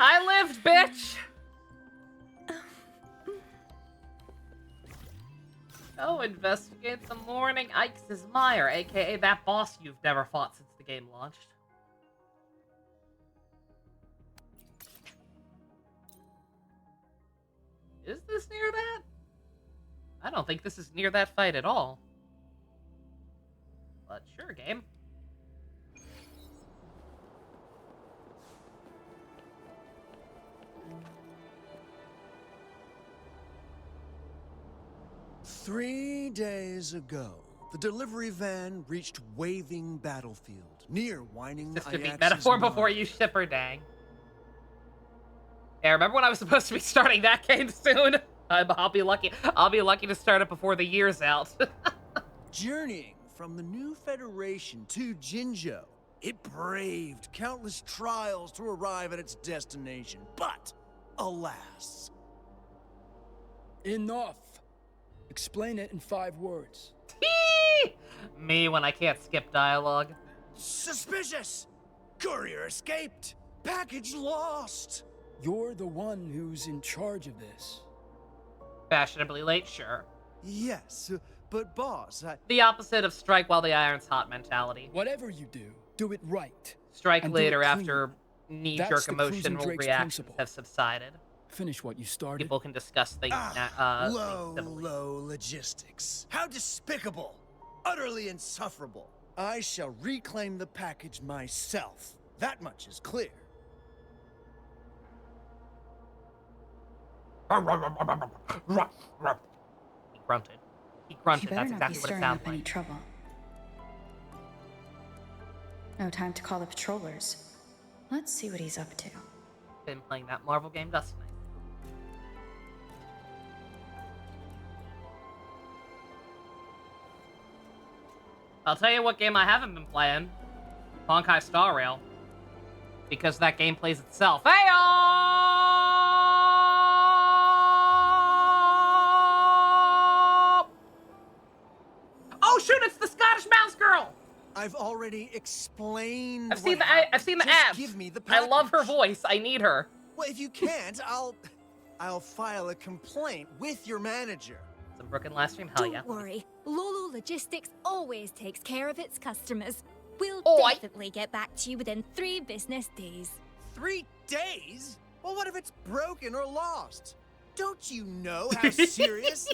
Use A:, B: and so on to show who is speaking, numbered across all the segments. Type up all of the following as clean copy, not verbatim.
A: I lived, bitch! Go investigate the Morning Ike's Mire, aka that boss you've never fought since the game launched. Is this near that? I don't think this is near that fight at all. But sure, game.
B: Three days ago, the delivery van reached Waving Battlefield, near Whining
A: Just to be
B: Ajax's
A: metaphor
B: mine.
A: before you ship her, dang. Yeah, remember when I was supposed to be starting that game soon? I'll be lucky. I'll be lucky to start it before the year's out.
B: Journeying from the new Federation to Jinzhou, it braved countless trials to arrive at its destination. But, alas...
C: Enough. Explain it in 5 words.
A: Me when I can't skip dialogue.
B: Suspicious! Courier escaped! Package lost!
C: You're the one who's in charge of this.
A: Fashionably late, sure.
B: Yes, but boss,
A: The opposite of strike while the iron's hot mentality.
C: Whatever you do it right.
A: Strike
C: And do it
A: later
C: clean.
A: after knee-jerk
C: That's the
A: emotional
C: Cruising Drake's
A: reactions
C: principle.
A: have subsided.
C: Finish what you started.
A: People can discuss things
B: low
A: civilly.
B: logistics. How despicable! Utterly insufferable. I shall reclaim the package myself. That much is clear.
A: He grunted. He grunted.
D: You better
A: That's
D: not be
A: exactly what it
D: stirring
A: sounds
D: up any
A: like.
D: trouble. No time to call the patrollers. Let's see what he's up to.
A: Been playing that Marvel game, Destiny. I'll tell you what game I haven't been playing. Honkai Star Rail. Because that game plays itself. Hey-oh! Oh shoot, it's the Scottish Mouse Girl!
B: I've already explained.
A: I've seen
B: what
A: the
B: Just
A: abs.
B: Give me the
A: I love her
B: package.
A: voice. I need her.
B: Well, if you can't, I'll file a complaint with your manager.
A: Some Brooklyn last stream, hell
E: Don't
A: yeah.
E: worry, Lolo Logistics always takes care of its customers. We'll
A: Oh,
E: definitely get back to you within 3 business days.
B: 3 days? Well, what if it's broken or lost? Don't you know how serious?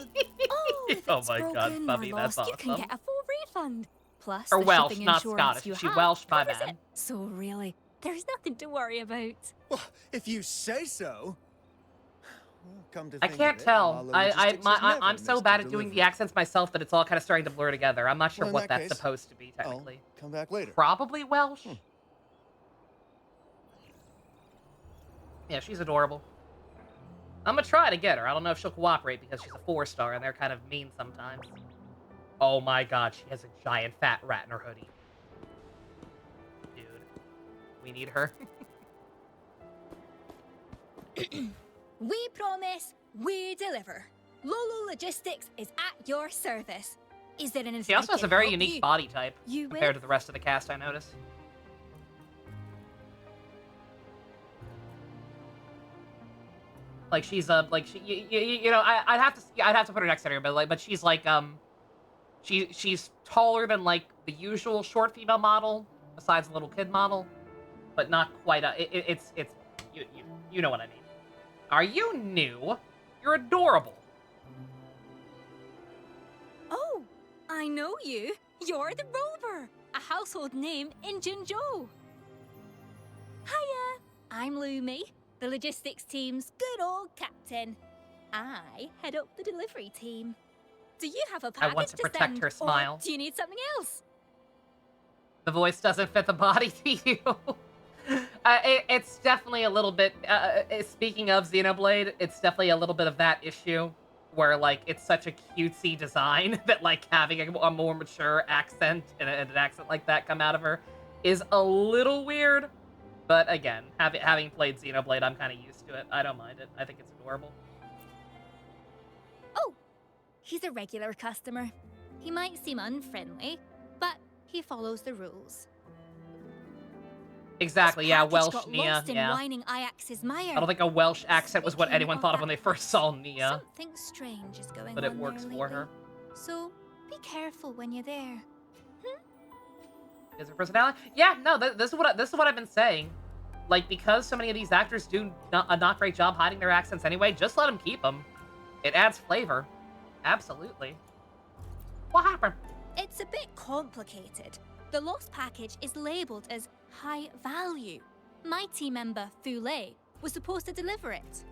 E: Oh, if
A: Oh
E: it's
A: my God,
E: broken
A: Bubby,
E: or
A: that's
E: lost, you can
A: awesome.
E: get a full refund. Plus,
A: Or
E: the
A: Welsh,
E: shipping
A: not
E: insurance
A: Scottish.
E: you
A: Is she
E: have
A: Welsh? My
E: covers
A: bad.
E: it. So really, there's nothing to worry about.
B: Well, if you say so. Well, come to
A: I
B: think
A: can't
B: of it,
A: tell.
B: Lolo Logistics has
A: I'm
B: never
A: so
B: missed
A: bad
B: a
A: at doing the
B: delivery.
A: accents myself that it's all kind of starting to blur together. I'm not sure
B: Well, in
A: what
B: that
A: that's
B: case,
A: supposed to be, technically.
B: I'll come back later.
A: Probably Welsh? Yeah, she's adorable. I'm gonna try to get her. I don't know if she'll cooperate because she's a 4-star and they're kind of mean sometimes. Oh my God, she has a giant fat rat in her hoodie. Dude, we need her.
E: We promise, we deliver. Lolo Logistics is at your service. Is there anything
A: She also
E: I
A: has a
E: can
A: very
E: help
A: unique
E: you?
A: body type
E: You will?
A: compared to the rest of the cast, I noticed. Like she's like you know I'd have to put her next to her, but she's like she's taller than like the usual short female model, besides the little kid model, but not quite. It's you know what I mean. Are you new? You're adorable.
E: Oh, I know you. You're the Rover, a household name in Jinzhou. Hiya, I'm Lumi, the logistics team's good old captain. I head up the delivery team. Do you have a package
A: I want to protect
E: send,
A: her smile.
E: or do you need something else?
A: The voice doesn't fit the body to you. It's definitely a little bit, speaking of Xenoblade, it's definitely a little bit of that issue where, like, it's such a cutesy design that, like, having a more mature accent and an accent like that come out of her is a little weird. But again, having played Xenoblade, I'm kind of used to it. I don't mind it. I think it's adorable.
E: Oh, he's a regular customer. He might seem unfriendly, but he follows the rules.
A: Exactly,
E: This
A: yeah,
E: package
A: Welsh
E: got
A: Nia,
E: lost in
A: yeah.
E: whining Ajax's mire.
A: I don't think a Welsh accent was what
E: Speaking
A: anyone
E: of
A: thought of when they
E: that
A: first saw
E: person,
A: Nia.
E: Something strange is going
A: But
E: on
A: it works
E: there
A: for
E: lately.
A: her.
E: So be careful when you're there.
A: Is her personality? Yeah, no, this is what I've been saying. Like, because so many of these actors do a not great job hiding their accents anyway, just let them keep them. It adds flavor. Absolutely. What happened?
E: It's a bit complicated. The lost package is labeled as high value. My team member, Thule, was supposed to deliver it.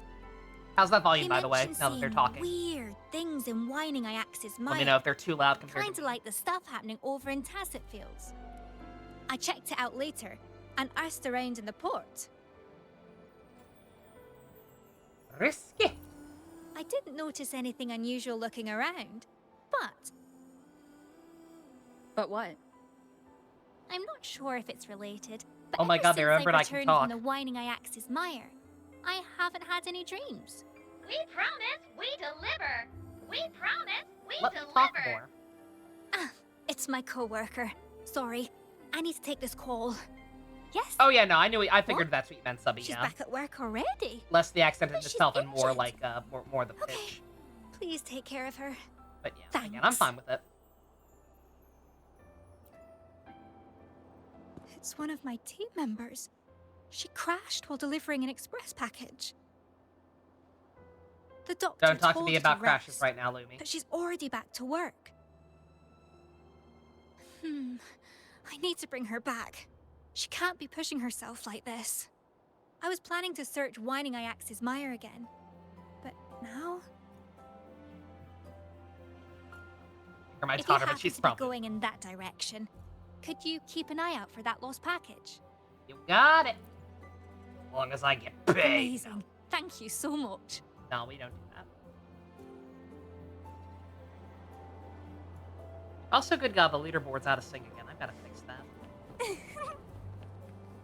A: How's that volume,
E: He
A: by the way,
E: mentioned
A: now that they're
E: seeing
A: talking?
E: weird things in whining Ajax's mire.
A: Let me know if they're too loud compared
E: Kind
A: to
E: of like the stuff happening over in Tacit Fields. I checked it out later and asked around in the port.
A: Risky.
E: I didn't notice anything unusual looking around, but
D: But what?
E: I'm not sure if it's related. But
A: Oh my
E: ever
A: god, they
E: since
A: remembered
E: I
A: I can
E: returned
A: talk.
E: from the whining Ajax's mire, I haven't had any dreams.
F: We promise, we deliver. We promise, we
A: Let me
F: deliver.
A: talk more.
E: Ah, it's my coworker. Sorry, I need to take this call. Yes?
A: Oh yeah, no, I knew. I figured
E: What?
A: that's what you meant, Subby.
E: She's
A: Yeah,
E: back at work already.
A: less the accent in
E: But she's
A: itself and more
E: injured.
A: like more the
E: Okay.
A: pitch.
E: Please take care of her.
A: But yeah, again, I'm
E: Thanks.
A: fine with it.
E: It's one of my team members. She crashed while delivering an express package. The doctor
A: Don't talk to
E: told
A: me
E: her
A: about crashes
E: rest,
A: right now, Lumi.
E: but she's already back to work. I need to bring her back. She can't be pushing herself like this. I was planning to search whining Ajax's mire again, but now,
A: Or my
E: if you
A: daughter, but
E: happen
A: she's
E: to be
A: probably.
E: going in that direction, could you keep an eye out for that lost package?
A: You got it. As long as I get paid.
E: Amazing. Thank you so much.
A: No, we don't do that. Also, good God, the leaderboard's out of sync again. I gotta fix that.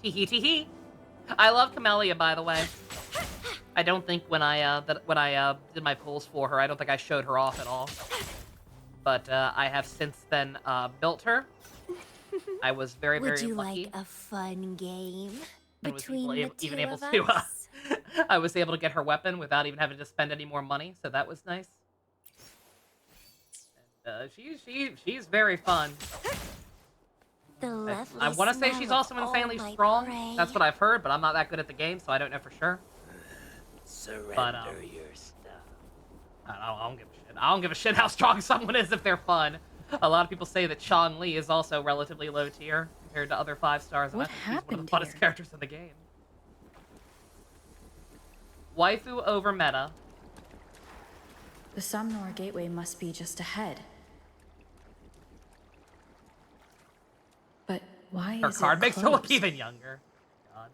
A: Tee hee. I love Camellya, by the way. I don't think when I did my polls for her, I don't think I showed her off at all. But I have since then built her. I was very, very
E: Would you
A: lucky.
E: like a fun game
A: and was
E: between the two
A: even able
E: of
A: to,
E: us?
A: I was able to get her weapon without even having to spend any more money, so that was nice. And she's very fun. I want to say she's also insanely strong. That's what I've heard, but I'm not that good at the game, so I don't know for sure.
B: Surrender your stuff.
A: I don't give a shit. I don't give a shit how strong someone is if they're fun. A lot of people say that Sean Lee is also relatively low tier compared to other 5 stars, and
D: What
A: I think he's one of
D: happened
A: the funnest
D: here?
A: characters in the game. Waifu over meta.
D: The Somnor Gateway must be just ahead. But why
A: Her
D: is
A: card
D: it
A: makes her look
D: closed?
A: even younger. God.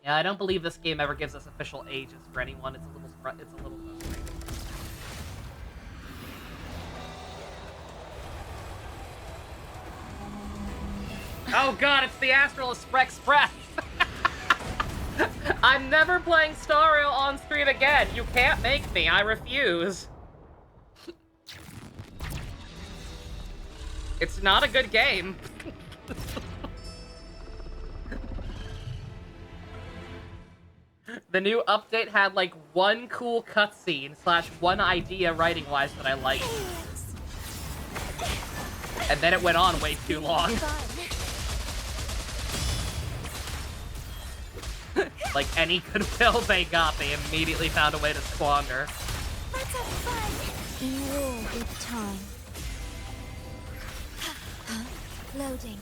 A: Yeah, I don't believe this game ever gives us official ages for anyone. It's a little frustrating. Oh god, it's the Astral Express! I'm never playing Stario on stream again. You can't make me. I refuse. It's not a good game. The new update had like one cool cutscene / one idea writing-wise that I liked. And then it went on way too long. Like any goodwill they got, they immediately found a way to squander.
E: Let's have fun. In war with time. Loading.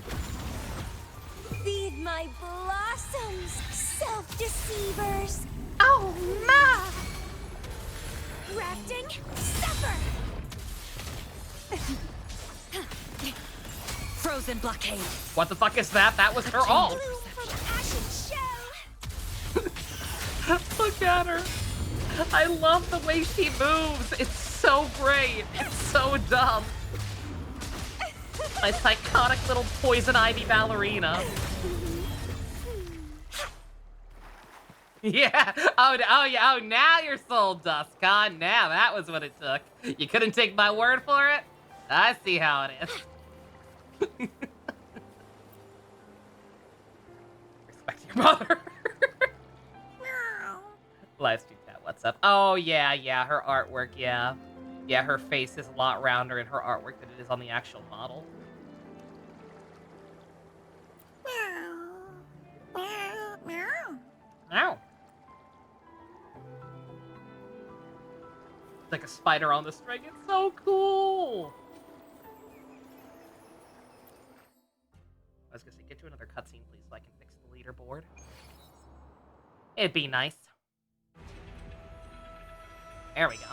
E: Feed my blossoms, self-deceivers.
A: Oh, ma!
E: Grafting, suffer.
G: Frozen blockade.
A: What the fuck is that? That was her ult!
E: Blue from ashen shell.
A: Look at her! I love the way she moves! It's so great! It's so dumb! My psychotic little poison ivy ballerina. Yeah! Oh yeah, oh now you're soul dust, huh? Now that was what it took. You couldn't take my word for it? I see how it is. your mother. Live stream chat, what's up? Oh, yeah, her artwork, yeah. Yeah, her face is a lot rounder in her artwork than it is on the actual model. Ow. It's like a spider on the string. It's so cool. I was gonna say, get to another cutscene, please, so I can fix the leaderboard. It'd be nice. There we go.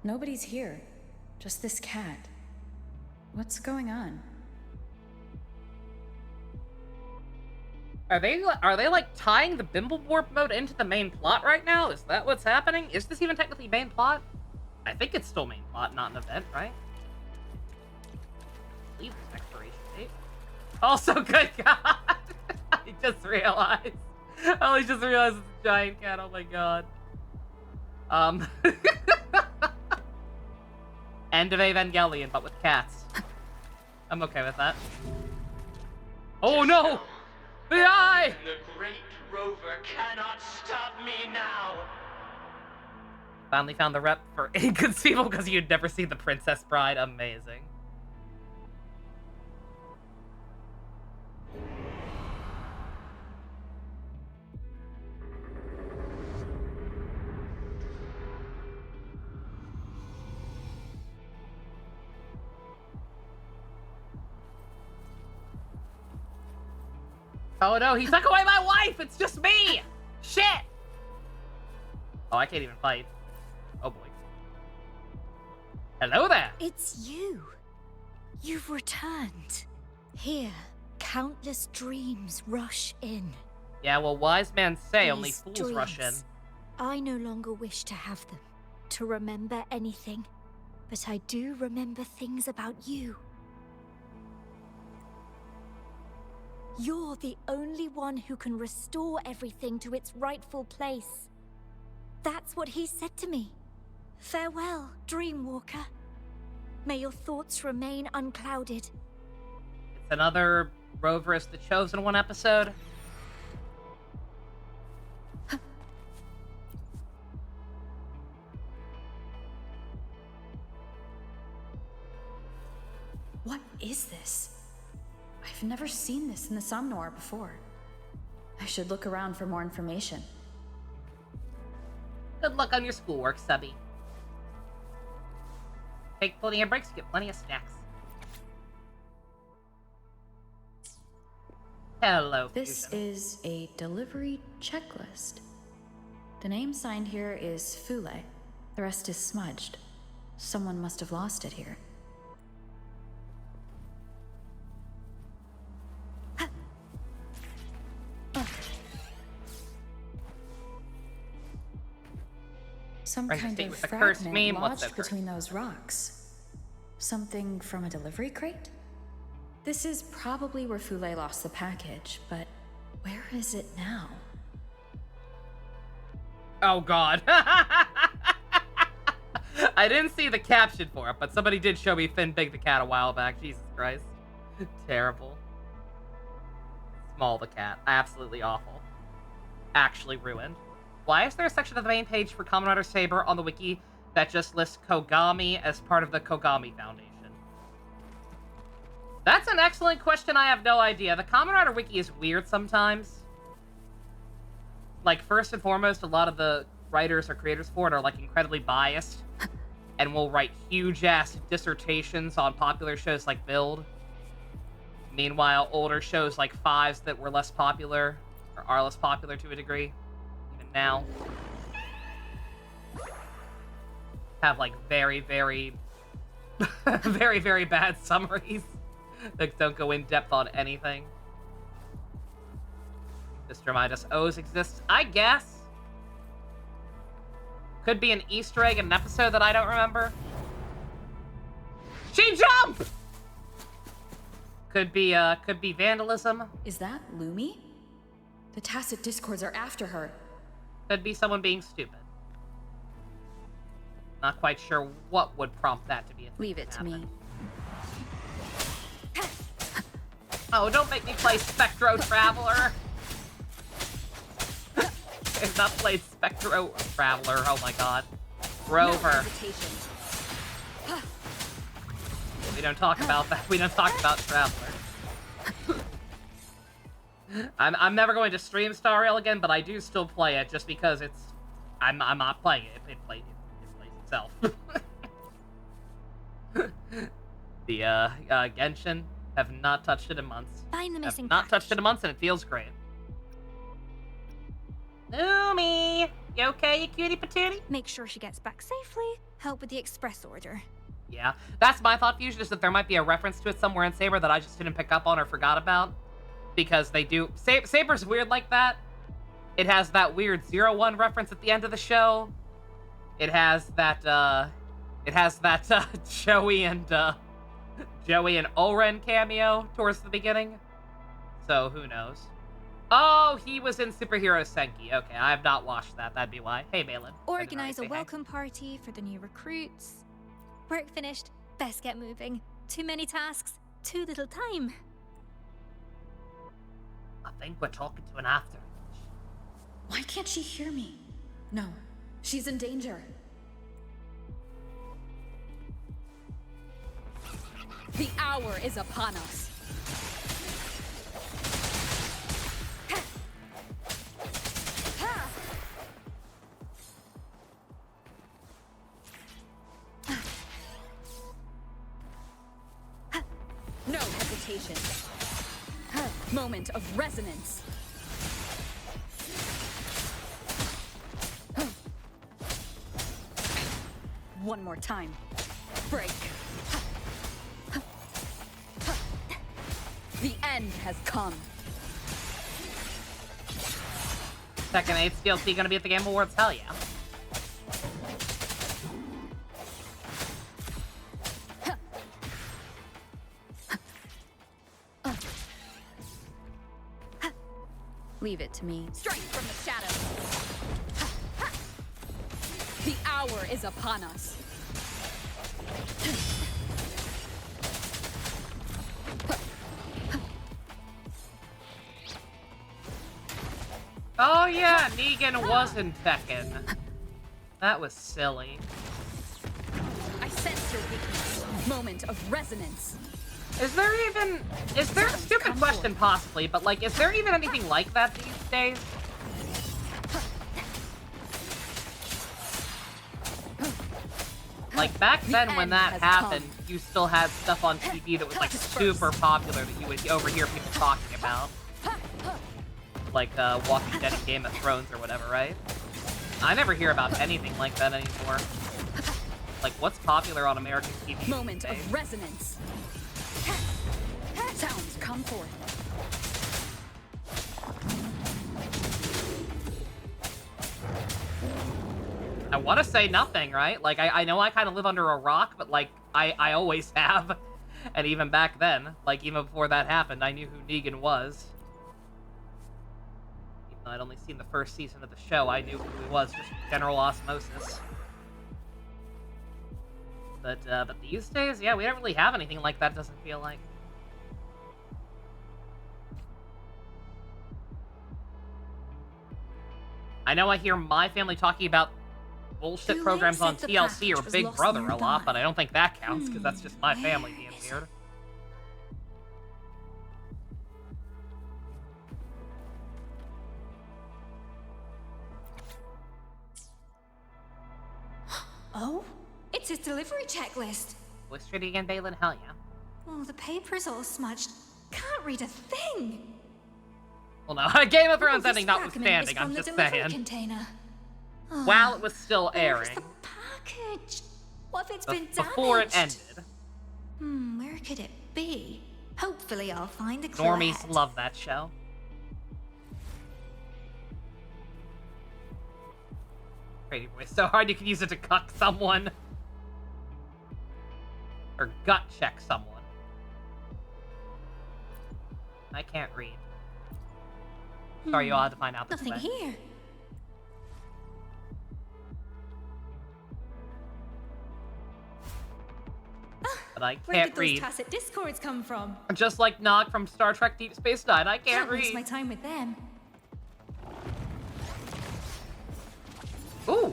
D: Nobody's here. Just this cat. What's going on?
A: Are they like tying the Bimble Warp mode into the main plot right now? Is that what's happening? Is this even technically main plot? I think it's still main plot, not an event, right? I believe it's expiration date. Also, good God! I just realized. I just realized it's a giant cat. Oh my God. End of Evangelion, but with cats. I'm okay with that. Oh no! The eye!
G: The great rover cannot stop me now.
A: Finally found the rep for Inconceivable because you'd never seen The Princess Bride. Amazing. Oh no, he took away my wife! It's just me! Shit! Oh, I can't even fight. Oh boy. Hello there!
E: It's you. You've returned. Here, countless dreams rush in.
A: Yeah, well, wise men say only
E: These
A: fools rush in.
E: dreams, I no longer wish to have them, to remember anything. But I do remember things about you. You're the only one who can restore everything to its rightful place. That's what he said to me. Farewell, Dreamwalker. May your thoughts remain unclouded.
A: It's another Rover is the Chosen One episode.
D: What is this? I've never seen this in the Somnor before. I should look around for more information.
A: Good luck on your schoolwork, Subby. Take plenty of breaks, get plenty of snacks. Hello,
D: This
A: Fusion.
D: is a delivery checklist. The name signed here is Fule. The rest is smudged. Someone must have lost it here. Some
A: Right,
D: kind
A: state
D: of
A: with the cursed
D: fragment
A: meme, what's
D: lodged
A: that curse?
D: between those rocks. Something from a delivery crate? This is probably where Fule lost the package, but where is it now?
A: Oh God. I didn't see the caption for it, but somebody did show me Finn Big the Cat a while back. Jesus Christ. Terrible. Small the Cat. Absolutely awful. Actually ruined. Why is there a section of the main page for Kamen Rider Saber on the wiki that just lists Kogami as part of the Kogami Foundation? That's an excellent question. I have no idea. The Kamen Rider wiki is weird sometimes. Like, first and foremost, a lot of the writers or creators for it are, like, incredibly biased and will write huge-ass dissertations on popular shows like Build. Meanwhile, older shows like Fives that were less popular, or are less popular to a degree, even now, have, like, very, very, very, very bad summaries that don't go in depth on anything. Just remind us O's exists, I guess. Could be an Easter egg in an episode that I don't remember. She jump! Could be vandalism.
D: Is that Lumi? The Tacit Discords are after her.
A: Could be someone being stupid. Not quite sure what would prompt that to be a thing.
D: Leave it to me.
A: Oh, don't make me play Spectro Traveler. I've not played Spectro Traveler. Oh my god. Rover. We don't talk about that. We don't talk about Traveler. I'm never going to stream Star Rail again, but I do still play it just because it's. I'm not playing it. It plays itself. The Genshin have not touched it in months.
E: Find the missing
A: Have not
E: package.
A: touched it in months, and it feels great. Lumi, you okay, you cutie patootie?
E: Make sure she gets back safely. Help with the express order.
A: Yeah, that's my thought fusion, is that there might be a reference to it somewhere in Saber that I just didn't pick up on or forgot about. Because they do... Saber's weird like that. It has that weird 01 reference at the end of the show. It has that, Joey and Oren cameo towards the beginning. So, who knows? Oh, he was in Superhero Senki. Okay, I have not watched that. That'd be why. Hey, Balin.
E: Organize a welcome party for the new recruits. Work finished. Best get moving. Too many tasks. Too little time.
A: I think we're talking to an after.
D: Why can't she hear me? No, she's in danger.
H: The hour is upon us. No hesitation. Moment of resonance. One more time. Break. The end has come.
A: Second 8th DLC gonna be at the Game Awards? Hell yeah.
D: Leave it to me.
H: Strike from the shadows. The hour is upon us.
A: Oh yeah, Negan was in Tekken. That was silly.
H: I sense your weakness. Moment of resonance.
A: Is there a stupid question possibly, but like, is there even anything like that these days? Like, back then when that happened, you still had stuff on TV that was like super popular that you would overhear people talking about. Like, Walking Dead and Game of Thrones or whatever, right? I never hear about anything like that anymore. Like, what's popular on American TV?
H: Moment of resonance. Sounds come forth.
A: I want to say nothing, right? Like, I know I kind of live under a rock, but, like, I always have. And even back then, like, even before that happened, I knew who Negan was. Even though I'd only seen the first season of the show, I knew who he was, just general osmosis. But these days, yeah, we don't really have anything like that, doesn't feel like. I know I hear my family talking about bullshit programs on TLC or Big Brother a lot, but I don't think that counts, because that's just my family being weird.
E: Oh? It's his delivery checklist.
A: Voice trading again, Balin? Hell yeah.
E: Oh, the paper's all smudged. Can't read a thing.
A: Well, no, Game of Thrones
E: This
A: ending
E: fragment
A: notwithstanding,
E: is from
A: I'm
E: the
A: just
E: delivery
A: saying.
E: Container.
A: While it was still
E: Where's
A: airing,
E: the package? What if it's been damaged?
A: before it ended.
E: Where could it be? Hopefully I'll find a
A: Normies
E: clue.
A: love that show. Pretty boy, so hard you can use it to cuck someone. Or gut check someone. I can't read. Sorry, you'll have to find out this
E: Nothing
A: way.
E: here.
A: but I
D: Where
A: can't
D: did
A: read.
D: those tacit discords come from?
A: Just like Nog from Star Trek Deep Space Nine, I can't
D: waste
A: read.
D: my time with them.
A: Ooh.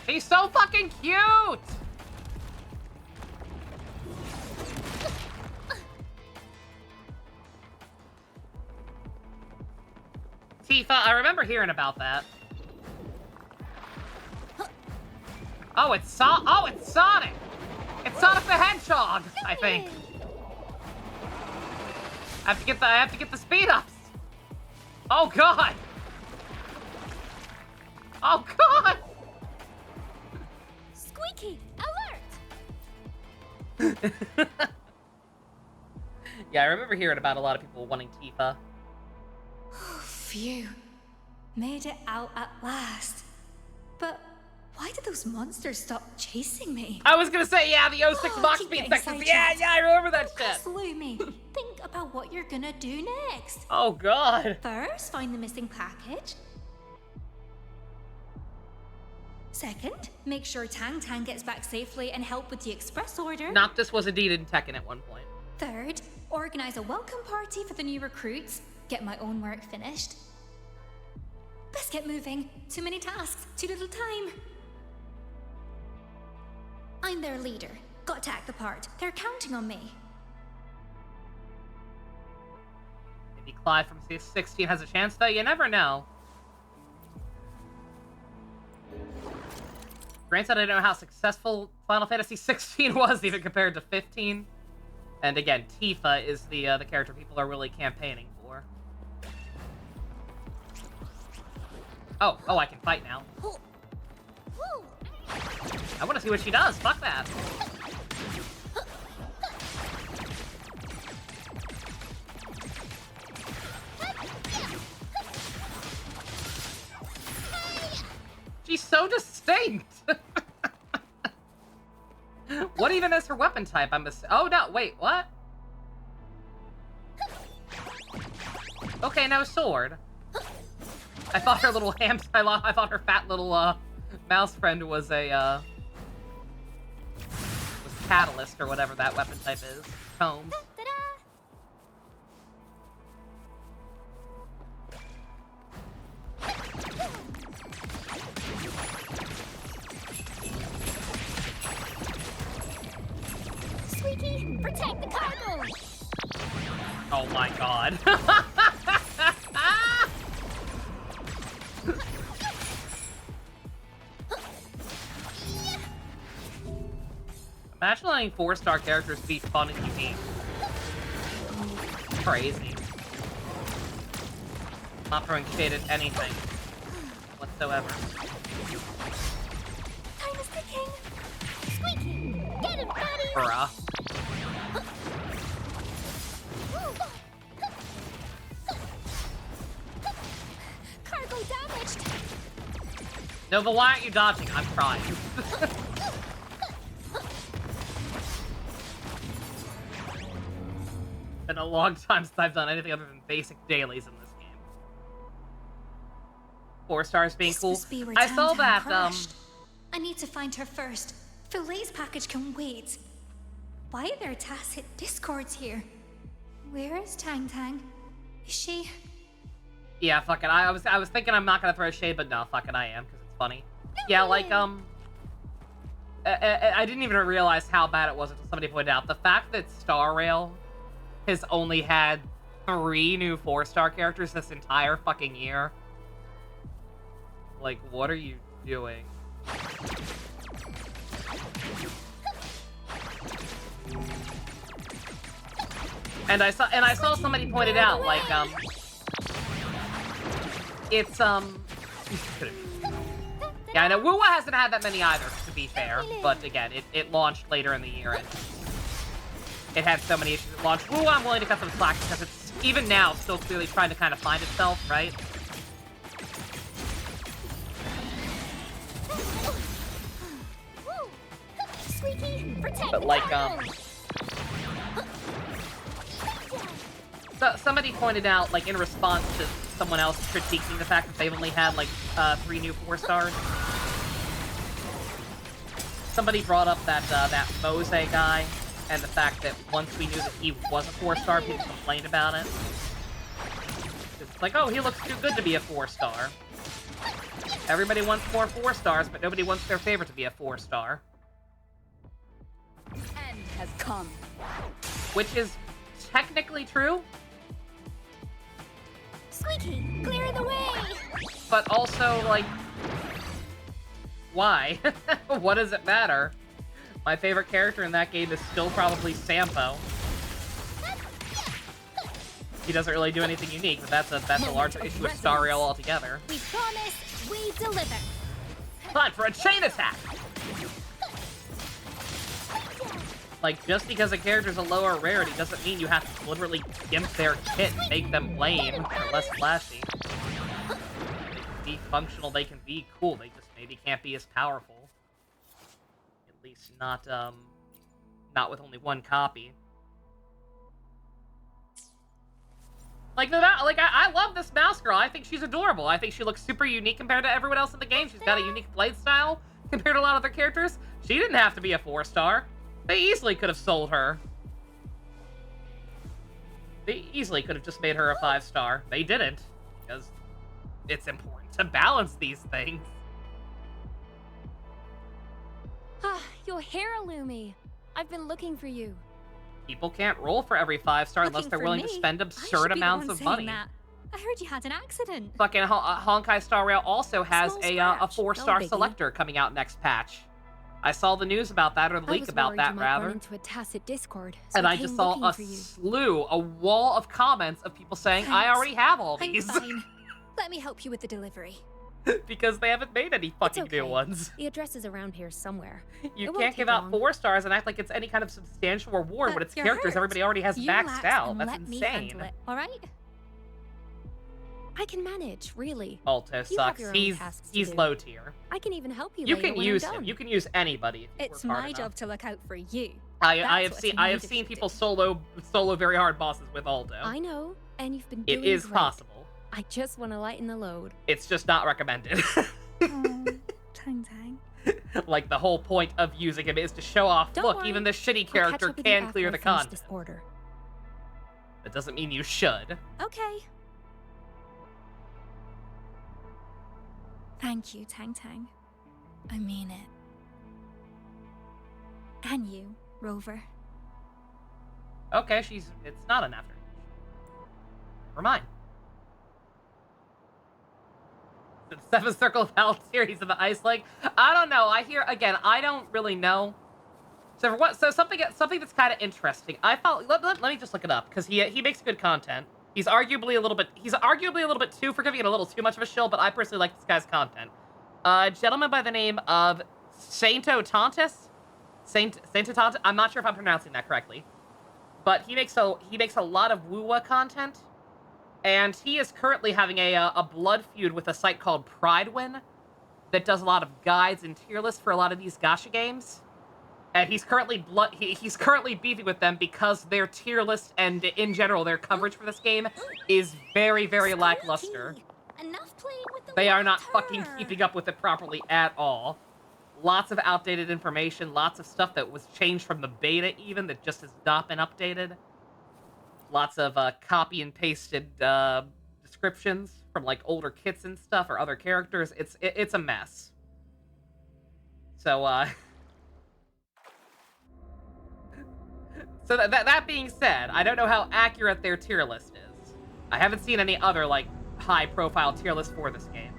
A: He's so fucking cute! Tifa, I remember hearing about that. Oh, it's Sonic! It's Sonic the Hedgehog, I think. I have to get the speed ups. Oh god! Oh god!
E: Squeaky, alert!
A: Yeah, I remember hearing about a lot of people wanting Tifa.
D: Phew. Made it out at last. But why did those monsters stop chasing me?
A: I was gonna say, yeah, the 06
D: Oh,
A: box
D: keep
A: speed
D: getting
A: sections.
D: sidetracked.
A: Yeah, I remember that shit.
D: Slow me. Think about what you're gonna do next.
A: Oh god.
D: First, find the missing package. Second, make sure Tang Tang gets back safely and help with the express order.
A: Noctis was indeed in Tekken at one point.
D: Third, organize a welcome party for the new recruits. Get my own work finished. Best get moving. Too many tasks, too little time. I'm their leader. Got to act the part. They're counting on me.
A: Maybe Clive from C16 has a chance, though. You never know. Granted, I don't know how successful Final Fantasy 16 was, even compared to 15. And again, Tifa is the character people are really campaigning for. Oh, I can fight now. I want to see what she does. Fuck that. She's so distinct. What even is her weapon type? Oh no, wait, what? Okay, no sword. I thought her little I thought her fat little mouse friend was a was catalyst or whatever that weapon type is. Combs.
E: Squeaky, protect the cargo!
A: Oh my god. Imagine letting 4-star characters be fun and unique. Crazy. Not throwing shade at anything whatsoever.
E: Time is ticking! Squeaky, get him, buddy!
A: Bruh.
E: Cargo damaged!
A: Nova, why aren't you dodging? I'm trying. Been a long time since I've done anything other than basic dailies in this game. 4 stars being
D: This
A: cool.
D: must be where
A: I
D: Tang
A: saw
D: Tang
A: that,
D: crashed. I need to find her first. Filet's package can wait. Why are there tacit discords here? Where is Tang Tang? Is she...
A: Yeah, fuck it. I was thinking I'm not gonna throw shade, but no, fuck it, I am, because it's funny. Yeah, like, I didn't even realize how bad it was until somebody pointed out. The fact that Star Rail has only had 3 new 4-star characters this entire fucking year. Like, what are you doing? And I saw somebody pointed out, like, it's, yeah, I know Wuwa hasn't had that many either, to be fair, but again, it launched later in the year, and it had so many issues at launch. Wuwa, I'm willing to cut some slack, because it's, even now, still clearly trying to kind of find itself, right?
E: Squeaky, protect
A: But
E: the
A: like,
E: cargo!
A: so somebody pointed out, like, in response to someone else critiquing the fact that they've only had like 3 new 4 stars. Somebody brought up that that Mose guy and the fact that once we knew that he was a 4-star, people complained about it. It's like, oh, he looks too good to be a 4-star. Everybody wants more 4 stars, but nobody wants their favorite to be a 4-star.
H: End has come.
A: Which is technically true,
E: Squeaky, clear the way!
A: but also, like, why? What does it matter? My favorite character in that game is still probably Sampo. He doesn't really do anything unique, but that's a larger issue with Star Rail altogether.
E: We promise, we deliver.
A: Time for a chain attack! Like, just because a character's a lower rarity doesn't mean you have to deliberately gimp their kit and make them lame or less flashy. They can be functional, they can be cool, they just maybe can't be as powerful. At least not with only 1 copy. Like, I love this mouse girl. I think she's adorable. I think she looks super unique compared to everyone else in the game. She's got a unique blade style compared to a lot of other characters. She didn't have to be a 4-star. They easily could have sold her. They easily could have just made her a 5-star. They didn't, because it's important to balance these things.
E: Ah, your hair, Illumi. I've been looking for you.
A: People can't roll for every 5-star unless they're willing to spend absurd amounts of money.
E: That. I heard you had an accident.
A: Fucking Honkai Star Rail also has
E: Small
A: a
E: scratch,
A: 4-star
E: no biggie.
A: selector coming out next patch. I saw the news about that, or the leak about that, rather.
E: Into a tacit discord, so
A: And I just saw a wall of comments of people saying, I already have all
E: I'm
A: these.
E: fine. Let me help you with the delivery.
A: Because they haven't made any fucking
E: okay.
A: new ones.
E: The address is around here somewhere.
A: You
E: It won't
A: can't
E: take
A: give out
E: long.
A: 4 stars and act like it's any kind of substantial reward when it's
E: You're
A: characters
E: hurt.
A: everybody already has
E: You
A: maxed
E: relax
A: out.
E: and
A: That's
E: let me
A: insane.
E: handle it, all right? I can manage, really.
A: Alto
E: You have
A: sucks.
E: your own
A: He's
E: tasks to
A: he's
E: do.
A: low tier.
E: I can even help you.
A: You
E: later
A: can
E: when
A: use
E: I'm
A: him.
E: done.
A: You can use anybody. If you
E: It's
A: work hard
E: my
A: enough.
E: job to look out for you.
A: I
E: That's
A: have
E: what
A: seen
E: a
A: I have
E: leader
A: seen
E: should
A: people
E: do.
A: solo very hard bosses with Alto.
E: I know, and you've been
A: It
E: doing
A: is
E: great.
A: possible.
E: I just want to lighten the load.
A: It's just not recommended.
E: Tang Tang.
A: Like, the whole point of using him is to show off,
E: Don't
A: look,
E: worry.
A: even this shitty
E: I'll catch
A: character
E: up with you
A: can
E: after
A: clear
E: I
A: the
E: finish
A: content.
E: this order.
A: That doesn't mean you should.
E: Okay. Thank you, Tang Tang. I mean it. And you, Rover.
A: Okay, it's not an after. Never mind. The 7th Circle of Hell series of the Ice Lake. I don't know. I don't really know. So something that's kind of interesting. I felt let me just look it up because he makes good content. He's arguably a little bit too forgiving and a little too much of a shill, but I personally like this guy's content. A gentleman by the name of Sainto Tontis. Sainto Tontis. I'm not sure if I'm pronouncing that correctly, but he makes a lot of Wuwa content, and he is currently having a blood feud with a site called Pridewin that does a lot of guides and tier lists for a lot of these gacha games. And he's currently beefing with them because their tier list and in general their coverage for this game is very, very lackluster.
E: Enough playing with the
A: They are not
E: water.
A: fucking keeping up with it properly at all. Lots of outdated information, lots of stuff that was changed from the beta even that just has not been updated. Lots of copy and pasted descriptions from like older kits and stuff or other characters. It's a mess. So So that being said, I don't know how accurate their tier list is. I haven't seen any other, like, high-profile tier list for this game.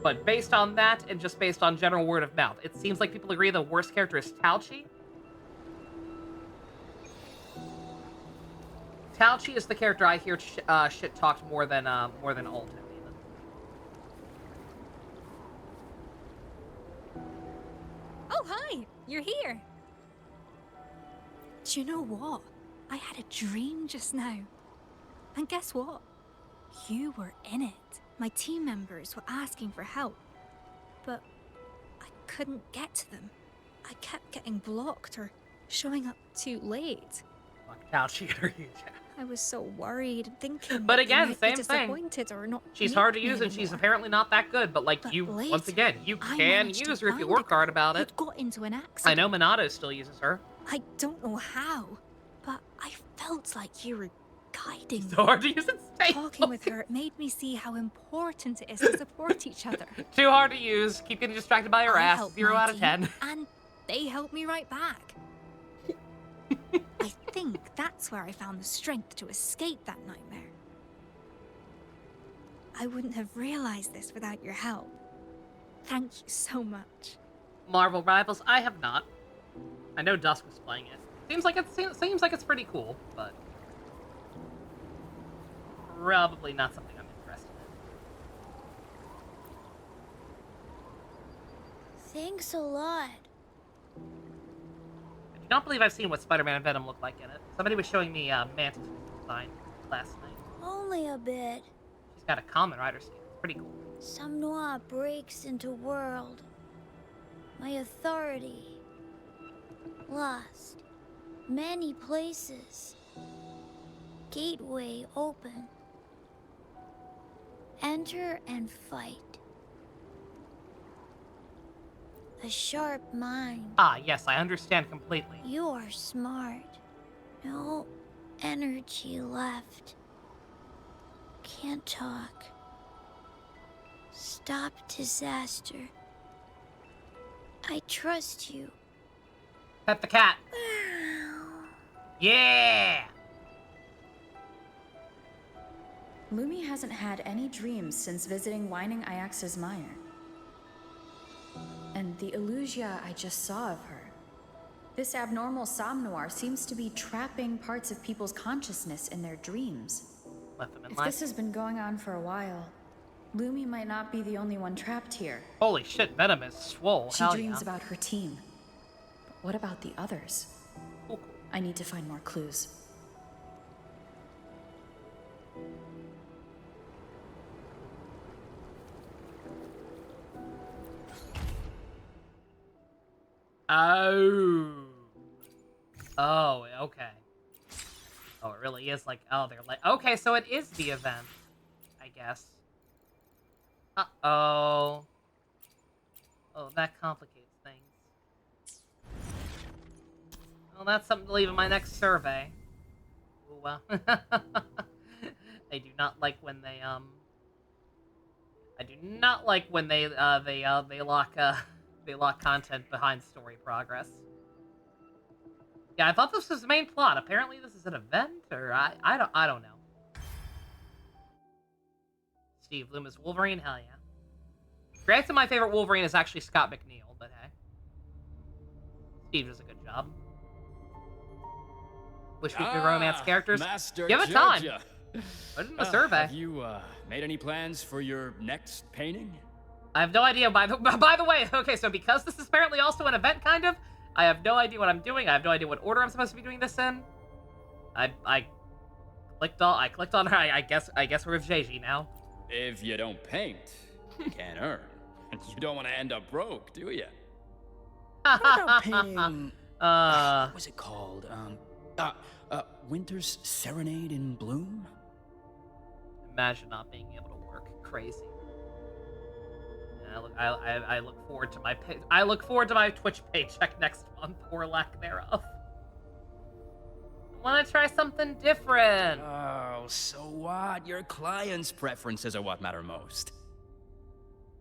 A: But based on that, and just based on general word of mouth, it seems like people agree the worst character is Tauchi. Tauchi is the character I hear shit talked more than Alto, even.
E: Oh, hi! You're here! Do you know what? I had a dream just now. And guess what? You were in it. My team members were asking for help. But I couldn't get to them. I kept getting blocked or showing up too late.
A: Fuck Tauchi or you,
E: I was so worried, thinking
A: But
E: that
A: again,
E: you might
A: same
E: be
A: thing.
E: disappointed or not.
A: She's
E: need
A: hard to
E: me
A: use, and she's
E: anymore.
A: apparently not that good. But like
E: But
A: you, once
E: later,
A: again, you
E: I
A: can
E: managed to
A: use her if you
E: find
A: work
E: a
A: hard
E: girl
A: about it.
E: who'd got into an
A: I
E: accident.
A: know Minato still uses her.
E: I don't know how, but I felt like you were guiding me.
A: So hard to use and stay.
E: Talking with her, it made me see how important it is to support each other.
A: Too hard to use. Keep getting distracted by your
E: I
A: ass.
E: helped
A: 0
E: my
A: out of
E: team,
A: 10.
E: and they helped me right back. I think that's where I found the strength to escape that nightmare. I wouldn't have realized this without your help. Thank you so much.
A: Marvel Rivals, I have not. I know Dusk was playing it. Seems like it's pretty cool, but probably not something I'm interested in.
E: Thanks a lot.
A: I do not believe I've seen what Spider-Man and Venom look like in it. Somebody was showing me Mantis' design last night.
E: Only a bit.
A: She's got a Kamen Rider skin. It's pretty cool.
E: Some noir breaks into world. My authority. Lost. Many places. Gateway open. Enter and fight. A sharp mind.
A: Ah, yes, I understand completely.
E: You are smart. No energy left. Can't talk. Stop disaster. I trust you.
A: Pet the cat. Yeah!
I: Lumi hasn't had any dreams since visiting Whining Iax's mire. And the illusia I just saw of her. This abnormal somnoir seems to be trapping parts of people's consciousness in their dreams.
A: Left them in
I: If
A: line.
I: this has been going on for a while, Lumi might not be the only one trapped here.
A: Holy shit, Venom is swole.
I: She
A: Hell
I: dreams
A: yeah.
I: about her team. But what about the others?
A: Cool.
I: I need to find more clues.
A: Oh. Oh, okay. Oh, it really is like, oh, they're like, okay, so it is the event, I guess. Uh-oh. Oh, that complicates things. Well, that's something to leave in my next survey. Ooh, well. I do not like when they, I do not like when they lock content behind story progress. Yeah, I thought this was the main plot. Apparently this is an event, or I don't know. Steve Loomis Wolverine, hell yeah. Granted, my favorite Wolverine is actually Scott McNeil, but hey. Steve does a good job. Wish we could romance characters.
C: Master
A: Give it time.
C: Georgia.
A: Put it in the survey.
C: Have you made any plans for your next painting?
A: I have no idea. By the way, okay, so because this is apparently also an event, kind of, I have no idea what I'm doing. I have no idea what order I'm supposed to be doing this in. I clicked on her. I guess we're with JG now.
C: If you don't paint, you can't earn. You don't want to end up broke, do you? What about painting? What was it called? Winter's Serenade in Bloom?
A: Imagine not being able to work. Crazy. I look forward to my Twitch paycheck next month, or lack thereof. I want to try something different.
C: Oh, so what? Your clients' preferences are what matter most.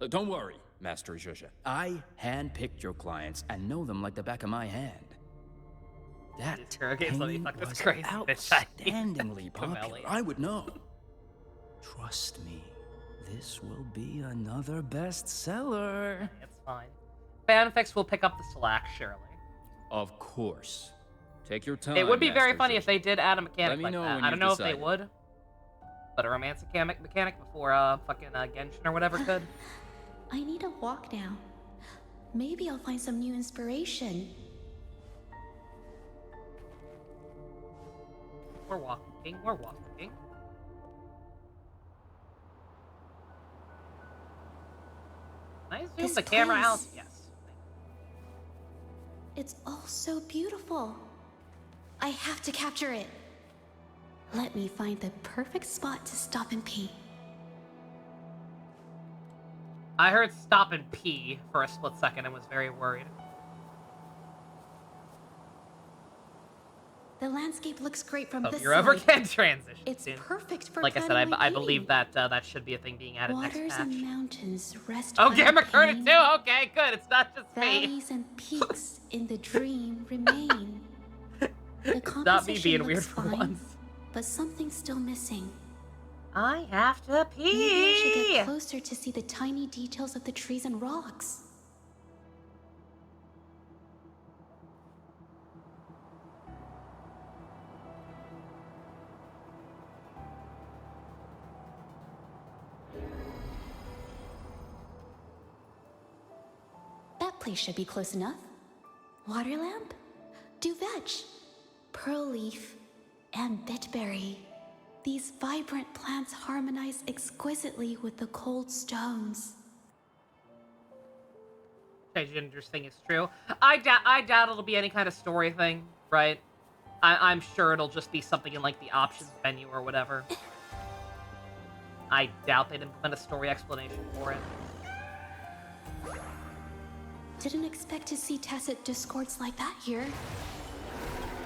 C: Don't worry, Master Zhuzha. I handpicked your clients and know them like the back of my hand. That
A: Interrogate somebody,
C: painting
A: fuck this
C: was
A: crazy bitch.
C: outstandingly popular.
A: Camellya.
C: I would know. Trust me, this will be another bestseller.
A: It's fine. Fanfics will pick up the slack, surely.
C: Of course. Take your time.
A: It would be very
C: Master
A: funny
C: Zhuzha.
A: if they did add a mechanic
C: Let me
A: like
C: know
A: that.
C: when
A: I don't
C: you've
A: know if they
C: decided.
A: would, but a romantic mechanic before fucking Genshin or whatever could.
J: I need a walk now. Maybe I'll find some new inspiration.
A: We're walking. We're walking. Can I zoom
J: This
A: the camera out?
J: place.
A: Yes.
J: It's all so beautiful. I have to capture it. Let me find the perfect spot to stop and pee.
A: I heard stop and pee for a split second and was very worried.
J: The landscape looks great from
A: Hope
J: this
A: you ever
J: side.
A: can transition.
J: It's
A: soon.
J: perfect for
A: Like I said,
J: planning my
A: I believe
J: painting.
A: that that should be a thing being added
J: Waters
A: next patch.
J: and mountains rest
A: Oh,
J: by
A: Gamma
J: the
A: heard it
J: pain.
A: too. Okay, good. It's not just me.
J: Valleys and peaks in the dream remain. The
A: It's not me
J: composition
A: being
J: looks
A: weird for
J: fine,
A: once.
J: but something's still missing.
A: I have to
J: Maybe I should
A: pee.
J: get closer to see the tiny details of the trees and rocks. That place should be close enough. Water lamp, duvetch, pearl leaf, and bitberry. These vibrant plants harmonize exquisitely with the cold stones.
A: Changer's thing is true. I doubt it'll be any kind of story thing, right? I'm sure it'll just be something in like the options menu or whatever. I doubt they'd implement a story explanation for it.
J: Didn't expect to see tacit discords like that here.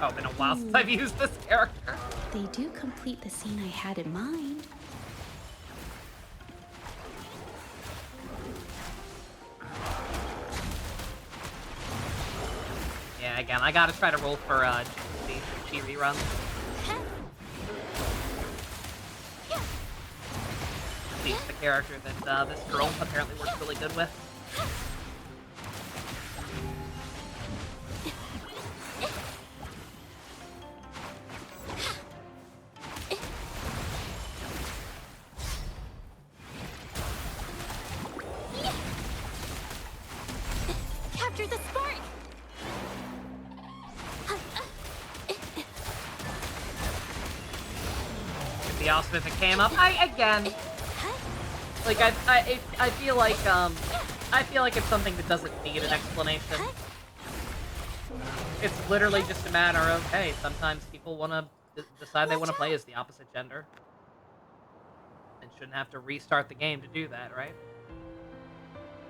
A: Oh, been a while since I've used this character.
J: They do complete the scene I had in mind.
A: Yeah, again, I gotta try to roll for G reruns. She's the character that this girl apparently works really good with.
E: Capture the spark!
A: It'd be awesome if it came up. Like I feel like it's something that doesn't need an explanation. It's literally just a matter of, hey, sometimes people want to decide they want to play as the opposite gender. And shouldn't have to restart the game to do that, right?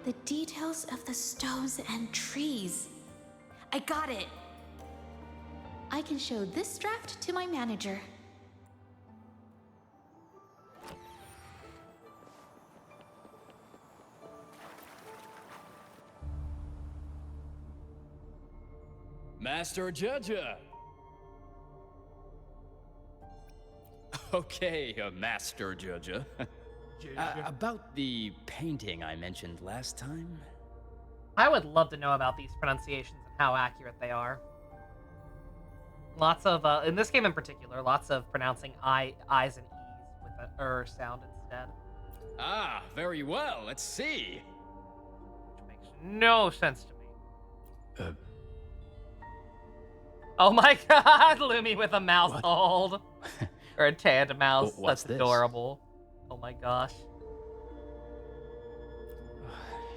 J: The details of the stones and trees. I got it. I can show this draft to my manager.
C: Master Judger! Okay, Master Judger. About the painting I mentioned last time?
A: I would love to know about these pronunciations and how accurate they are. Lots of, in this game in particular, lots of pronouncing I's and E's with an sound instead.
C: Ah, very well, let's see.
A: Which makes no sense to me. Oh my god, Lumi with a mouse
C: What?
A: hold. Or a tandem mouse.
C: What's
A: That's
C: this?
A: adorable. Oh my gosh.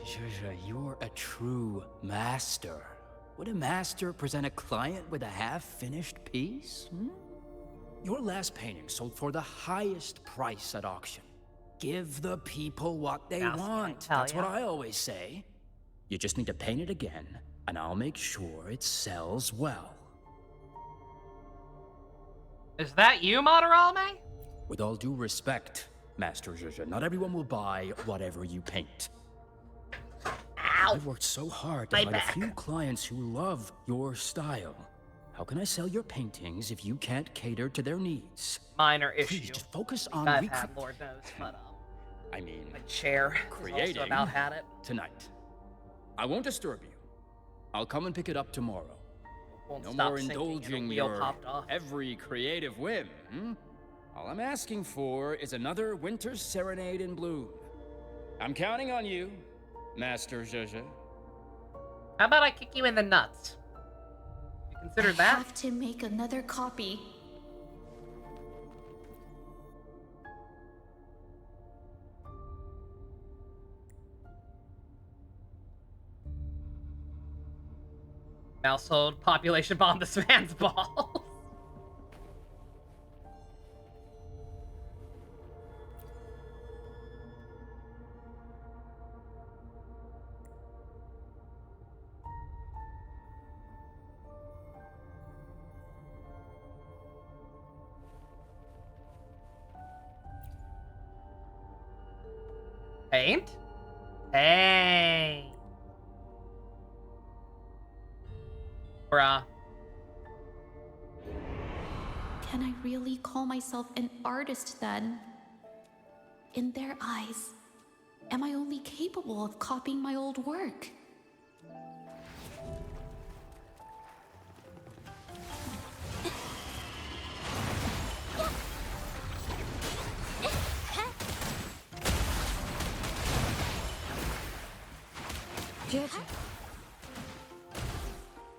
C: Zhuzha, you're a true master. Would a master present a client with a half-finished piece? Your last painting sold for the highest price at auction. Give the people what they
A: Mouse
C: want.
A: Camellya.
C: That's what I always say. You just need to paint it again, and I'll make sure it sells well.
A: Is that you, Madarame?
C: With all due respect, Master Zhuzha, not everyone will buy whatever you paint.
A: Ow!
C: I've worked so hard to
A: My
C: find
A: back.
C: a few clients who love your style. How can I sell your paintings if you can't cater to their needs?
A: Minor
C: Please,
A: issue.
C: just focus on
A: I've had, Lord knows, but
C: I mean,
A: my chair has
C: creating
A: also about had it.
C: tonight. I won't disturb you. I'll come and pick it up tomorrow.
A: Won't
C: No
A: stop
C: more
A: sinking and a
C: indulging
A: wheel
C: your
A: popped off.
C: every creative whim. All I'm asking for is another winter serenade in bloom. I'm counting on you, Master Zhuzha.
A: How about I kick you in the nuts? You consider
J: I
A: that?
J: have to make another copy.
A: Household population bomb this man's balls. Paint? Hey. Bruh.
J: Can I really call myself an artist then? In their eyes, am I only capable of copying my old work?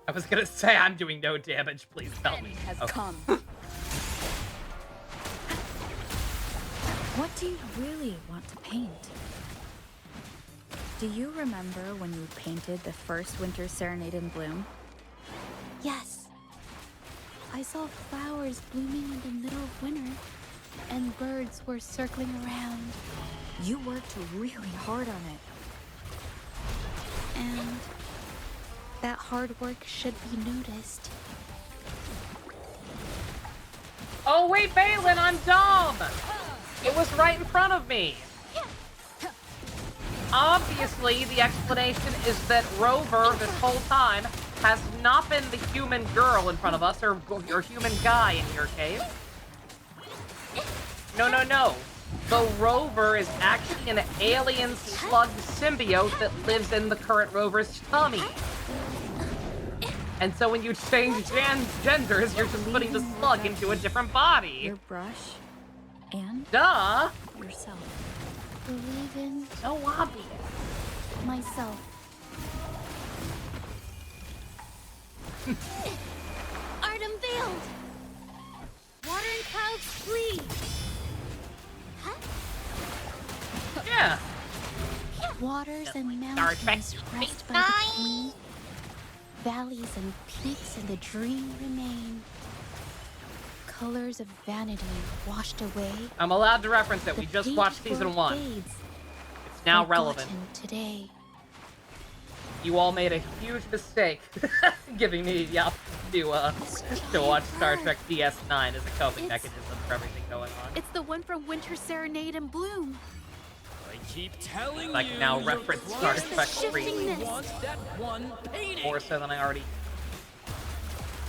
A: I was gonna say I'm doing no damage, please tell me.
H: Has
A: Okay.
H: come.
I: What do you really want to paint? Do you remember when you painted the first Winter Serenade in Bloom?
J: Yes. I saw flowers blooming in the middle of winter, and birds were circling around.
I: You worked really hard on it.
J: And that hard work should be noticed.
A: Oh wait, Balin, I'm dumb! It was right in front of me! Obviously, the explanation is that Rover, this whole time, has not been the human girl in front of us, or human guy in your case. No. The Rover is actually an alien slug symbiote that lives in the current Rover's tummy. And so when you change genders, you're just putting the slug into a different body.
I: Your brush and
A: Duh!
I: yourself.
J: Believe in
A: So obvious.
J: myself.
E: Art unveiled! Water and clouds flee!
A: Yeah.
J: Waters and
A: Star Trek
J: mountains rest by the plain. Valleys and peaks in the dream remain. Colors of vanity washed away.
A: I'm allowed to reference it. We
J: The
A: just watched
J: painted
A: season
J: world
A: 1.
J: fades,
A: It's now relevant.
J: forgotten today.
A: You all made a huge mistake giving me the option to watch Star Trek DS9 as a coping mechanism for everything going on.
J: It's the one from Winter Serenade and Bloom.
C: I keep telling
A: I
C: you.
A: can now
C: your
A: reference Star
C: clients
A: Trek
C: only
A: 3
C: want that one painting.
A: more so than I already.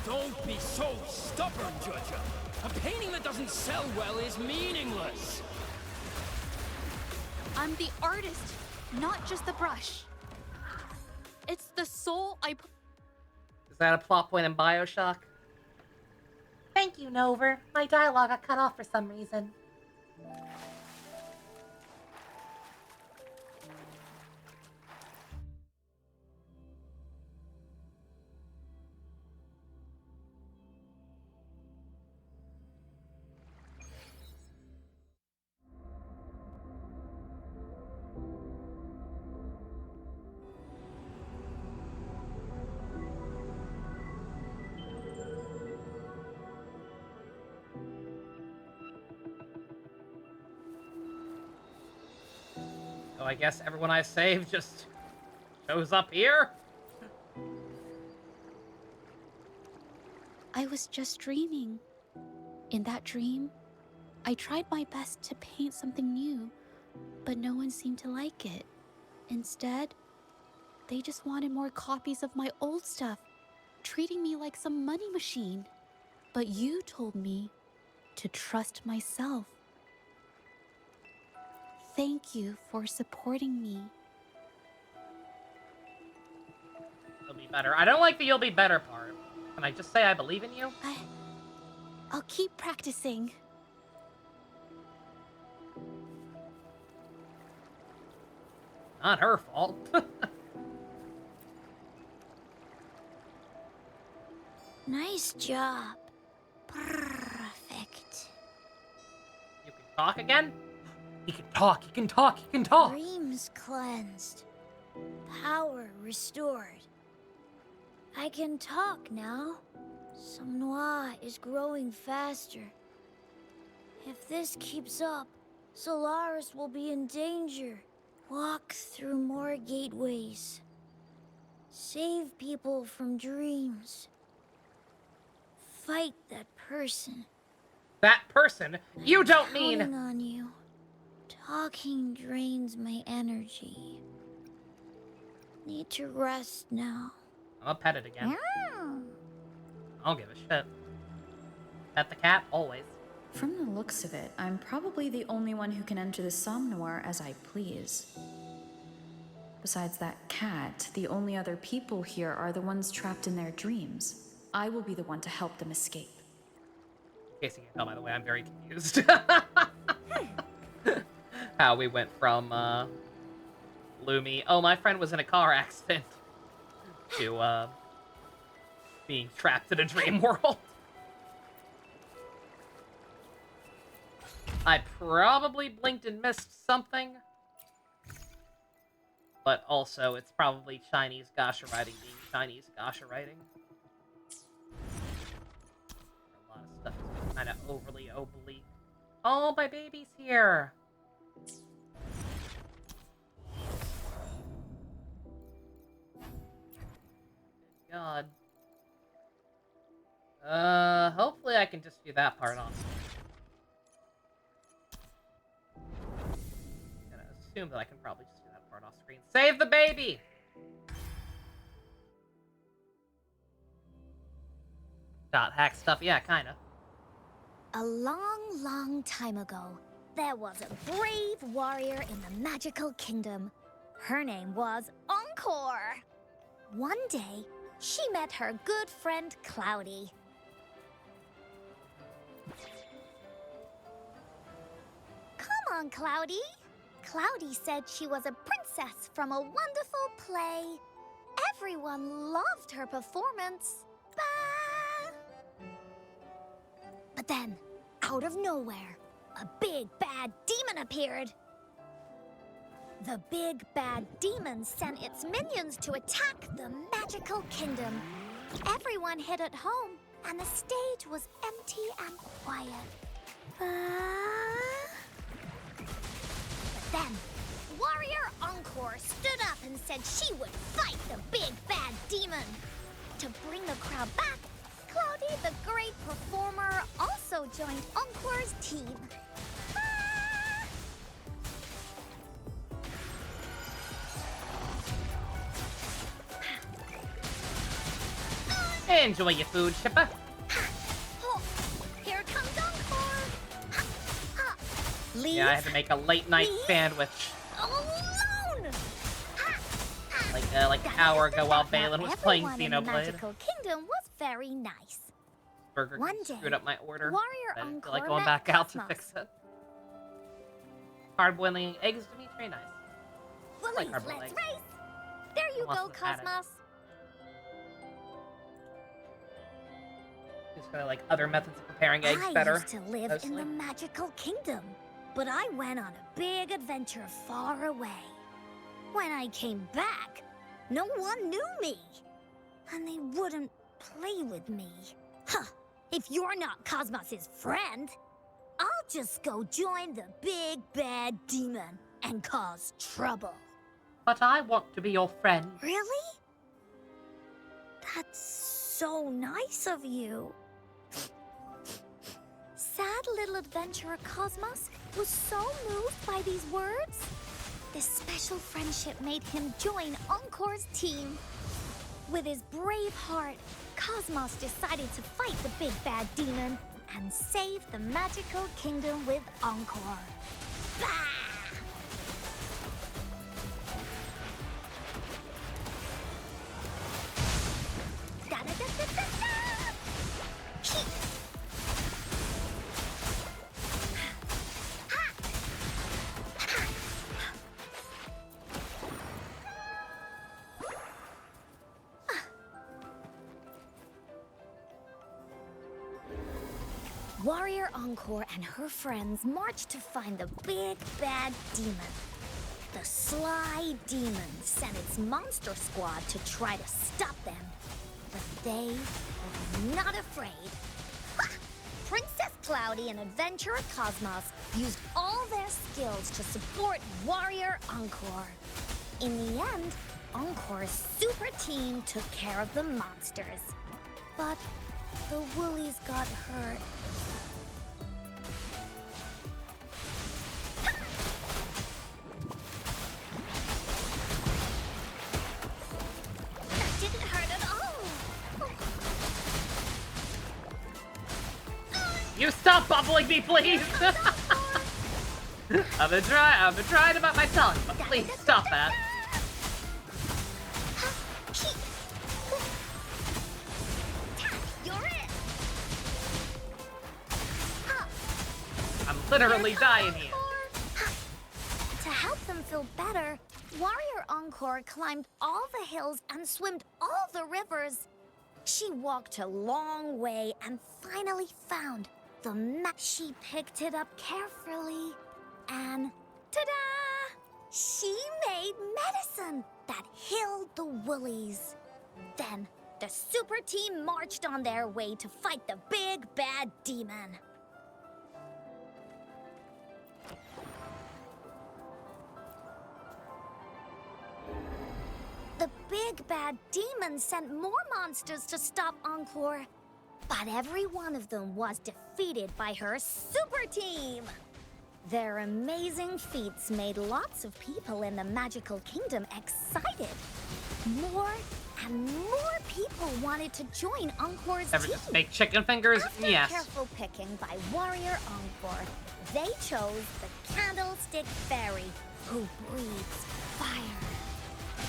C: Don't be so stubborn, Judge. A painting that doesn't sell well is meaningless.
J: I'm the artist, not just the brush. It's the soul I put.
A: Is that a plot point in BioShock? Thank you, Nover. My dialogue got cut off for some reason. So I guess everyone I saved just shows up here?
J: I was just dreaming. In that dream, I tried my best to paint something new, but no one seemed to like it. Instead, they just wanted more copies of my old stuff, treating me like some money machine. But you told me to trust myself. Thank you for supporting me.
A: You'll be better. I don't like the "you'll be better" part. Can I just say I believe in you?
J: I'll keep practicing.
A: Not her fault.
E: Nice job. Perfect.
A: You can talk again? He can talk, he can talk, he can talk!
E: Dreams cleansed. Power restored. I can talk now. Samnoa is growing faster. If this keeps up, Solaris will be in danger. Walk through more gateways. Save people from dreams. Fight that person.
A: That person? You don't mean...
E: Counting on you to Talking drains my energy. Need to rest now.
A: I'll pet it again.
E: Yeah.
A: I don't give a shit. Pet the cat, always.
I: From the looks of it, I'm probably the only one who can enter the Somnoir as I please. Besides that cat, the only other people here are the ones trapped in their dreams. I will be the one to help them escape.
A: In case you can tell, by the way, I'm very confused. How we went from, Lumi, oh, my friend was in a car accident, to, being trapped in a dream world. I probably blinked and missed something. But also, it's probably Chinese gacha writing being Chinese gacha writing. A lot of stuff is kind of overly oblique. Oh, my baby's here! Good God. Hopefully I can just do that part off. I'm gonna assume that I can probably just do that part off screen. Save the baby! Dot hack stuff, yeah, kinda.
E: A long, long time ago, there was a brave warrior in the magical kingdom. Her name was Encore. One day, she met her good friend Cloudy. Come on, Cloudy. Cloudy said she was a princess from a wonderful play. Everyone loved her performance. But then, out of nowhere, a big bad demon appeared. The big bad demon sent its minions to attack the magical kingdom. Everyone hid at home, and the stage was empty and quiet. But then, Warrior Encore stood up and said she would fight the big bad demon. To bring the crowd back, Cloudy, the great performer, also joined Encore's team.
A: Enjoy your food, Shipper.
E: Oh, here comes Encore. Leave
A: Yeah, I had to make a late night sandwich.
E: alone.
A: Like an hour ago while Balin was playing
E: Everyone in the
A: Xenoblade.
E: magical kingdom was very nice.
A: Burger
E: One
A: King
E: day,
A: screwed up my order.
E: Warrior
A: I didn't feel
E: Encore
A: like going
E: met
A: back out to
E: Cosmos.
A: fix it. Hard-boiling eggs, Dimitri, nice.
E: Bullies,
A: like hard-boiled
E: let's
A: eggs.
E: race. There you
A: Who
E: go,
A: wants to add it?
E: Cosmos.
A: Just kind of like other methods of preparing eggs
E: I
A: better.
E: used to live in
A: mostly.
E: the magical kingdom, but I went on a big adventure far away. When I came back, no one knew me, and they wouldn't play with me. Huh, if you're not Cosmos's friend, I'll just go join the big bad demon and cause trouble.
A: But I want to be your friend.
E: Really? That's so nice of you. Sad little adventurer Cosmos was so moved by these words. This special friendship made him join Encore's team. With his brave heart, Cosmos decided to fight the big bad demon and save the magical kingdom with Encore. Bah! Da-da-da-da-da-da! Hee! Warrior Encore and her friends marched to find the big bad demon. The sly demon sent its monster squad to try to stop them, but they were not afraid. Ha! Princess Cloudy and Adventurer Cosmos used all their skills to support Warrior Encore. In the end, Encore's super team took care of the monsters. But the Woolies got hurt.
A: You stop bubbling me, please! I've been trying about my tongue, but please stop that.
E: You're it.
A: I'm literally dying here.
E: To help them feel better, Warrior Encore climbed all the hills and swam all the rivers. She walked a long way and finally found the map. She picked it up carefully and ta-da! She made medicine that healed the Woolies. Then the super team marched on their way to fight the big bad demon. The big bad demon sent more monsters to stop Encore, but every one of them was defeated by her super team. Their amazing feats made lots of people in the magical kingdom excited. More and more people wanted to join Encore's
A: Ever
E: team.
A: just make chicken fingers?
E: After
A: Yes.
E: careful picking by Warrior Encore, they chose the Candlestick Fairy, who breathes fire.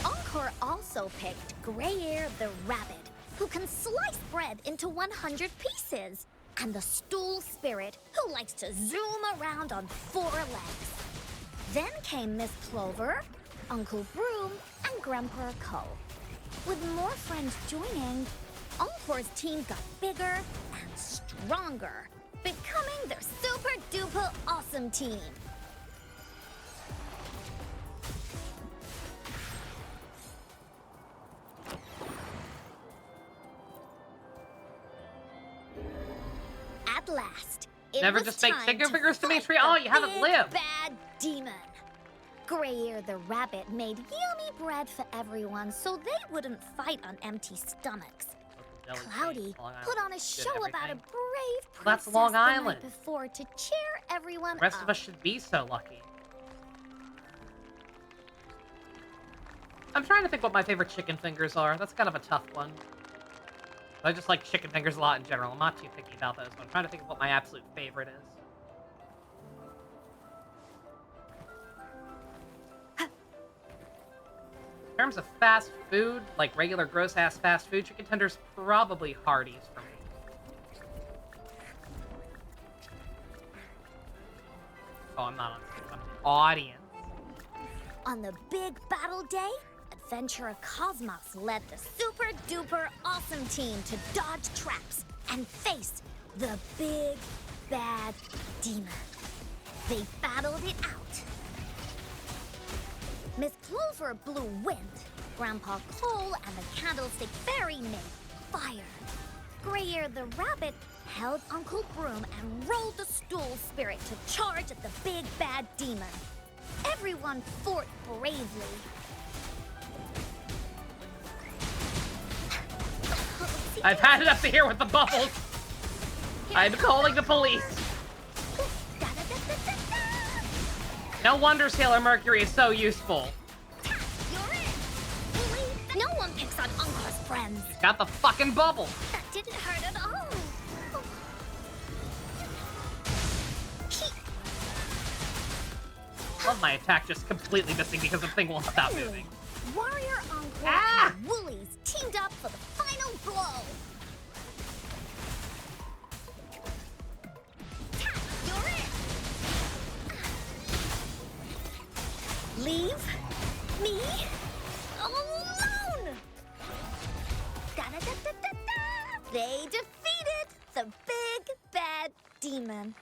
E: Encore also picked Greyear the Rabbit, who can slice bread into 100 pieces, and the Stool Spirit, who likes to zoom around on 4 legs. Then came Miss Clover, Uncle Broom, and Grandpa Cole. With more friends joining, Encore's team got bigger and stronger, becoming their super-duper awesome team. At last, it
A: Never
E: was
A: just make
E: time
A: chicken
E: to
A: fingers,
E: fight
A: Dimitri?
E: the
A: Oh, you haven't
E: big
A: lived.
E: Bad demon. Greyear the Rabbit made yummy bread for everyone so they wouldn't fight on empty stomachs. Cloudy put on a show about a brave princess
A: That's Long
E: the
A: Island.
E: night before to cheer everyone
A: The rest
E: up.
A: of us should be so lucky. I'm trying to think what my favorite chicken fingers are. That's kind of a tough one. I just like chicken fingers a lot in general. I'm not too picky about those, but I'm trying to think of what my absolute favorite is. In terms of fast food, like regular gross-ass fast food, chicken tenders probably Hardee's for me. Oh, I'm not on stage. I'm the audience.
E: On the big battle day, Adventurer Cosmos led the super-duper awesome team to dodge traps and face the big bad demon. They battled it out. Miss Clover blew wind. Grandpa Cole and the Candlestick Fairy made fire. Greyear the Rabbit held Uncle Broom and rolled the Stool Spirit to charge at the big bad demon. Everyone fought bravely.
A: I've had it up to here with the bubbles. I'm calling the police. No wonder Sailor Mercury is so useful.
E: You're in. No one picks on Encore's friends.
A: She's got the fucking bubble.
E: That didn't hurt at all.
A: Love my attack just completely missing because the thing won't stop moving.
E: Warrior Encore and Woolies teamed up for the final blow. You're it. Leave me alone. Da-da-da-da-da-da. They defeated the big bad demon.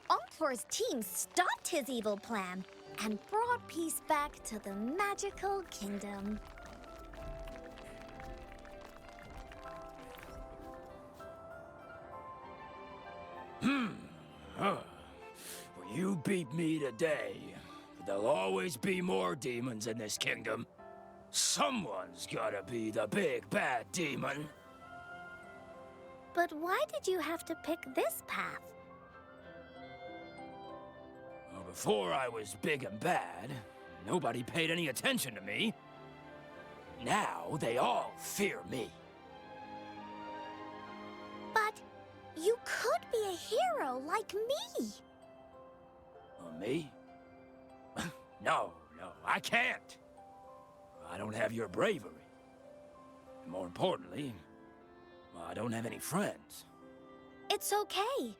E: Encore's team stopped his evil plan and brought peace back to the magical kingdom.
C: Well, you beat me today, but there'll always be more demons in this kingdom. Someone's gotta be the big bad demon.
E: But why did you have to pick this path?
C: Well, before I was big and bad, nobody paid any attention to me. Now they all fear me.
E: But You could be a hero like me.
C: Me? No, I can't. I don't have your bravery. And more importantly, I don't have any friends.
E: It's okay.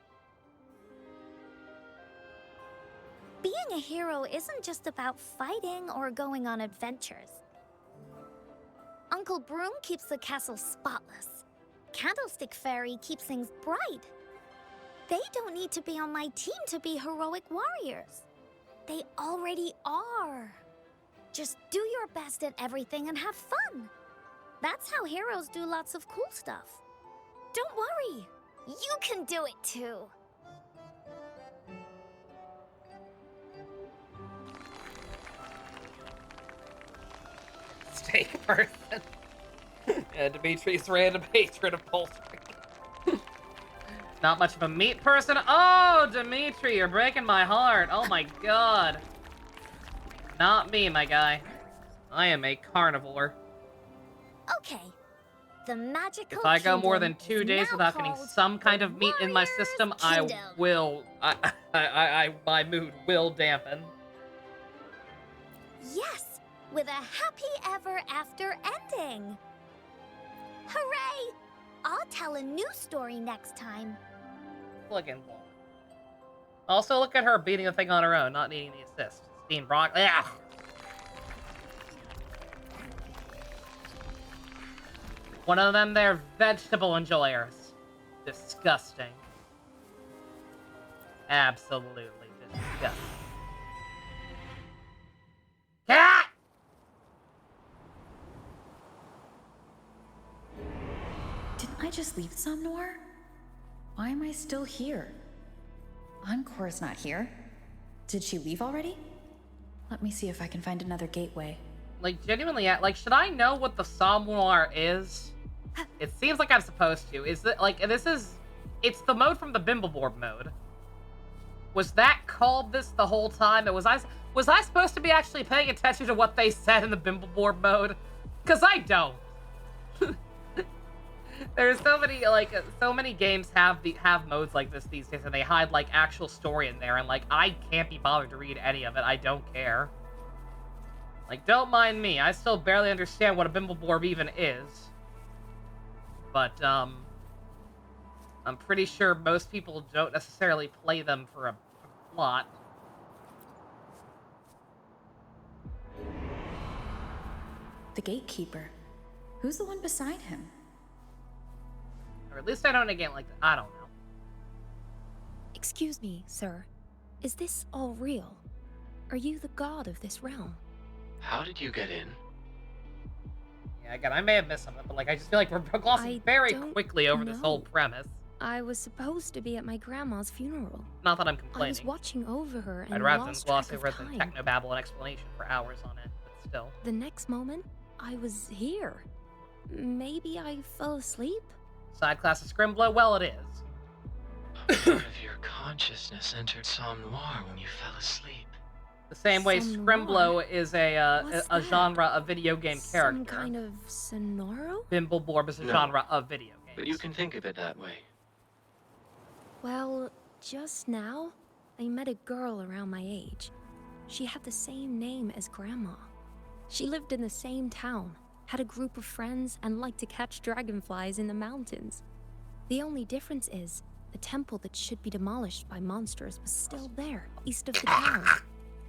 E: Being a hero isn't just about fighting or going on adventures. Uncle Broom keeps the castle spotless. Candlestick Fairy keeps things bright. They don't need to be on my team to be heroic warriors. They already are. Just do your best at everything and have fun. That's how heroes do lots of cool stuff. Don't worry. You can do it too.
A: Steak person. Yeah, Dimitri's random hatred of poultry. Not much of a meat person. Oh, Dimitri, you're breaking my heart. Oh my god. Not me, my guy. I am a carnivore.
E: Okay. The magical
A: If I go more than
E: kingdom
A: 2 days
E: is now
A: without getting
E: called
A: some kind
E: the
A: of meat in my
E: Warrior's
A: system,
E: Kingdom.
A: my mood will dampen.
E: Yes, with a happy ever after ending. Hooray! I'll tell a new story next time.
A: Looking long. Also, look at her beating the thing on her own, not needing the assist. Steamed broccoli. Ugh. One of them, they're vegetable enjoyers. Disgusting. Absolutely disgusting. Cat!
I: Didn't I just leave Somnor? Why am I still here? Encore's not here. Did she leave already? Let me see if I can find another gateway.
A: Like, genuinely, like, should I know what the Somnoir is? It seems like I'm supposed to. Is it, like, it's the mode from the Bimbleboard mode. Was that called this the whole time? Was I supposed to be actually paying attention to what they said in the Bimbleboard mode? Because I don't. There's so many, like, so many games have modes like this these days, and they hide, like, actual story in there, and, like, I can't be bothered to read any of it. I don't care. Like, don't mind me. I still barely understand what a Bimbleboard even is. But, I'm pretty sure most people don't necessarily play them for a plot.
I: The gatekeeper. Who's the one beside him?
A: Or at least I don't in a game like that. I don't know.
K: Excuse me, sir. Is this all real? Are you the god of this realm?
G: How did you get in?
A: Yeah, again, I may have missed something, but, like, I just feel like we're glossing very quickly over this whole premise.
K: I was supposed to be at my grandma's funeral.
A: Not that I'm
K: I
A: complaining.
K: was watching over her and
A: I'd rather than
K: lost
A: gloss
K: track
A: over
K: of
A: the
K: time.
A: technobabble and explanation for hours on it, but still.
K: The next moment, I was here. Maybe I fell asleep?
A: Side class of Scrimblow? Well, it is.
G: A part of your consciousness entered Somnoir when you fell asleep.
A: The same way
K: Some
A: Scrimblow is a
K: that?
A: genre of video game character.
K: Some kind of Sonoro?
A: Bimbleboard is a
G: No.
A: genre of video games.
G: But you can think of it that way.
K: Well, just now, I met a girl around my age. She had the same name as Grandma. She lived in the same town, had a group of friends, and liked to catch dragonflies in the mountains. The only difference is, the temple that should be demolished by monsters was still there, east of the town.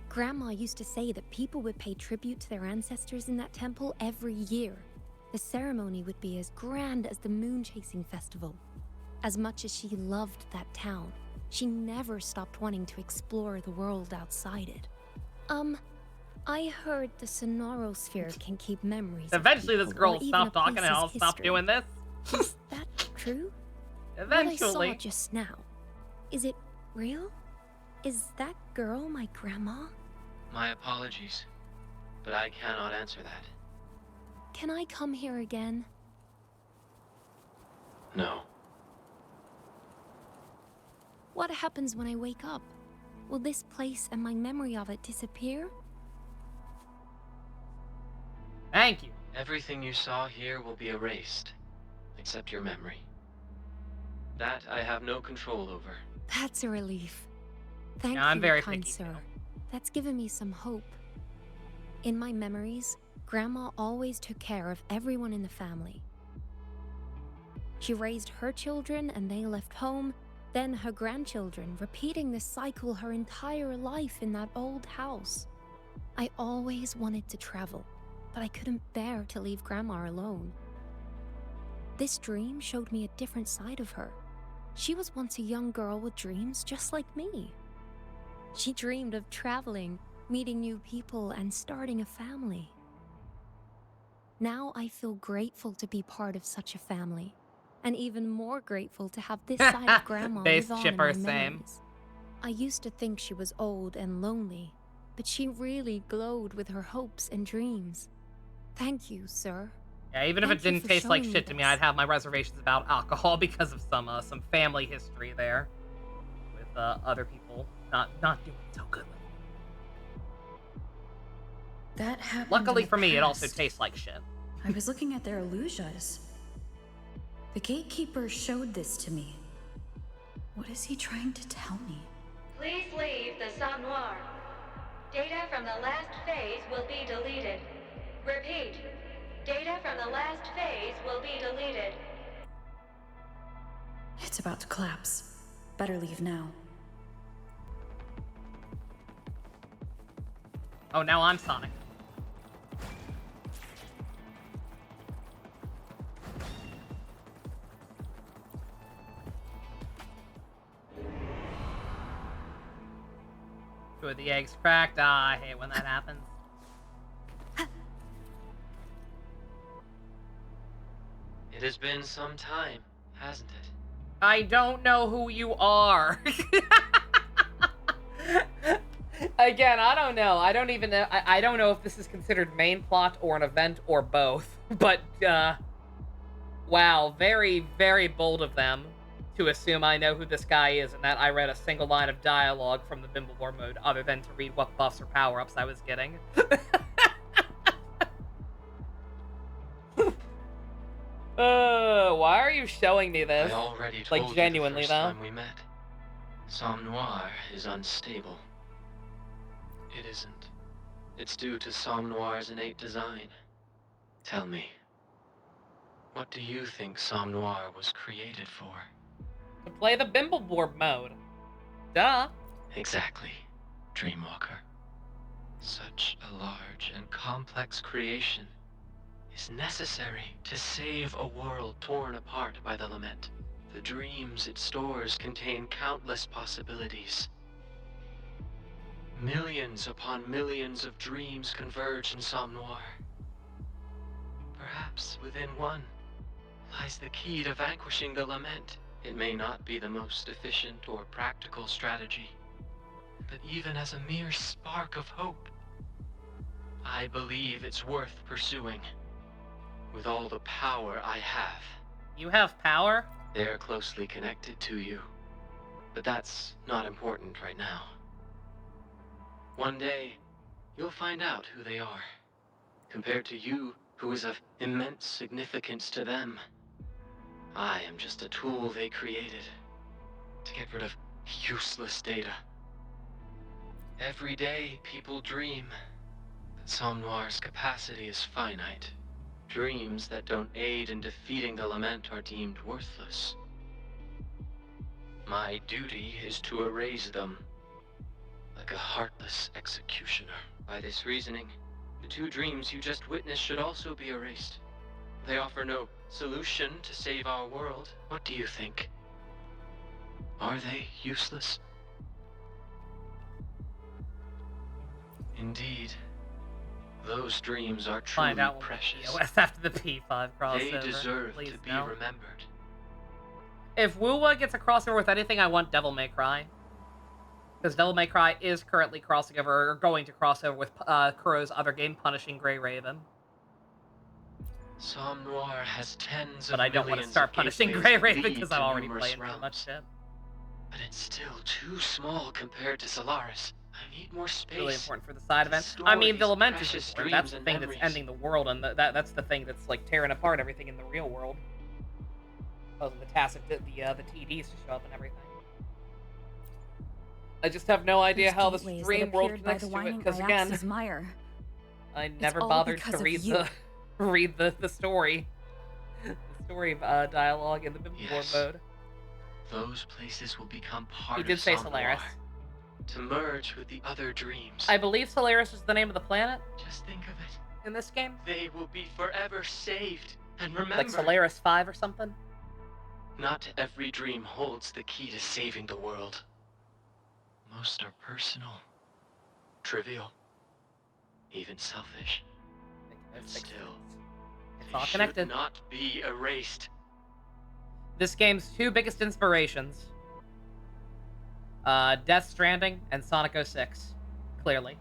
K: Grandma used to say that people would pay tribute to their ancestors in that temple every year. The ceremony would be as grand as the moon-chasing festival. As much as she loved that town, she never stopped wanting to explore the world outside it. I heard the Sonorosphere can keep memories. of
A: Eventually this
K: people
A: girl
K: or
A: will
K: even
A: stop
K: a
A: talking and
K: place's
A: I'll stop
K: history.
A: doing this.
K: Is that true?
A: Eventually.
K: What I saw just now, is it real? Is that girl my grandma?
G: My apologies, but I cannot answer that.
K: Can I come here again?
G: No.
K: What happens when I wake up? Will this place and my memory of it disappear?
A: Thank you.
G: Everything you saw here will be erased, except your memory. That I have no control over.
K: That's a relief. Thank
A: Yeah, I'm
K: you,
A: very
K: kind
A: picky,
K: sir.
A: too.
K: That's given me some hope. In my memories, Grandma always took care of everyone in the family. She raised her children and they left home, then her grandchildren, repeating this cycle her entire life in that old house. I always wanted to travel, but I couldn't bear to leave Grandma alone. This dream showed me a different side of her. She was once a young girl with dreams just like me. She dreamed of traveling, meeting new people, and starting a family. Now I feel grateful to be part of such a family, and even more grateful to have this side of Grandma
A: Base
K: live on in
A: chipper,
K: my
A: same.
K: memories. I used to think she was old and lonely, but she really glowed with her hopes and dreams. Thank you, sir.
A: Yeah, even if
K: Thank
A: it
K: you
A: didn't
K: for
A: taste like
K: showing me
A: shit to me,
K: this.
A: I'd have my reservations about alcohol because of some family history there with other people not doing so good with it.
I: That happened.
A: Luckily
I: in the
A: for me, it also
I: past.
A: tastes like shit.
I: I was looking at their illusions. The gatekeeper showed this to me. What is he trying to tell me?
F: Please leave the Somme Noir. Data from the last phase will be deleted. Repeat. Data from the last phase will be deleted.
I: It's about to collapse. Better leave now.
A: Oh, now I'm Sonic. Two of the eggs cracked. Ah, I hate when that happens.
G: It has been some time, hasn't it?
A: I don't know who you are. Again, I don't know. I don't even know. I don't know if this is considered main plot or an event or both. But, wow, very, very bold of them to assume I know who this guy is and that I read a single line of dialogue from the Bimblebore mode other than to read what buffs or power-ups I was getting. Why are you showing me this?
G: I already
A: Like,
G: told
A: genuinely,
G: you the first
A: though.
G: time we met. Somme Noir is unstable. It isn't. It's due to Somme Noir's innate design. Tell me, what do you think Somme Noir was created for?
A: To play the Bimblebore mode. Duh.
G: Exactly, Dreamwalker. Such a large and complex creation is necessary to save a world torn apart by the lament. The dreams it stores contain countless possibilities. Millions upon millions of dreams converge in Somme Noir. Perhaps within one lies the key to vanquishing the lament. It may not be the most efficient or practical strategy, but even as a mere spark of hope, I believe it's worth pursuing. With all the power I have.
A: You have power?
G: They're closely connected to you, but that's not important right now. One day, you'll find out who they are. Compared to you, who is of immense significance to them, I am just a tool they created to get rid of useless data. Every day, people dream that Somme Noir's capacity is finite. Dreams that don't aid in defeating the lament are deemed worthless. My duty is to erase them, like a heartless executioner. By this reasoning, the two dreams you just witnessed should also be erased. They offer no solution to save our world. What do you think? Are they useless? Indeed. Those dreams are truly
A: Find out
G: precious.
A: when POS after the P5 crossover.
G: They deserve
A: Please
G: to be
A: no.
G: remembered.
A: If Wuwa gets a crossover with anything, I want Devil May Cry. Because Devil May Cry is currently crossing over, or going to cross over with Kuro's other game, Punishing Grey Raven.
G: Somme Noir has tens
A: But
G: of
A: I don't want to
G: millions
A: start
G: of
A: punishing
G: gateways
A: Grey
G: that
A: Raven
G: lead
A: because
G: to
A: I'm already
G: numerous
A: playing too much
G: realms.
A: shit.
G: But it's still too small compared to Solaris. I need more space.
A: Really important for the side
G: to
A: event.
G: store
A: I mean, the
G: these
A: lament is
G: precious
A: important. That's the
G: dreams
A: thing
G: and
A: that's
G: memories.
A: ending the world, and that's the thing that's like tearing apart everything in the real world. Causing the TDs to show up and everything. I just have no idea how this dream world connects to it, because again, I never bothered to read the story. The story dialogue in the Bimbleboard mode.
G: Those places will become part
A: He
G: of
A: did say
G: Somnoir,
A: Solaris.
G: to merge with the other dreams.
A: I believe Solaris is the name of the planet
G: Just think of it.
A: in this game.
G: They will be forever saved. And remember,
A: Like Solaris 5 or something?
G: not every dream holds the key to saving the world. Most are personal, trivial, even selfish. And still,
A: it's
G: they
A: all connected.
G: Should not be erased.
A: This game's two biggest inspirations. Death Stranding and Sonic 06. Clearly.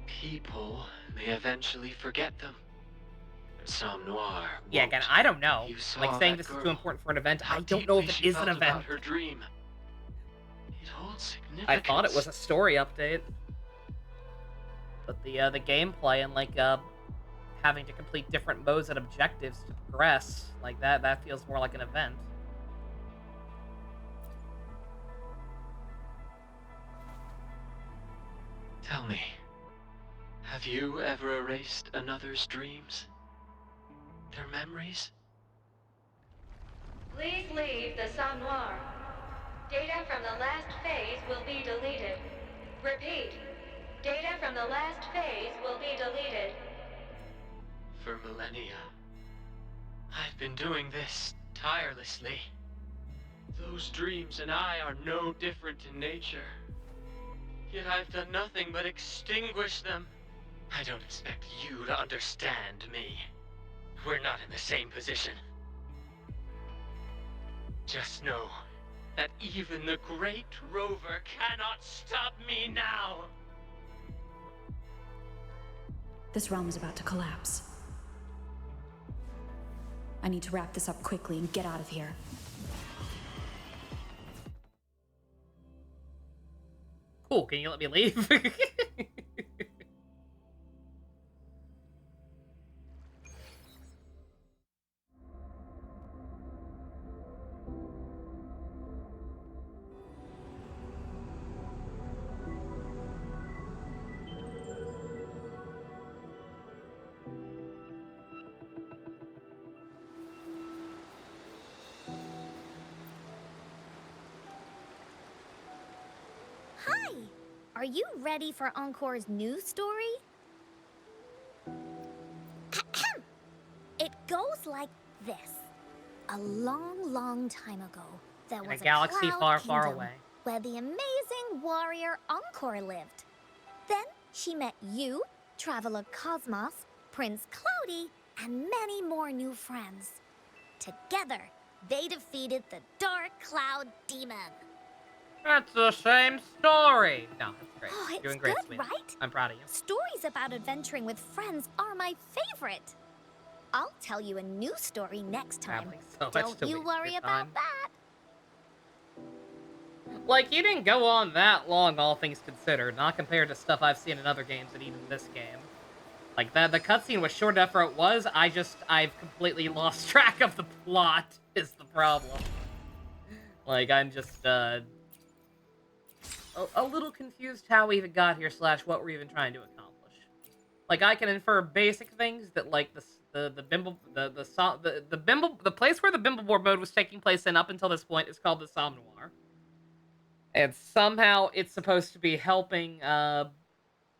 G: People may eventually forget them. But Somnoir
A: Yeah, again, I don't know.
G: You saw
A: Like, saying
G: that
A: this is
G: girl.
A: too important for an event,
G: How
A: I don't know if
G: deeply
A: it
G: she
A: is an
G: felt
A: event.
G: about her dream. It holds significance.
A: I thought it was a story update. But the gameplay and, like, having to complete different modes and objectives to progress, like, that feels more like an event.
G: Tell me, have you ever erased another's dreams? Their memories?
F: Please leave the Somnoir. Data from the last phase will be deleted. Repeat. Data from the last phase will be deleted.
G: For millennia. I've been doing this tirelessly. Those dreams and I are no different in nature. Yet I've done nothing but extinguish them. I don't expect you to understand me. We're not in the same position. Just know that even the Great Rover cannot stop me now.
I: This realm is about to collapse. I need to wrap this up quickly and get out of here.
A: Cool, can you let me leave?
E: Hi! Are you ready for Encore's news story? It goes like this. A long, long time ago, there
A: In
E: was
A: a galaxy
E: cloud
A: far, far
E: kingdom
A: away.
E: where the amazing warrior Encore lived. Then she met you, Traveler Cosmos, Prince Cloudy, and many more new friends. Together, they defeated the Dark Cloud Demon.
A: That's the same story. No, that's great.
E: Oh,
A: You're
E: it's
A: doing great,
E: good,
A: sweetie.
E: right?
A: I'm proud of you.
E: Stories about adventuring with friends are my favorite. I'll tell you a new story next time.
A: Traveling so much
E: Don't
A: to
E: you
A: waste
E: worry
A: your
E: about
A: time.
E: that.
A: Like, you didn't go on that long, all things considered, not compared to stuff I've seen in other games and even this game. Like, the cutscene was short enough for it was, I've completely lost track of the plot, is the problem. Like, I'm just, a little confused how we even got here, / what we're even trying to accomplish. Like, I can infer basic things that, like, the place where the Bimbleboard mode was taking place in up until this point is called the Somnoir. And somehow it's supposed to be helping,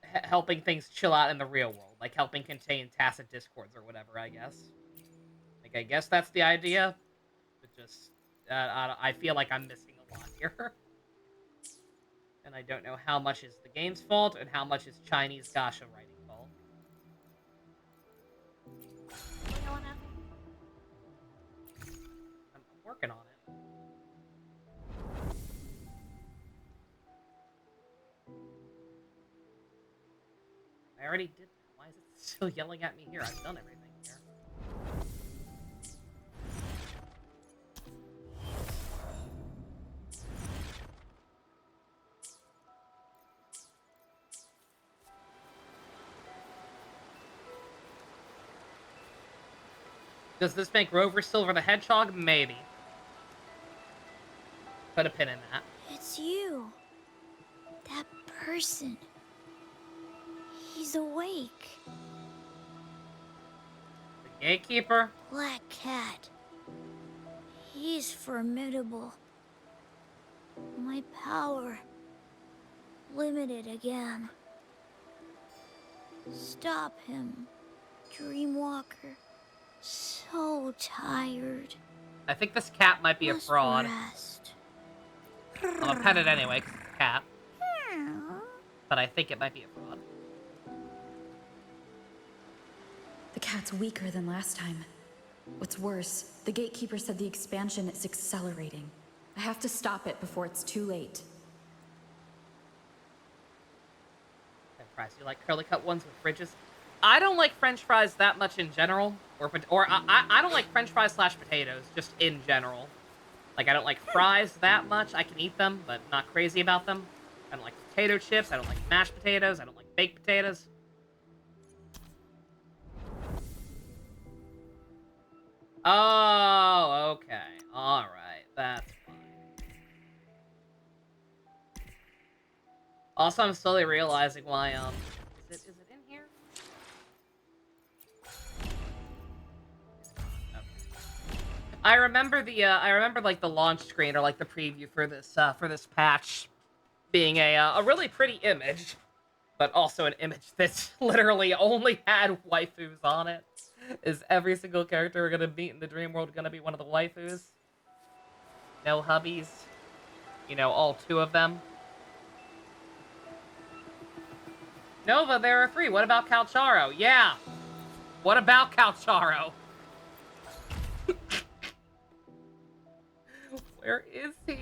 A: helping things chill out in the real world. Like, helping contain tacit discords or whatever, I guess. Like, I guess that's the idea. But just, I feel like I'm missing a lot here. And I don't know how much is the game's fault and how much is Chinese gacha writing fault. I'm working on it. I already did that. Why is it still yelling at me here? I've done everything here. Does this make Rover Silver the Hedgehog? Maybe. Put a pin in that.
E: It's you. That person. He's awake.
A: The Gatekeeper?
E: Black Cat. He's formidable. My power. Limited again. Stop him, Dreamwalker. So tired.
A: I think this cat might be a
E: Must
A: fraud.
E: rest.
A: I'm gonna pet it anyway, because it's a cat. But I think it might be a fraud.
I: The cat's weaker than last time. What's worse, the Gatekeeper said the expansion is accelerating. I have to stop it before it's too late.
A: French fries. You like curly cut ones with fridges? I don't like French fries that much in general. Or I don't like French fries / potatoes, just in general. Like, I don't like fries that much. I can eat them, but not crazy about them. I don't like potato chips. I don't like mashed potatoes. I don't like baked potatoes. Oh, okay. Alright. That's fine. Also, I'm slowly realizing why, is it in here? Okay. I remember like the launch screen or like the preview for this patch being a really pretty image, but also an image that's literally only had waifus on it. Is every single character we're gonna meet in the dream world gonna be one of the waifus? No hubbies? You know, all 2 of them? Nova, there are 3. What about Calcharo? Yeah. What about Calcharo? Where is he?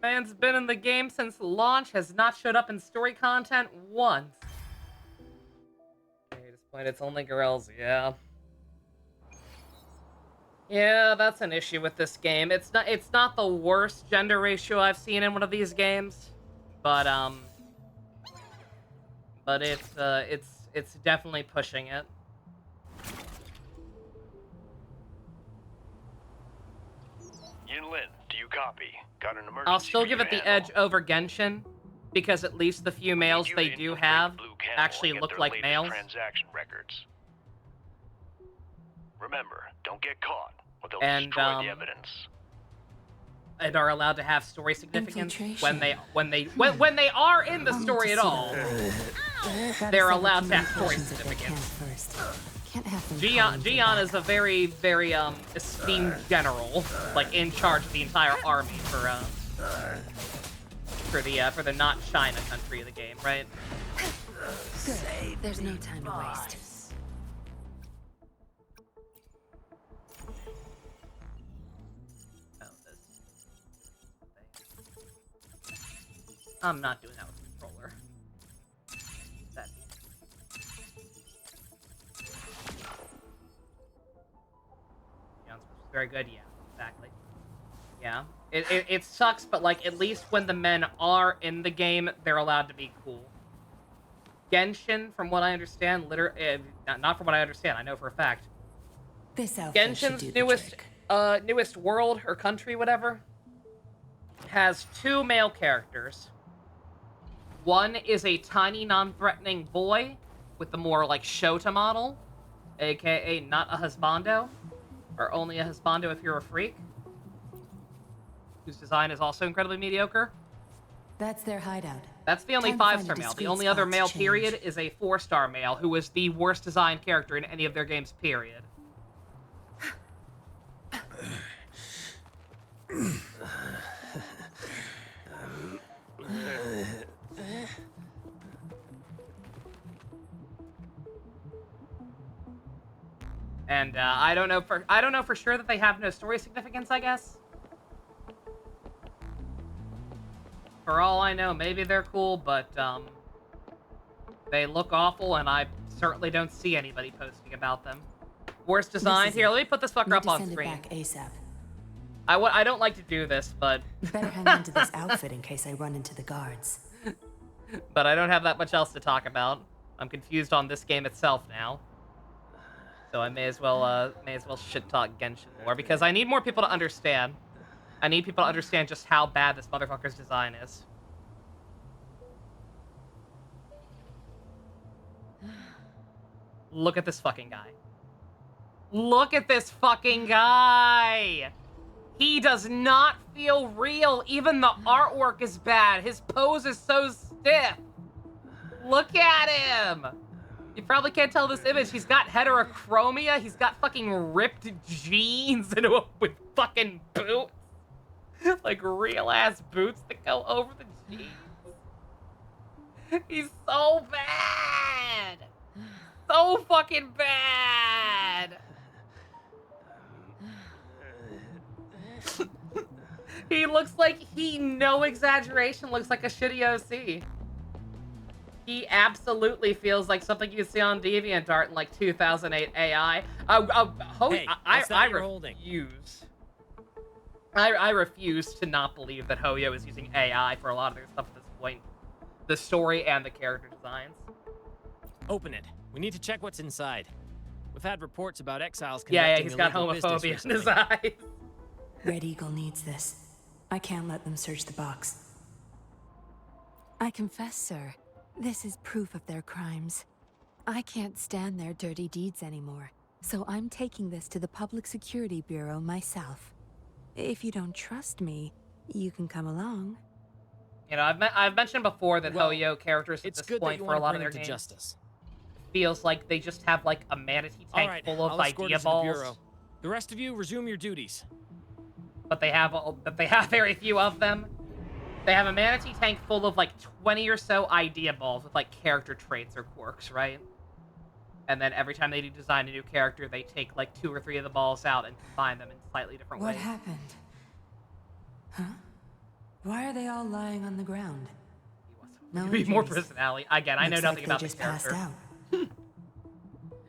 A: Man's been in the game since launch, has not showed up in story content once. Okay, disappointed it's only girls, yeah. Yeah, that's an issue with this game. It's not the worst gender ratio I've seen in one of these games, but it's definitely pushing it.
L: Yinlin, do you copy? Got an emergency.
A: I'll still give it the edge over Genshin, because at least the few males they do have actually look like males.
L: Transaction records. Remember, don't get caught, or they'll
A: And
L: destroy the evidence.
A: And are allowed to have story significance when they are in the story at all. They're allowed to have story significance. Gian is a very, very esteemed general, like in charge of the entire army for the not China country of the game, right?
H: Good. There's no time to waste.
A: I'm not doing that with the controller. That. Very good, yeah, exactly. Yeah, it sucks, but like at least when the men are in the game, they're allowed to be cool. Genshin, from what I understand, not from what I understand, I know for a fact. Genshin's newest world or country, whatever, has 2 male characters. One is a tiny, non-threatening boy with the more, like, Shota model, aka not a husbando, or only a husbando if you're a freak, whose design is also incredibly mediocre.
M: That's their hideout.
A: That's the only 5-star male. The only other male, period, is a 4-star male, who is the worst designed character in any of their games, period. And I don't know for sure that they have no story significance, I guess. For all I know, maybe they're cool, but they look awful, and I certainly don't see anybody posting about them. Worst design. Here, let me put this fucker up on screen.
M: Back ASAP.
A: I don't like to do this, but
M: Better hang on to this outfit in case I run into the guards.
A: but I don't have that much else to talk about. I'm confused on this game itself now. So I may as well shit talk Genshin more because I need more people to understand. I need people to understand just how bad this motherfucker's design is. Look at this fucking guy. Look at this fucking guy! He does not feel real. Even the artwork is bad. His pose is so stiff. Look at him! You probably can't tell this image. He's got heterochromia. He's got fucking ripped jeans with fucking boots. Like real-ass boots that go over the jeans. He's so bad! So fucking bad! He looks like no exaggeration, looks like a shitty OC. He absolutely feels like something you see on DeviantArt in like 2008 AI.
N: Hey,
A: I refuse. I refuse to not believe that Hoyo is using AI for a lot of their stuff at this point. The story and the character designs.
N: Open it. We need to check what's inside. We've had reports about exiles
A: Yeah,
N: conducting
A: he's got
N: illegal business
A: homophobia in his
N: recently.
A: eyes.
M: Red Eagle needs this. I can't let them search the box.
O: I confess, sir, this is proof of their crimes. I can't stand their dirty deeds anymore, so I'm taking this to the Public Security Bureau myself. If you don't trust me, you can come along.
A: You know, I've mentioned before that Hoyo characters at this point for a lot of their games
N: justice.
A: feels like they just have like a manatee tank
N: All right,
A: full of
N: I'll escort
A: idea
N: us to the
A: balls.
N: bureau. The rest of you resume your duties.
A: But they have very few of them. They have a manatee tank full of like 20 or so idea balls with like character traits or quirks, right? And then every time they do design a new character, they take like 2 or 3 of the balls out and combine them in slightly different
M: What
A: ways.
M: happened? Huh? Why are they all lying on the ground? No
A: Be more
M: injuries.
A: personality. Again, I know
M: Looks
A: nothing
M: like
A: about
M: they
A: the
M: just passed
A: character.
M: out.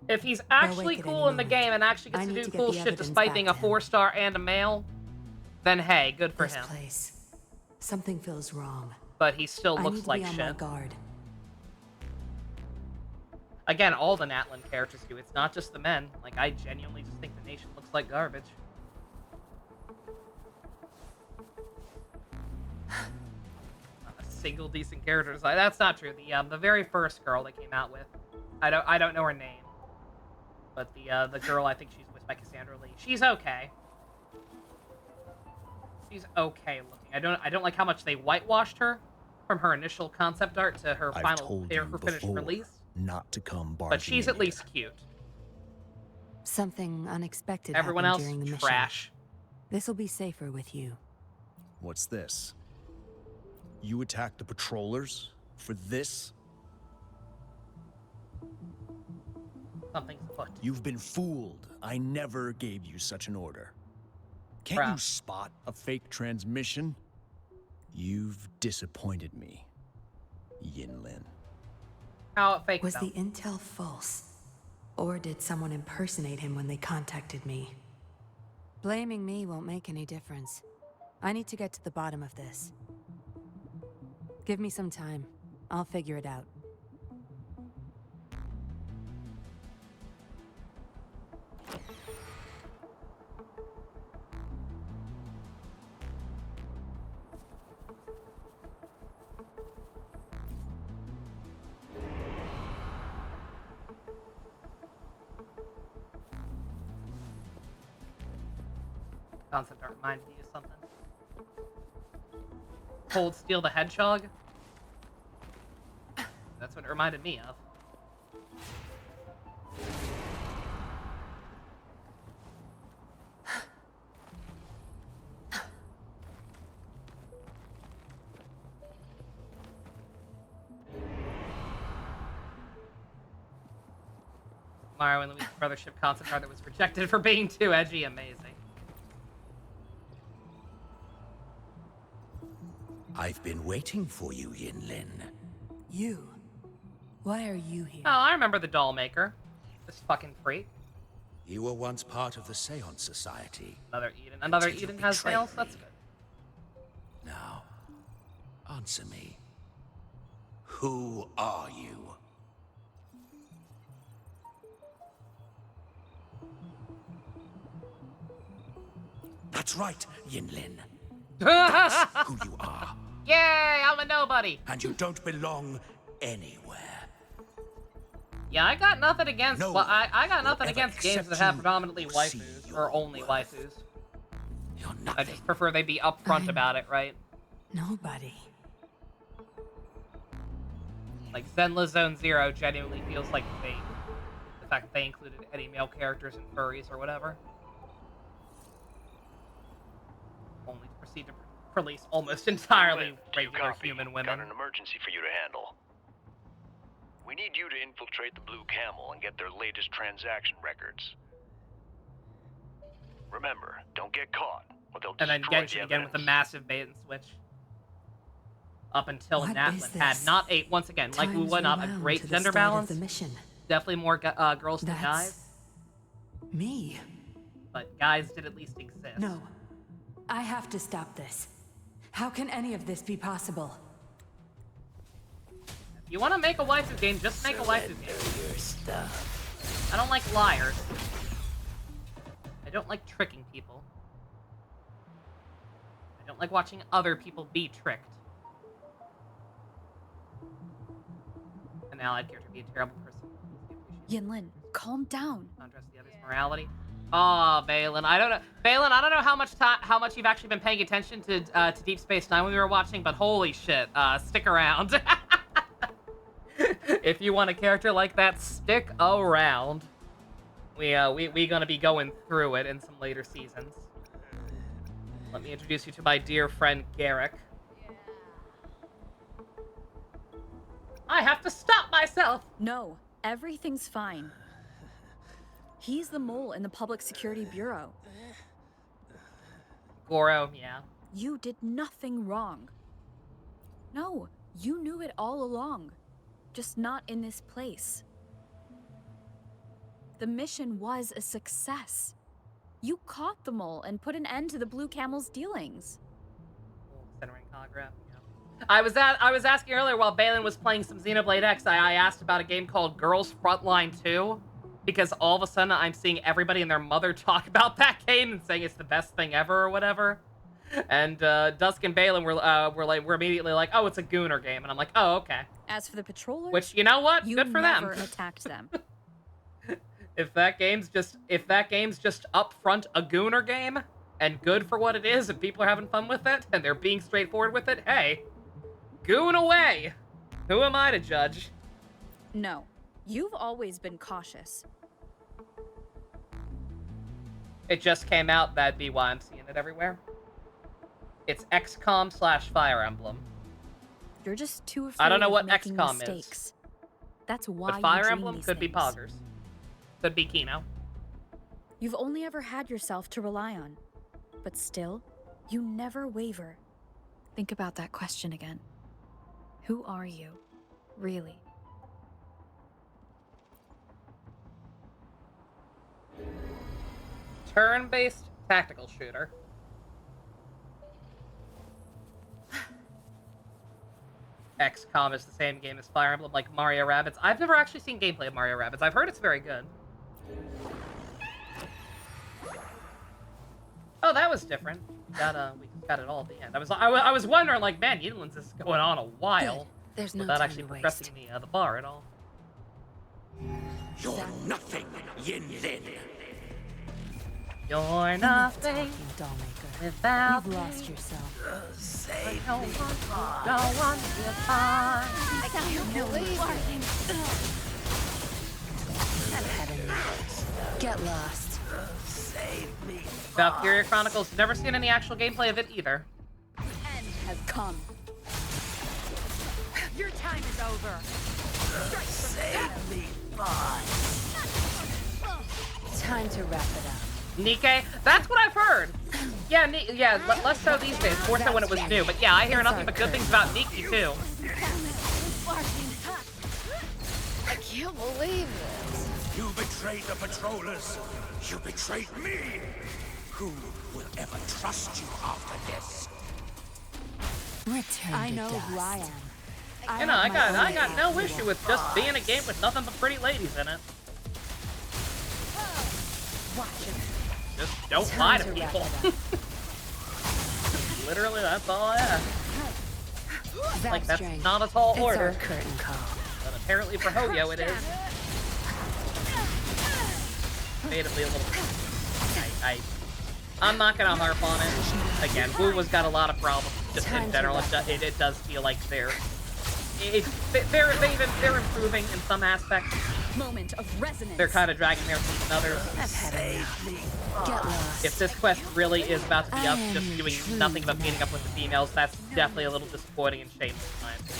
A: If he's actually
M: wake at
A: cool
M: any
A: in the
M: moment.
A: game and actually
M: I
A: gets to
M: need
A: do
M: to get
A: cool
M: the
A: shit
M: evidence
A: despite
M: back
A: being a
M: to him.
A: 4-star and a male, then hey, good for
M: This
A: him.
M: place. Something feels wrong.
A: But he still
M: I
A: looks
M: need to
A: like
M: be on my
A: shit.
M: guard.
A: Again, all the Natlan characters do. It's not just the men. Like, I genuinely just think the nation looks like garbage. Not a single decent character design. That's not true. The very first girl they came out with, I don't know her name, but the girl, I think she's voiced by Cassandra Lee. She's okay. She's okay looking. I don't like how much they whitewashed her from her initial concept art to her
B: I've
A: final
B: told
A: her
B: you
A: finished
B: before
A: release.
B: not to come barging
A: But she's
B: in
A: at least cute.
O: Something unexpected
A: Everyone
O: happened
A: else,
O: during the mission.
A: trash.
O: This'll be safer with you.
B: What's this? You attacked the patrollers? For this?
A: Something's afoot.
B: You've been fooled. I never gave you such an order. Can't
A: Crap.
B: you spot a fake transmission? You've disappointed me, Yinlin.
A: How it fake
M: Was
A: though?
M: the intel false? Or did someone impersonate him when they contacted me?
O: Blaming me won't make any difference. I need to get to the bottom of this. Give me some time. I'll figure it out.
A: Concept art reminded you of something. Cold Steel the Hedgehog? That's what it reminded me of. Mario and Luigi Brothership concept art that was rejected for being too edgy. Amazing.
P: I've been waiting for you, Yinlin.
M: You? Why are you here?
A: Oh, I remember the doll maker. This fucking freak.
P: You were once part of the Seance Society.
A: Another Eden. Another
P: Until you
A: Eden has
P: betrayed
A: nails? That's
P: me.
A: good.
P: Now, answer me. Who are you? That's right, Yinlin. That's who you are.
A: Yay, I'm a nobody.
P: And you don't belong anywhere.
A: Yeah, I got nothing against.
P: No
A: well, I got nothing
P: will ever
A: against games that
P: accept
A: have
P: you
A: predominantly
P: or see
A: waifus
P: your
A: or only
P: worth.
A: waifus.
P: You're
A: I
P: nothing.
A: just prefer they be upfront about it, right?
O: Nobody.
A: Like Zenla Zone Zero genuinely feels like fake. The fact that they included any male characters and furries or whatever. Only to proceed to release almost entirely
L: Do you
A: regular
L: copy?
A: human women.
L: Got an emergency for you to handle. We need you to infiltrate the Blue Camel and get their latest transaction records. Remember, don't get caught, or they'll
A: And then
L: destroy
A: Genshin
L: the
A: again with the
L: evidence.
A: massive bait and switch. Up until
O: What
A: Natlin
O: is
A: had
O: this?
A: not a once again, like
O: Times
A: Wuwa, not a
O: rewound
A: great
O: to the
A: gender
O: start of
A: balance.
O: the mission.
A: Definitely more girls than
O: That's
A: guys,
O: me.
A: but guys did at least exist.
O: No. I have to stop this. How can any of this be possible?
A: If you want to make a waifu game, just make a waifu game.
P: Your stuff.
A: I don't like liars. I don't like tricking people. I don't like watching other people be tricked. An allied character be a terrible person.
H: Yinlin, calm down.
A: Contrast the other's morality. Aw, Balin. I don't know. Balin, I don't know how much you've actually been paying attention to Deep Space Nine when we were watching, but holy shit, stick around. If you want a character like that, stick around. We gonna be going through it in some later seasons. Let me introduce you to my dear friend Garrick. I have to stop myself.
H: No, everything's fine. He's the mole in the Public Security Bureau.
A: Goro, yeah.
H: You did nothing wrong. No, you knew it all along. Just not in this place. The mission was a success. You caught the mole and put an end to the Blue Camel's dealings.
A: Centering holograph, yeah. I was asking earlier while Balin was playing some Xenoblade X, I asked about a game called Girls Frontline 2. Because all of a sudden I'm seeing everybody and their mother talk about that game and saying it's the best thing ever or whatever. And Dusk and Balin were immediately like, oh, it's a Gooner game, and I'm like, oh, okay.
H: As for the patrollers,
A: Which, you know what?
H: you
A: Good for them.
H: never attacked them.
A: If that game's just upfront a Gooner game and good for what it is, and people are having fun with it and they're being straightforward with it, hey, goon away. Who am I to judge?
H: No, you've always been cautious.
A: It just came out, that'd be why I'm seeing it everywhere. It's XCOM / Fire Emblem.
H: You're just too afraid
A: I don't know
H: of
A: what
H: making
A: XCOM
H: mistakes.
A: is.
H: That's why
A: But Fire
H: you dream
A: Emblem
H: these
A: could be
H: things.
A: Poggers. Could be Kino.
H: You've only ever had yourself to rely on. But still, you never waver. Think about that question again. Who are you, really?
A: Turn-based tactical shooter. XCOM is the same game as Fire Emblem, like Mario Rabbids. I've never actually seen gameplay of Mario Rabbids. I've heard it's very good. Oh, that was different. We got it all at the end. I was wondering, like, man, Yinlin's this is going on a while.
O: Good. There's no
A: without
O: time
A: actually
O: to waste.
A: progressing the bar at all.
P: You're nothing, Yinlin.
A: You're nothing
O: Dollmaker.
A: without
O: You've lost yourself.
P: Save
A: no
P: me.
A: one will find.
H: I can't believe
O: I've had enough. Get lost.
P: Save me.
A: Valkyria Chronicles. Never seen any actual gameplay of it either.
H: end has come.
M: Your time is over.
P: Save me, boss.
O: Time to wrap it up.
A: Nikkei? That's what I've heard. Yeah, less so these days, more so when it was new. But yeah, I hear nothing but good things about Nikki too.
H: I can't believe it.
P: You betrayed the patrollers. You betrayed me. Who will ever trust you after this?
O: Return
E: I
O: to
E: know
O: dust.
E: who I am.
A: You know, I
E: have
A: got no issue with just being a game with nothing but pretty ladies in it.
H: Watch it.
A: Just don't lie to people. Literally, that's all I ask. Like, that's
O: strange.
A: not a tall
O: It's
A: order.
O: our curtain call.
A: But apparently for Hoyo it is. Debatably a little... I'm not gonna harp on it. Again, Wu-Wa's got a lot of problems, just in general. It does feel like they're improving in some aspects.
H: Moment of resonance.
A: They're kind of dragging their feet in others.
O: Get lost.
A: If this quest really is about to be us just doing nothing but meeting up with the females, that's definitely a little disappointing and shameful in my opinion.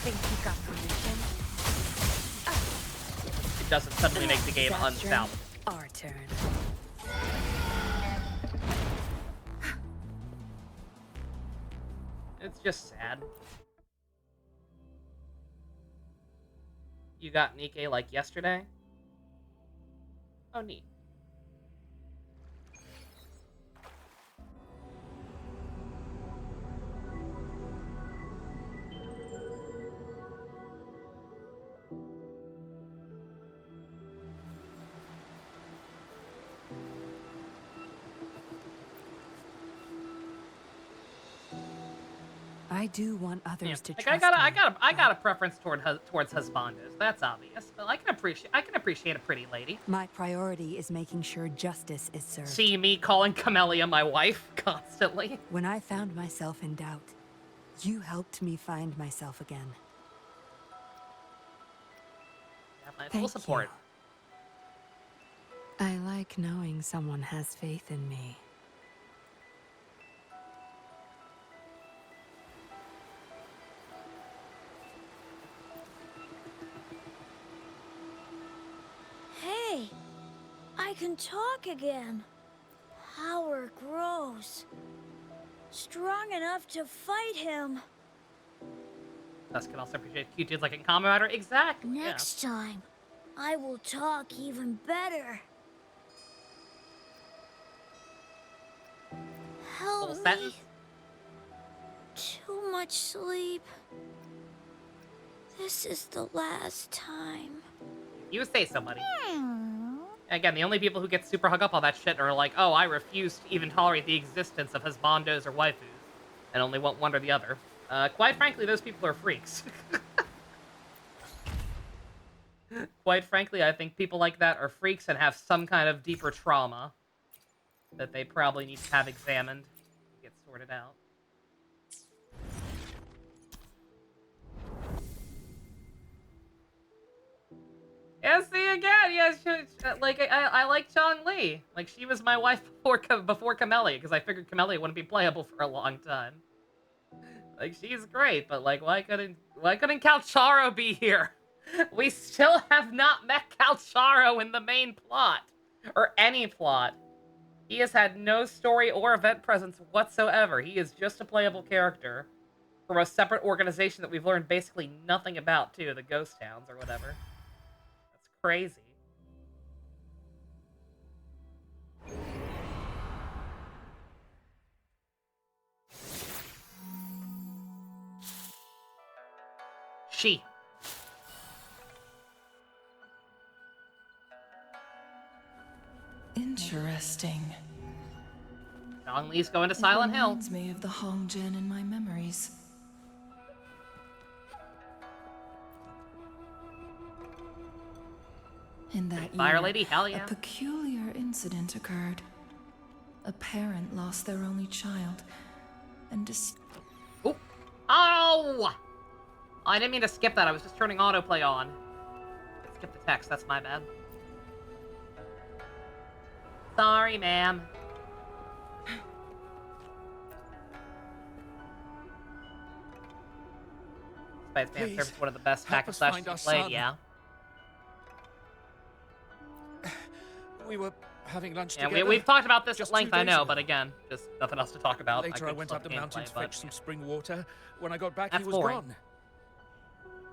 O: Think you got permission?
A: It doesn't suddenly make the game unsalvageable.
O: Our turn.
A: It's just sad. You got Nikke like yesterday? Oh, neat.
O: I do want others to
A: Like,
O: trust
A: I got a preference towards husbandos. That's obvious. But I can appreciate a pretty lady.
O: My priority is making sure justice is served.
A: See me calling Camellya my wife constantly.
O: When I found myself in doubt, you helped me find myself again.
A: Yeah, my full support.
O: I like knowing someone has faith in me.
Q: Hey, I can talk again. Power grows. Strong enough to fight him.
A: Us can also appreciate cute dudes like in Kamen Rider. Exactly.
Q: Next time, I will talk even better. Help
A: Full
Q: me.
A: sentence.
Q: Too much sleep. This is the last time.
A: You say so, buddy. Again, the only people who get super hung up on that shit are like, oh, I refuse to even tolerate the existence of husbandos or waifus, and only want one or the other. Quite frankly, those people are freaks. Quite frankly, I think people like that are freaks and have some kind of deeper trauma that they probably need to have examined and get sorted out. Yeah, see again. Yeah, like I like Chong-Li. Like she was my wife before Camellya, because I figured Camellya wouldn't be playable for a long time. Like she's great, but like why couldn't Calcharo be here? We still have not met Calcharo in the main plot or any plot. He has had no story or event presence whatsoever. He is just a playable character from a separate organization that we've learned basically nothing about too, the Ghost Towns or whatever. Crazy. She.
R: Interesting.
A: Chong-Li's going to Silent Hill.
R: Reminds me of the Hongjian in my memories. In that
A: Fire
R: year,
A: Lady, hell yeah.
R: a peculiar incident occurred. A parent lost their only child, and
A: Oh! Oh! I didn't mean to skip that. I was just turning autoplay on. Skip the text. That's my bad. Sorry, ma'am. Spice-Man serves one of the best hack and slash you've played, yeah.
P: We were having lunch
A: Yeah,
P: together.
A: we've talked about this
P: just
A: at length,
P: 2
A: I
P: days
A: know,
P: ago.
A: but again, just nothing else to talk about.
P: Later, I went up the mountain to fetch some spring water. When I got back, he
A: That's
P: was
A: boring.
P: gone.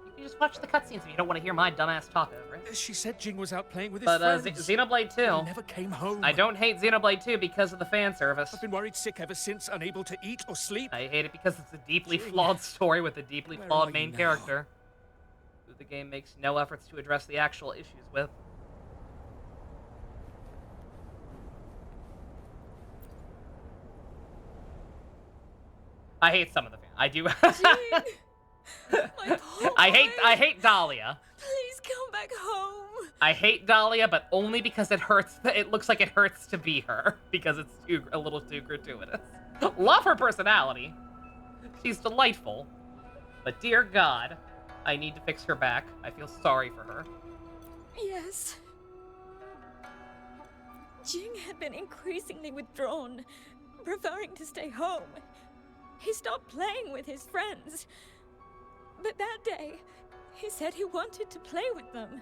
A: You can just watch the cutscenes if you don't want to hear my dumbass talk over it.
P: She said Jing was out playing with his
A: But
P: friends.
A: Xenoblade 2.
P: He never came home.
A: I don't hate Xenoblade 2 because of the fan service.
P: I've been worried sick ever since, unable to eat or sleep.
A: I hate it because it's a deeply flawed story with a deeply
P: Where
A: flawed
P: are
A: main
P: you now?
A: character, who the game makes no efforts to address the actual issues with. I hate some of the fans. I do. I hate Dahlia.
R: Please come back home.
A: I hate Dahlia, but only because it hurts. It looks like it hurts to be her because it's a little too gratuitous. Love her personality. She's delightful. But dear God, I need to fix her back. I feel sorry for her.
E: Yes. Jing had been increasingly withdrawn, preferring to stay home. He stopped playing with his friends. But that day, he said he wanted to play with them.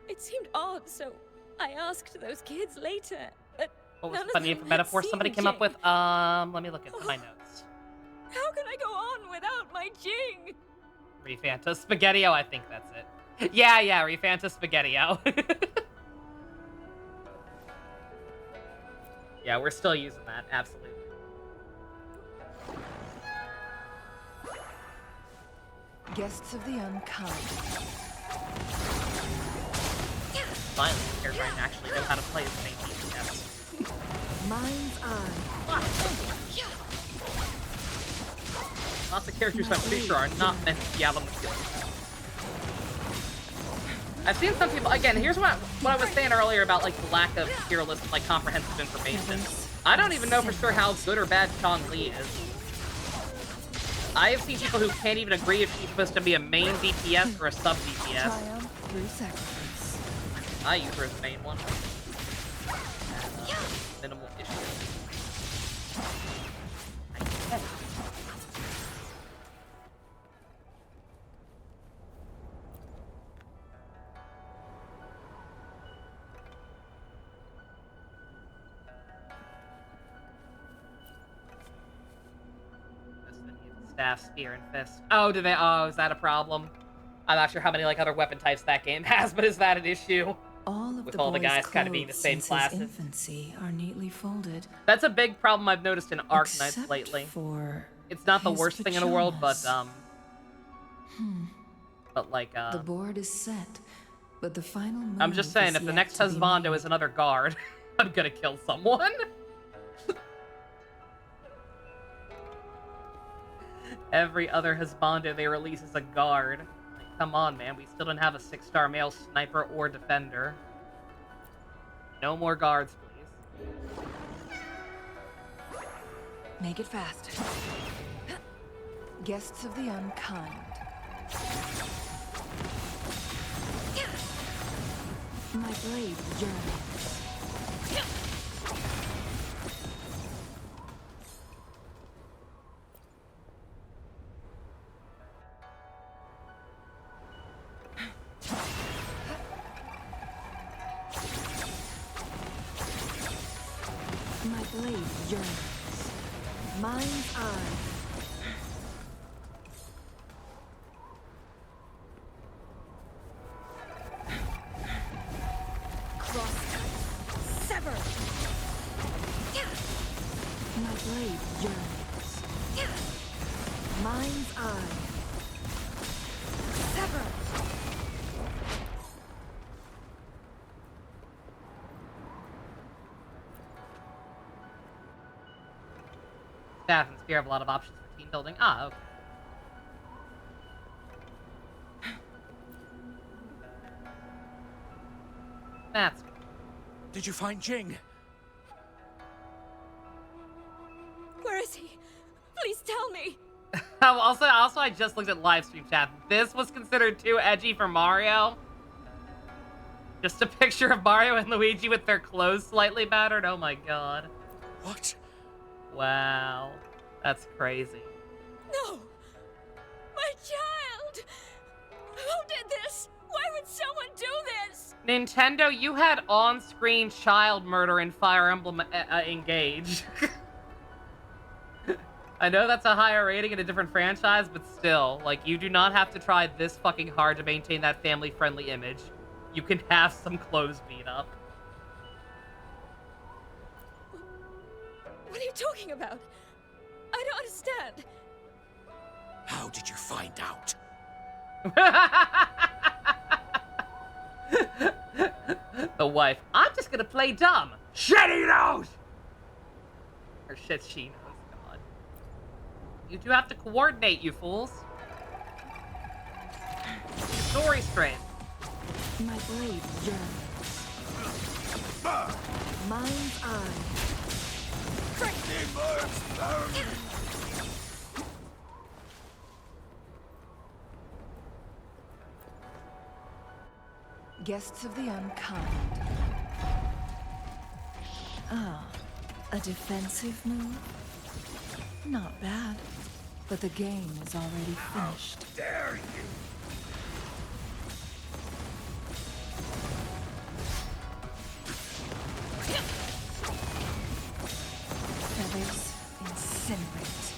E: It seemed odd, so I asked those kids later, but
A: what was
E: none
A: the funny
E: of them
A: metaphor
E: had
A: somebody
E: seen
A: came up
E: Jing.
A: with? Let me look at my notes.
E: How can I go on without my Jing?
A: Refanta Spaghettio, I think that's it. Yeah, Refanta Spaghettio. Yeah, we're still using that, absolutely.
M: Guests of the unkind.
A: Finally, a character I actually know how to play the main DPS.
M: Mind's eye.
A: Lots of characters I'm pretty sure are not meant to be out on the field. I've seen some people, again, here's what I was saying earlier about, like, the lack of tier list, like, comprehensive information. I don't even know for sure how good or bad Chong-Li is. I have seen people who can't even agree if she's supposed to be a main DPS or a sub-DPS.
M: Triumph through sacrifice.
A: I use her as the main one. Minimal issue. I get it. Staff, spear, and fist. Oh, do they? Oh, is that a problem? I'm not sure how many, like, other weapon types that game has, but is that an issue?
R: All of
A: with
R: the
A: all the
R: boy's
A: guys kind of being the
R: clothes
A: same
R: since
A: classes.
R: his infancy are neatly folded.
A: That's a big problem I've noticed in Arc Knights
R: Except
A: lately.
R: for
A: It's not the
R: his
A: worst thing in the world, but
R: pajamas.
A: but like
R: The board is set, but the final move
A: I'm just saying,
R: is
A: if the
R: yet
A: next
R: to be
A: husbando
R: made.
A: is another guard, I'm gonna kill someone. Every other husbando they release is a guard. Like, come on, man. We still don't have a 6-star male sniper or defender. No more guards, please.
M: Make it fast. Guests of the unkind. My blade yearns. My blade yearns. Mind's eye. Crosscut. Sever. My blade yearns. Mind's eye. Sever.
A: Staff and spear have a lot of options for team building. Ah, okay. That's good.
B: Did you find Jing?
E: Where is he? Please tell me.
A: Also, I just looked at live stream chat. This was considered too edgy for Mario. Just a picture of Mario and Luigi with their clothes slightly battered. Oh my god.
B: What?
A: Wow. That's crazy.
E: No! My child! Who did this? Why would someone do this?
A: Nintendo, you had on-screen child murder in Fire Emblem Engage. I know that's a higher rating in a different franchise, but still, like, you do not have to try this fucking hard to maintain that family-friendly image. You can have some clothes beat up.
E: What are you talking about? I don't understand.
B: How did you find out?
A: The wife. I'm just gonna play dumb. Shit he knows! Or shit she knows, God. You do have to coordinate, you fools. Your story straight.
O: My blade yearns. Mind's eye. Guests of the unkind. Ah, a defensive move? Not bad. But the game is already finished.
P: How dare you!
O: Feathers incinerate.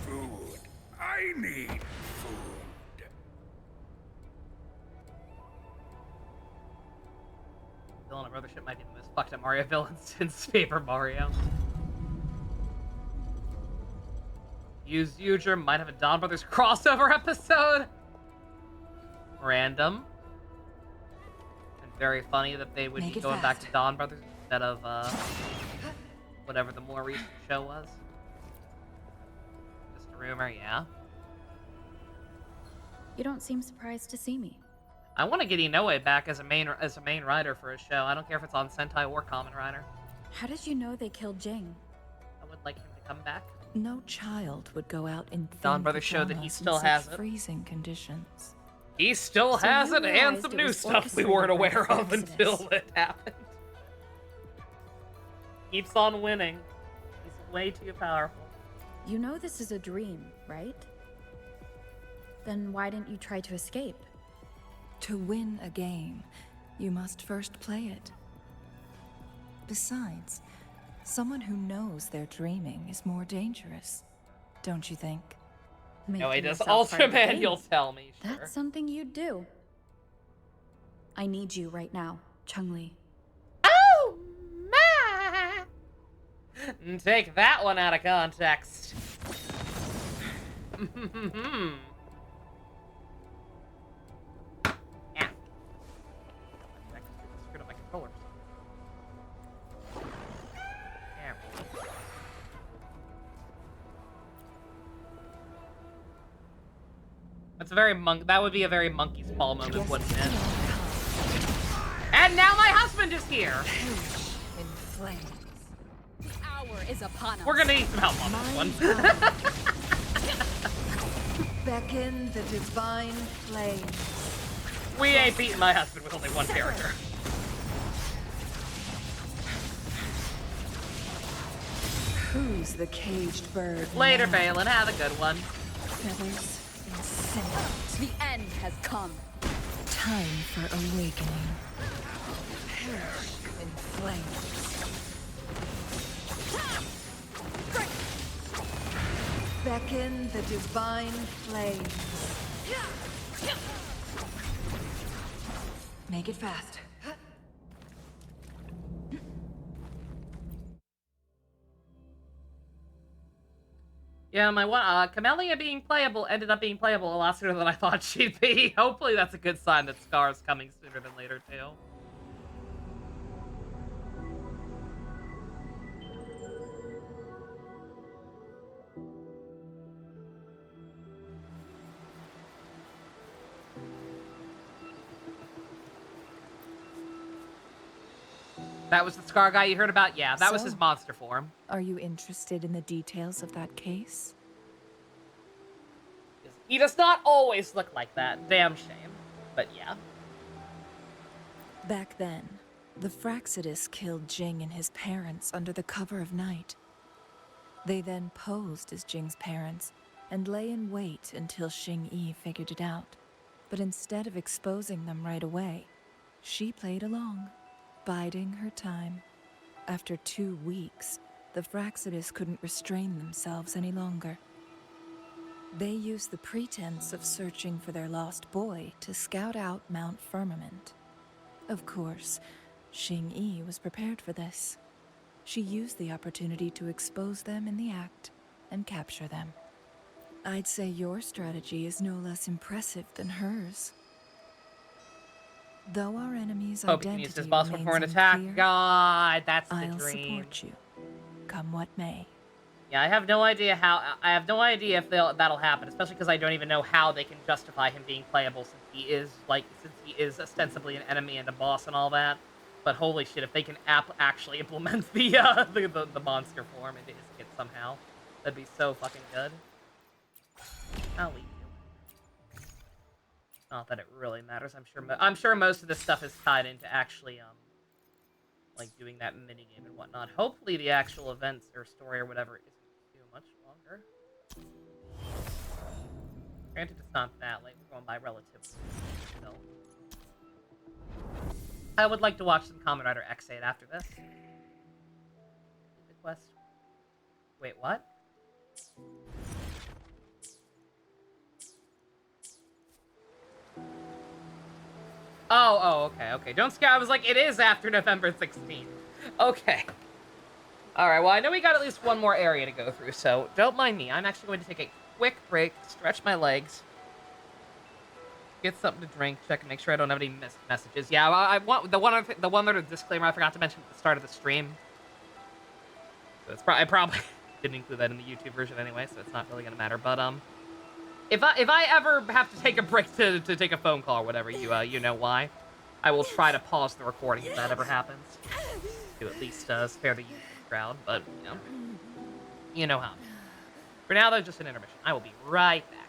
P: Food. I need food.
A: Villain of Brothership might be the most fucked up Mario villain since Paper Mario. Use User might have a Don Brothers crossover episode. Random. And very funny that they would
O: Make
A: be
O: it
A: going back
O: fast.
A: to Don Brothers instead of whatever the more recent show was. Just a rumor, yeah.
H: You don't seem surprised to see me.
A: I want to get Inoue back as a main writer for a show. I don't care if it's on Sentai or Kamen Rider.
H: How did you know they killed Jing?
A: I would like him to come back.
M: No child would go out in
A: Don
M: thin
A: Brothers showed that he
M: pajamas in
A: still
M: such
A: has it.
M: freezing conditions.
A: He still
H: So
A: has
H: you
A: it and
H: realized
A: some
H: it
A: new
H: was
A: stuff we
H: orchestrated
A: weren't
H: by
A: aware of
H: Exodus.
A: until it happened. Keeps on winning. He's way too powerful.
H: You know this is a dream, right? Then why didn't you try to escape?
M: To win a game, you must first play it. Besides, someone who knows they're dreaming is more dangerous, don't you think?
A: No, he
H: Making
A: does
H: yourself part of the
A: Ultraman,
H: game.
A: you'll tell me, sure.
H: That's something you'd do. I need you right now, Chung-Li.
A: Oh, my! Take that one out of context. Yeah. I screwed up my controller. There. That's a very that would be a very monkey's paw moment, wouldn't it? And now my husband is here!
O: In flames.
H: The hour is upon us.
A: We're gonna need some help on this one.
O: Beckon the divine flame.
A: We ain't beating my husband with only one character.
M: Who's the caged bird?
A: Later,
M: now?
A: Balin. Have a good one.
M: Feathers incinerate.
H: The end has come.
M: Time for awakening. Perish in flames. Beckon the divine flames. Make it fast.
A: Yeah, my one, Camellya being playable ended up being playable a lot sooner than I thought she'd be. Hopefully that's a good sign that Scar's coming sooner than later, too. That was the Scar guy you heard about? Yeah, that was
M: So-
A: his monster form.
M: Are you interested in the details of that case?
A: He does not always look like that. Damn shame. But yeah.
M: Back then, the Fraxidus killed Jing and his parents under the cover of night. They then posed as Jing's parents and lay in wait until Xing-Yi figured it out. But instead of exposing them right away, she played along, biding her time. After 2 weeks, the Fraxidus couldn't restrain themselves any longer. They used the pretense of searching for their lost boy to scout out Mount Firmament. Of course, Xing-Yi was prepared for this. She used the opportunity to expose them in the act and capture them. I'd say your strategy is no less impressive than hers. Though our enemy's
A: Hope he can
M: identity
A: use his boss
M: remains
A: for an attack.
M: unclear,
A: God, that's the
M: I'll
A: dream.
M: support you. come what may.
A: Yeah, I have no idea if that'll happen, especially because I don't even know how they can justify him being playable since he is ostensibly an enemy and a boss and all that. But holy shit, if they can actually implement the monster form into his kit somehow, that'd be so fucking good. I'll leave you. Not that it really matters. I'm sure most of this stuff is tied into actually like doing that minigame and whatnot. Hopefully the actual events or story or whatever isn't too much longer. Granted, it's not that late. We're going by relatively still. I would like to watch some Kamen Rider X8 after this. The quest. Wait, what? Oh, okay. Don't scare. I was like, it is after November 16th. Okay. Alright, well, I know we got at least one more area to go through, so don't mind me. I'm actually going to take a quick break, stretch my legs, get something to drink, check and make sure I don't have any missed messages. Yeah, I want the one other disclaimer I forgot to mention at the start of the stream. So I probably didn't include that in the YouTube version anyway, so it's not really gonna matter. But if I ever have to take a break to take a phone call or whatever, you know why. I will try to pause the recording if that ever happens, to at least spare the YouTube crowd. But you know how. For now, though, just an intermission. I will be right back.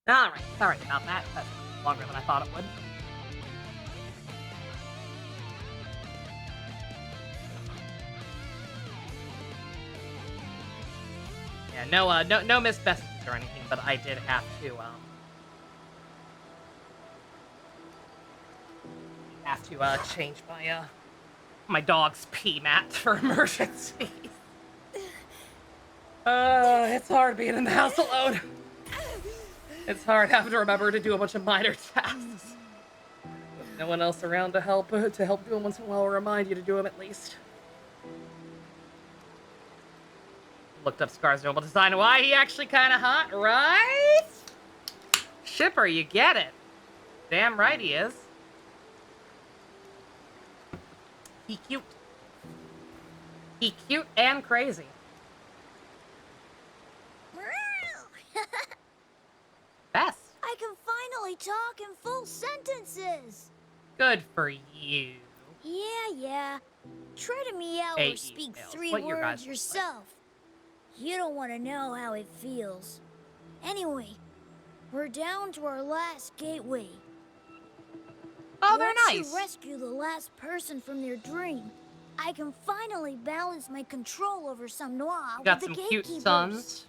A: Alright, sorry about that. That's longer than I thought it would. Yeah, no missed messages or anything, but I did have to change My dog's pee mat for emergencies. It's hard being in the house alone. It's hard having to remember to do a bunch of minor tasks. With no one else around to help do them once in a while or remind you to do them at least. Looked up Scar's noble design. Why he actually kind of hot, right? Shipper, you get it. Damn right he is. He cute. He cute and crazy. Best.
Q: I can finally talk in full sentences.
A: Good for you.
Q: Yeah. Try to meow
A: Hey,
Q: or speak
A: emails.
Q: 3
A: What your
Q: words
A: guys'
Q: yourself. You don't want to know how it feels. Anyway, we're down to our last gateway.
A: Oh, they're
Q: Once
A: nice.
Q: you rescue the last person from their dream, I can finally balance my control over some noir
A: You got
Q: with
A: some
Q: the
A: cute
Q: gatekeepers.
A: sons.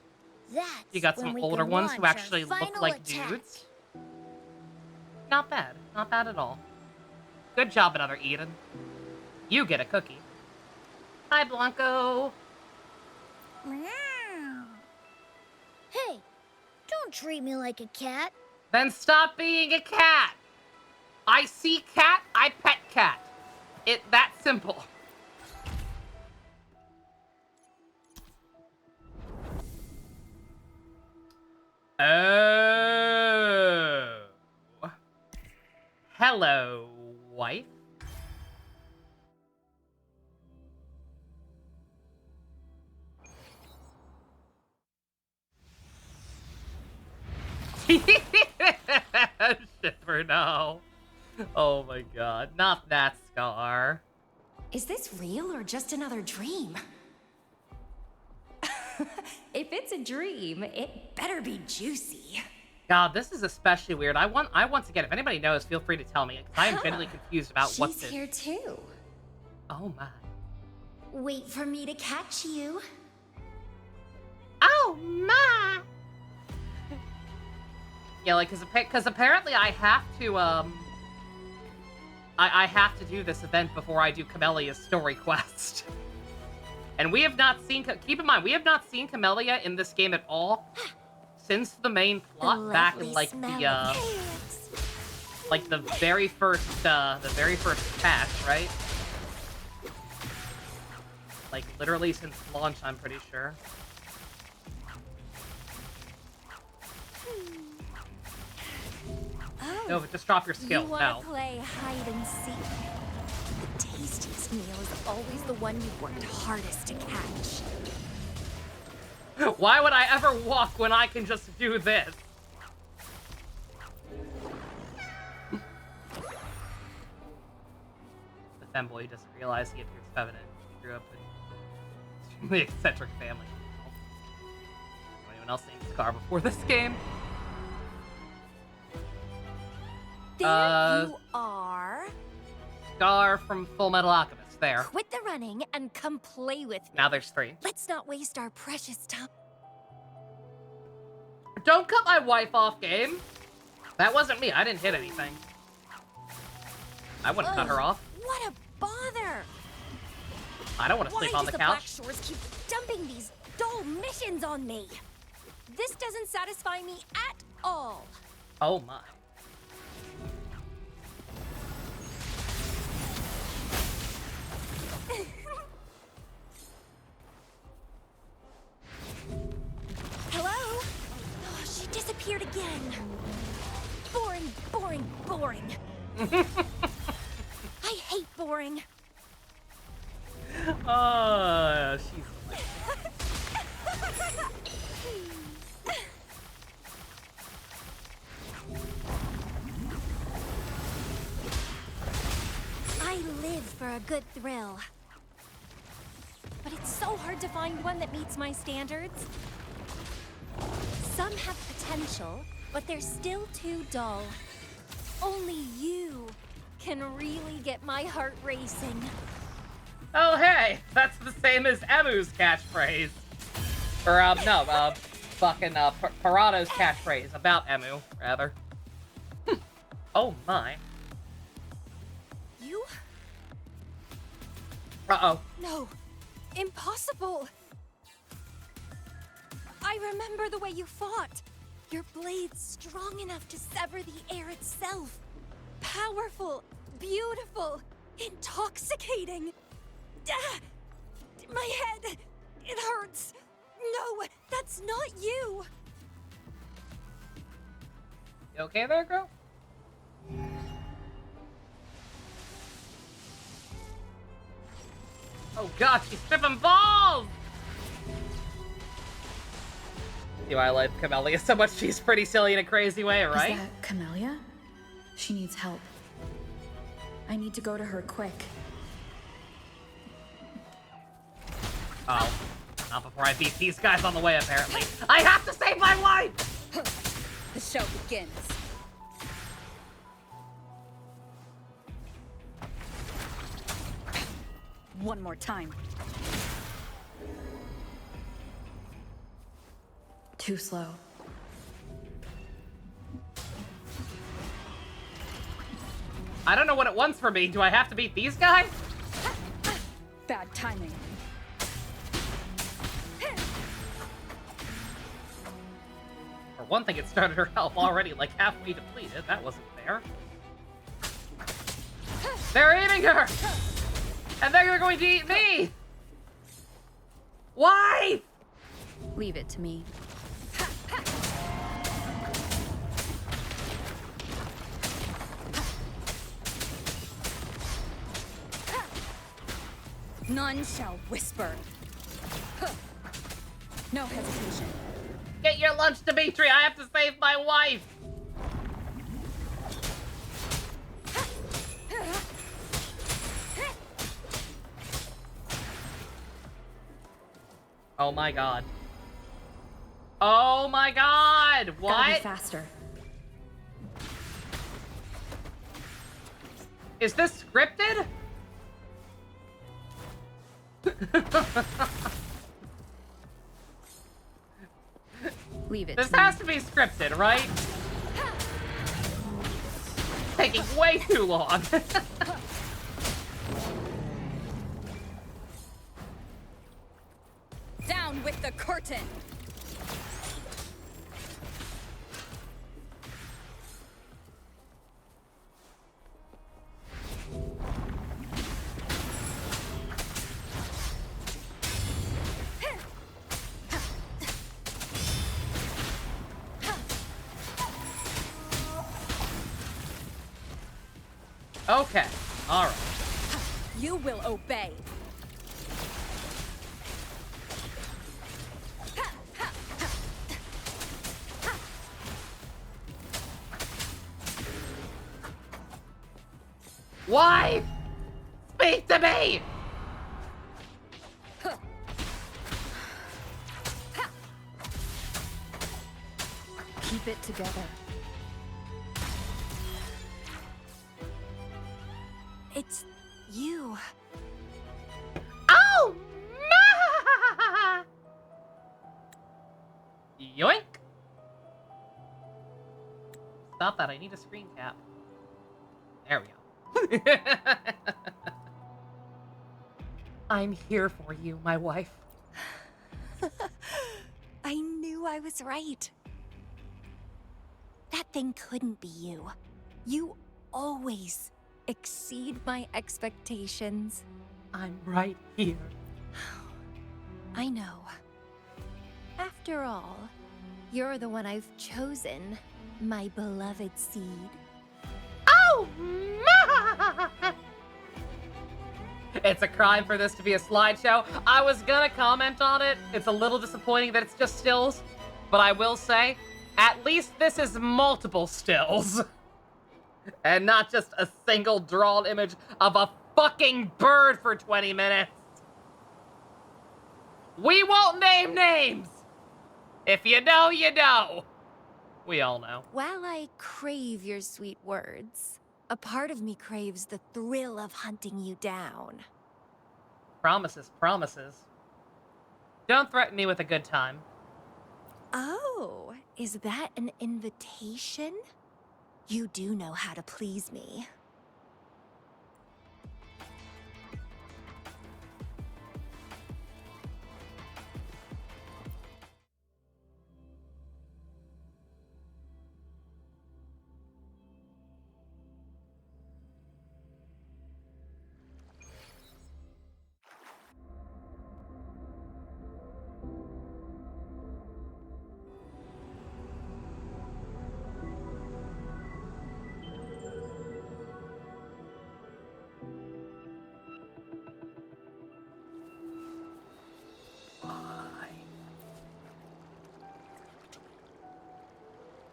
Q: That's
A: You got
Q: when
A: some
Q: we
A: older
Q: can
A: ones who
Q: launch our
A: actually look
Q: final
A: like
Q: attack.
A: dudes. Not bad. Not bad at all. Good job, another Eden. You get a cookie. Hi, Blanco.
Q: Meow. Hey, don't treat me like a cat.
A: Then stop being a cat. I see cat, I pet cat. It that simple. Oh. Hello, wife. Shipper, no. Oh my god, not that Scar.
S: Is this real or just another dream? If it's a dream, it better be juicy.
A: God, this is especially weird. I want to get, if anybody knows, feel free to tell me, because I am genuinely confused about what
S: She's
A: this.
S: here too.
A: Oh my.
S: Wait for me to catch you.
A: Oh my. Yeah, like, because apparently I have to, I have to do this event before I do Camellya's story quest. And we have not seen, keep in mind, we have not seen Camellya in this game at all since the main plot back in, like, the very first patch, right? Like, literally since launch, I'm pretty sure.
E: Oh,
A: No, but just drop your skills,
E: you
A: no.
E: wanna play hide and seek? The tastiest meal is always the one you've worked hardest to catch.
A: Why would I ever walk when I can just do this? The femboy doesn't realize he appears feminine. He grew up in an extremely eccentric family. Anyone else seen Scar before this game?
E: There you are.
A: Scar from Full Metal Alchemist, there.
E: Quit the running and come play with me.
A: Now there's 3.
E: Let's not waste our precious time.
A: Don't cut my wife off, game. That wasn't me. I didn't hit anything. I wouldn't cut her off.
E: What a bother!
A: I don't want to sleep on the couch.
E: Why does the Black Shores keep dumping these dull missions on me? This doesn't satisfy me at all.
A: Oh my.
E: Hello? Oh, she disappeared again. Boring, boring, boring. I hate boring.
A: She's
E: I live for a good thrill. But it's so hard to find one that meets my standards. Some have potential, but they're still too dull. Only you can really get my heart racing.
A: Oh, hey! That's the same as Emu's catchphrase. Or, Parato's catchphrase about Emu, rather. Oh my.
E: You?
A: Uh-oh.
E: No, impossible. I remember the way you fought. Your blade's strong enough to sever the air itself. Powerful, beautiful, intoxicating. Ah, my head, it hurts. No, that's not you.
A: You okay there, girl? Oh god, she's tripping balls! See why I like Camellya so much? She's pretty silly in a crazy way, right?
I: Is that Camellya? She needs help. I need to go to her quick.
A: Oh. Not before I beat these guys on the way, apparently. I have to save my wife!
E: The show begins. One more time.
I: Too slow.
A: I don't know what it wants from me. Do I have to beat these guys?
E: Bad timing.
A: For one thing, it started her health already like halfway depleted. That wasn't fair. They're eating her! And they're going to eat me! Why?
H: Leave it to me.
E: None shall whisper. No hesitation.
A: Get your lunch, Dimitri! I have to save my wife! Oh my god. Oh my god! What?
I: Gotta be faster.
A: Is this scripted?
H: Leave it.
A: This
H: to me.
A: has to be scripted, right? Taking way too long.
E: Down with the curtain.
A: Okay, alright.
E: You will obey.
A: Why? Speak to me!
H: Keep it together.
E: It's you.
A: Oh! Yoink! Stop that, I need a screen cap. There we go. I'm here for you, my wife.
E: I knew I was right. That thing couldn't be you. You always exceed my expectations.
A: I'm right here.
E: I know. After all, you're the one I've chosen, my beloved seed.
A: Oh! It's a crime for this to be a slideshow. I was gonna comment on it. It's a little disappointing that it's just stills, but I will say, at least this is multiple stills. And not just a single drawn image of a fucking bird for 20 minutes. We won't name names! If you know, you know. We all know.
E: While I crave your sweet words, a part of me craves the thrill of hunting you down.
A: Promises, promises. Don't threaten me with a good time.
E: Oh, is that an invitation? You do know how to please me.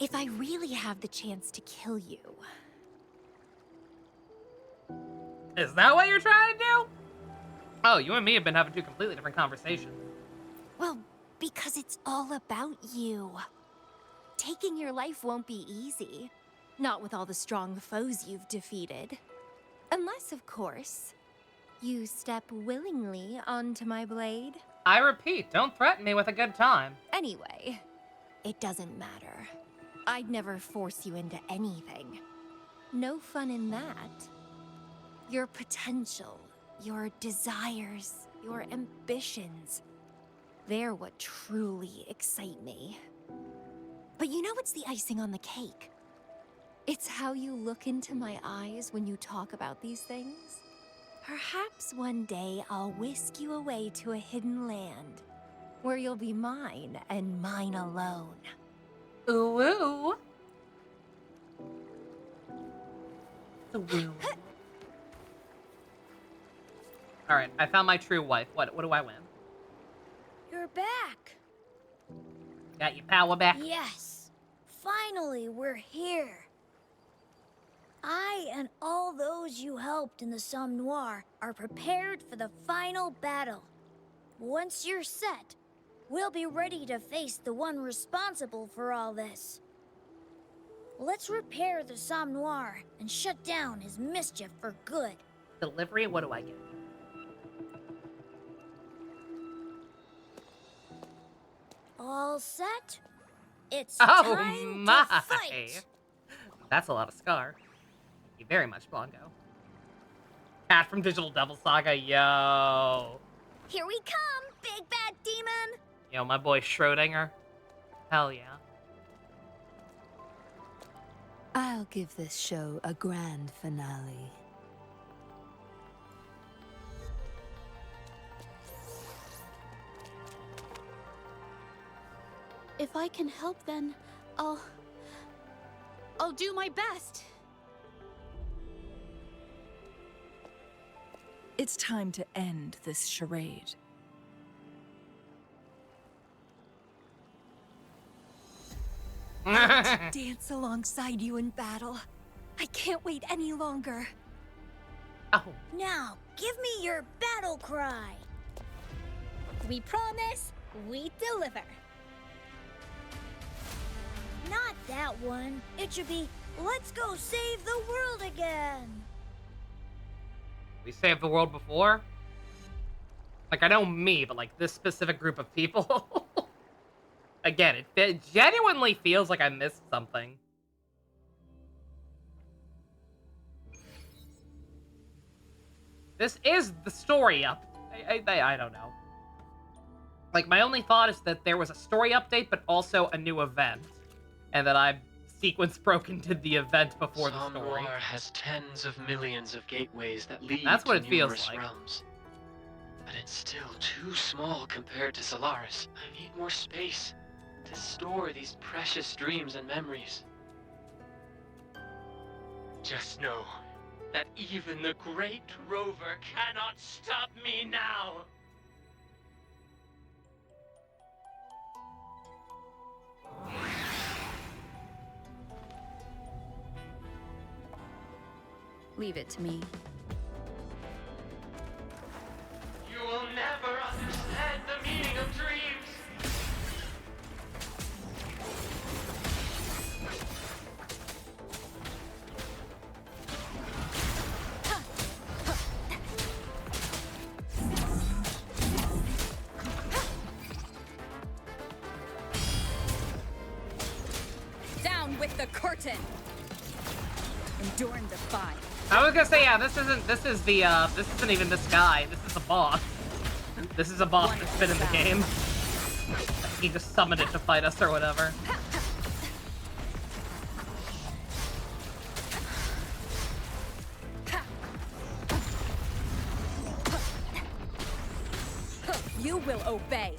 K: If I really have the chance to kill you...
A: Is that what you're trying to do? Oh, you and me have been having two completely different conversations.
K: Well, because it's all about you. Taking your life won't be easy. Not with all the strong foes you've defeated. Unless, of course, you step willingly onto my blade.
A: I repeat, don't threaten me with a good time.
K: Anyway, it doesn't matter. I'd never force you into anything. No fun in that. Your potential, your desires, your ambitions, they're what truly excite me. But you know what's the icing on the cake? It's how you look into my eyes when you talk about these things. Perhaps one day I'll whisk you away to a hidden land, where you'll be mine and mine alone.
A: Ooh, ooh. Ooh. Alright, I found my true wife. What do I win?
Q: You're back.
A: Got your power back?
Q: Yes. Finally, we're here. I and all those you helped in the Somme Noire are prepared for the final battle. Once you're set, we'll be ready to face the one responsible for all this. Let's repair the Somme Noire and shut down his mischief for good.
A: Delivery? What do I get?
Q: All set? It's
A: Oh
Q: time
A: my!
Q: to fight!
A: That's a lot of Scar. Thank you very much, Blanco. Cat from Digital Devil Saga, yo.
Q: Here we come, big bad demon!
A: Yo, my boy Schrodinger. Hell yeah.
O: I'll give this show a grand finale.
J: If I can help, then I'll do my best.
M: It's time to end this charade.
E: To dance alongside you in battle. I can't wait any longer.
A: Oh.
Q: Now, give me your battle cry.
T: We promise, we deliver.
Q: Not that one. It should be, let's go save the world again.
A: We saved the world before? Like, I know me, but like this specific group of people. Again, it genuinely feels like I missed something. This is the story up. I don't know. Like, my only thought is that there was a story update, but also a new event. And that I sequence broke into the event before the story.
G: Noir has tens of millions of gateways that lead
A: That's what
G: to
A: it feels
G: numerous
A: like.
G: realms. But it's still too small compared to Solaris. I need more space to store these precious dreams and memories. Just know that even the great rover cannot stop me now.
I: Leave it to me.
G: You will never understand the meaning of dreams.
H: Down with the curtain! Endurn the fire.
A: I was gonna say, yeah, this isn't even this guy. This is a boss. This is a boss that's been in the game. He just summoned it to fight us or whatever.
H: You will obey.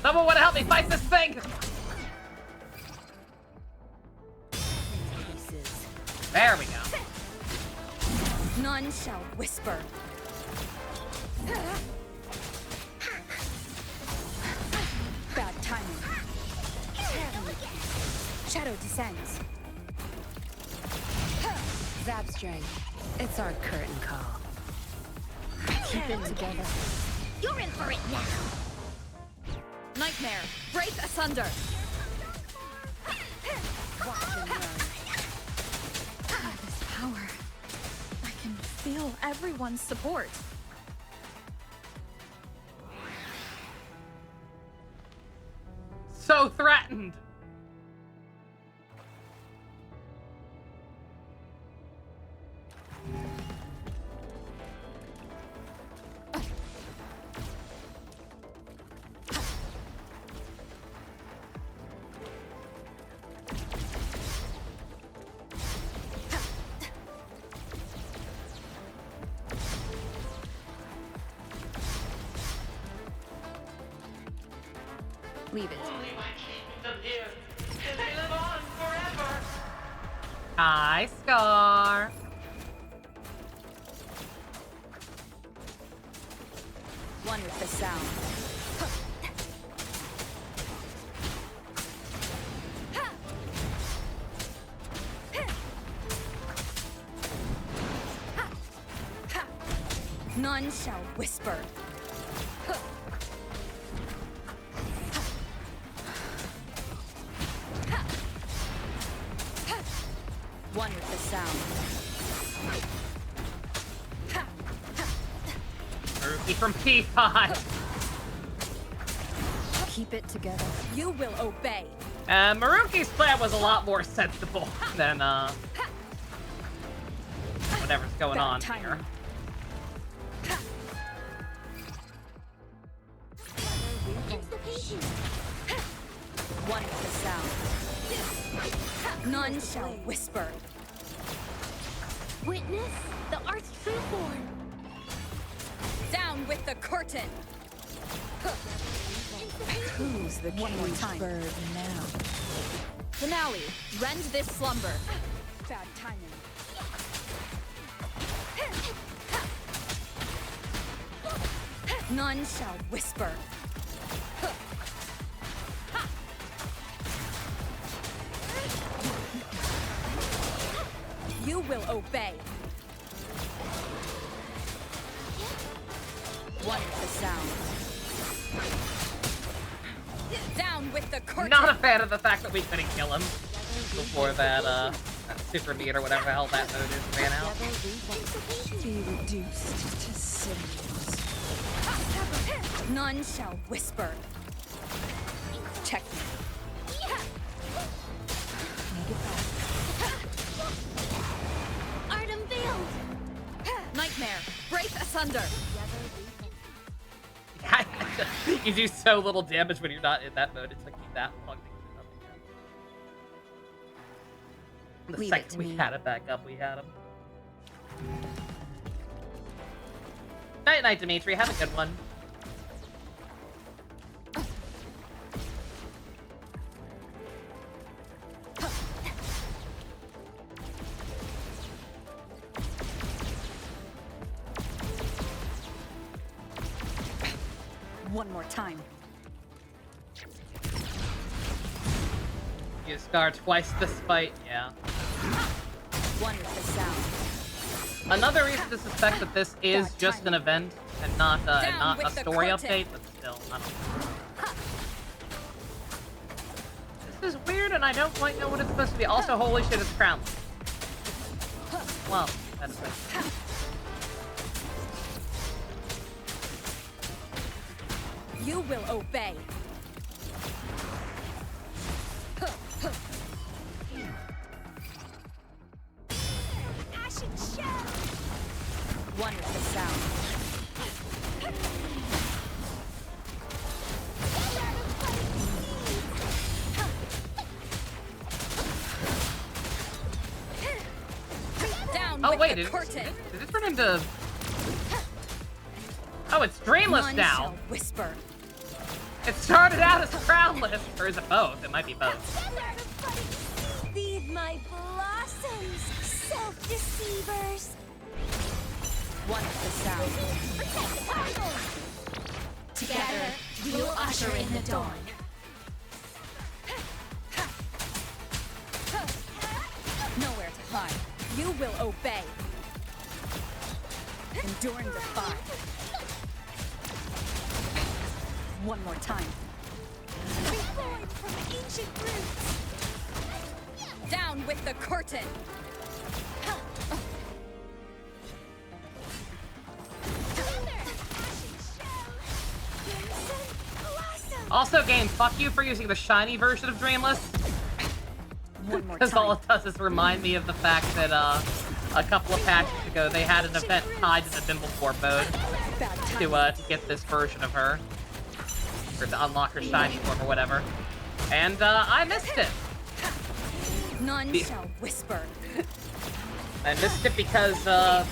A: Someone want to help me fight this thing? There we go.
E: None shall whisper. Bad timing. Shadow descends.
O: Zabstring, it's our curtain call. Keep it together.
Q: You're in for it now.
E: Nightmare, break asunder.
O: Watch and learn.
H: This power. I can feel everyone's support.
A: So threatened.
H: Leave it.
G: Only by keeping them here can they live on forever.
A: Hi, Scar.
E: One with the sound. None shall whisper. One with the sound.
A: Ruby from P5.
H: Keep it together.
E: You will obey.
A: Maruki's plan was a lot more sensible than whatever's going on here.
E: One with the sound. None shall whisper.
Q: Witness the art's trueborn.
E: Down with the curtain.
O: Who's the
E: One more
O: caged
E: time.
O: bird now?
E: Finale, rend this slumber. Bad timing. None shall whisper. You will obey. One with the sound. Down with the curtain.
A: Not a fan of the fact that we couldn't kill him before that super meat or whatever the hell that mode is ran out.
O: Be reduced to sinews.
E: None shall whisper. Check me.
Q: Art unveiled.
E: Nightmare, break asunder.
A: You do so little damage when you're not in that mode. It took me that long to get it up again. The
H: Leave it
A: second
H: to
A: we
H: me.
A: had it back up, we had him. Night night, Dimitri. Have a good one.
E: One more time.
A: You scar twice this fight, yeah.
E: One with the sound.
A: Another reason to suspect that this is just an event and not a story update, but still, I don't know. This is weird, and I don't quite know what it's supposed to be. Also, holy shit, it's crown. Well, that's it.
E: You will obey.
Q: Ashen shell.
E: One with the sound. Down
A: Oh
E: with
A: wait,
E: the
A: did
E: curtain.
A: this turn into... Oh, it's Dreamless
E: None
A: now!
E: shall whisper.
A: It started out as crownless, or is it both? It might be both.
Q: Feed my blossoms, self-deceivers.
I: One of the sound.
Q: Protect the cardinals.
J: Together, we'll usher in the dawn.
H: Nowhere to hide. You will obey. Enduring defy. One more time.
Q: Reborn from ancient roots.
H: Down with the curtain.
A: Also, game, fuck you for using the shiny version of Dreamless. Because all it does is remind me of the fact that a couple of patches ago they had an event tied to the Thimblethorpe mode to get this version of her. Or to unlock her shiny form or whatever. And I missed it.
H: None shall whisper.
A: I missed it because the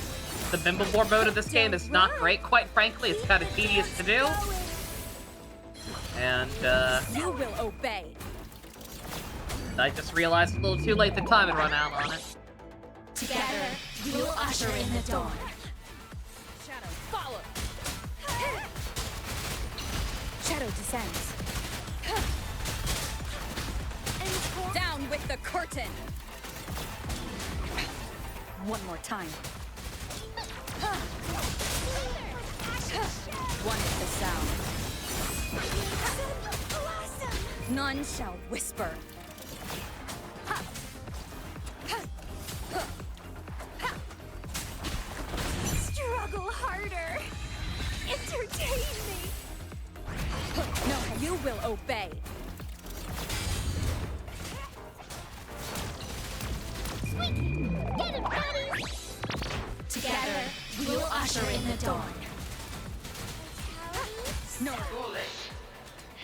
A: Thimblethorpe mode of this game is not great, quite frankly. It's kind of tedious to do. And
H: you will obey.
A: I just realized a little too late the time had run out on it.
J: Together, we'll usher in the dawn.
H: Shadow, follow. Shadow descends. Down with the curtain. One more time. One with the sound. None shall whisper.
Q: Struggle harder. Entertain me.
H: No, you will obey.
Q: Squeaky, get him, buddy.
J: Together, we'll usher in the dawn.
H: No.
G: Foolish.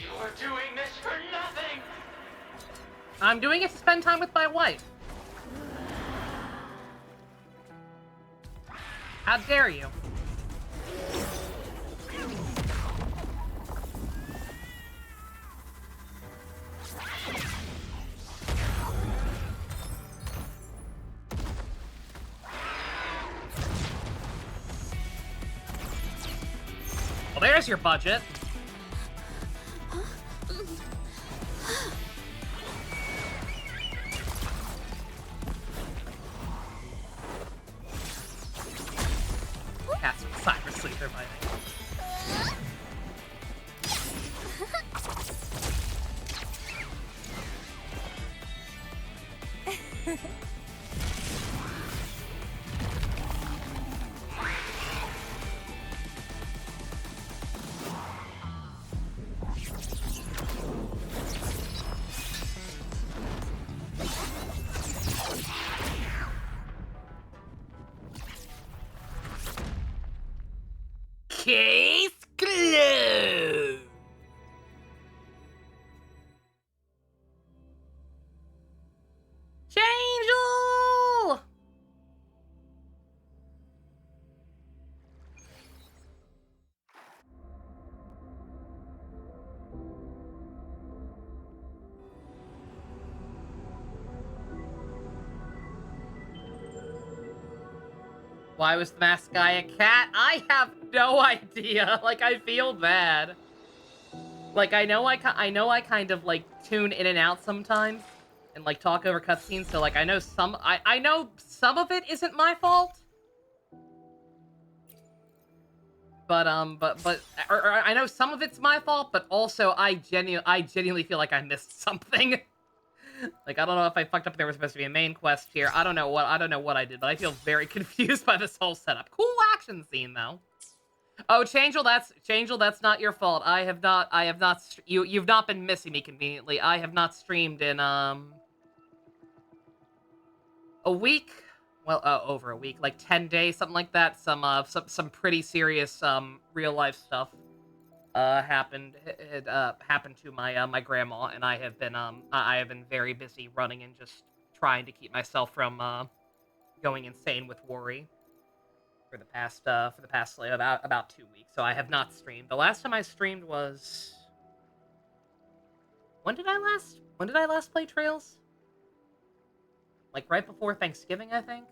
G: You're doing this for nothing.
A: I'm doing it to spend time with my wife. How dare you? Well, there's your budget. Cats with cyber sleep, they're biting. Case closed. Changel! Why was the masked guy a cat? I have no idea. Like, I feel bad. Like, I know I kind of, like, tune in and out sometimes and, like, talk over cutscenes, so, like, I know some of it isn't my fault. But, or I know some of it's my fault, but also I genuinely feel like I missed something. Like, I don't know if I fucked up. There was supposed to be a main quest here. I don't know what I did, but I feel very confused by this whole setup. Cool action scene though. Oh, Changel, that's not your fault. You've not been missing me conveniently. I have not streamed in a week. Well, over a week, like 10 days, something like that. Some pretty serious real life stuff happened to my my grandma, and I have been very busy running and just trying to keep myself from going insane with worry for the past like, about 2 weeks. So I have not streamed. The last time I streamed was When did I last play Trails? Like right before Thanksgiving, I think.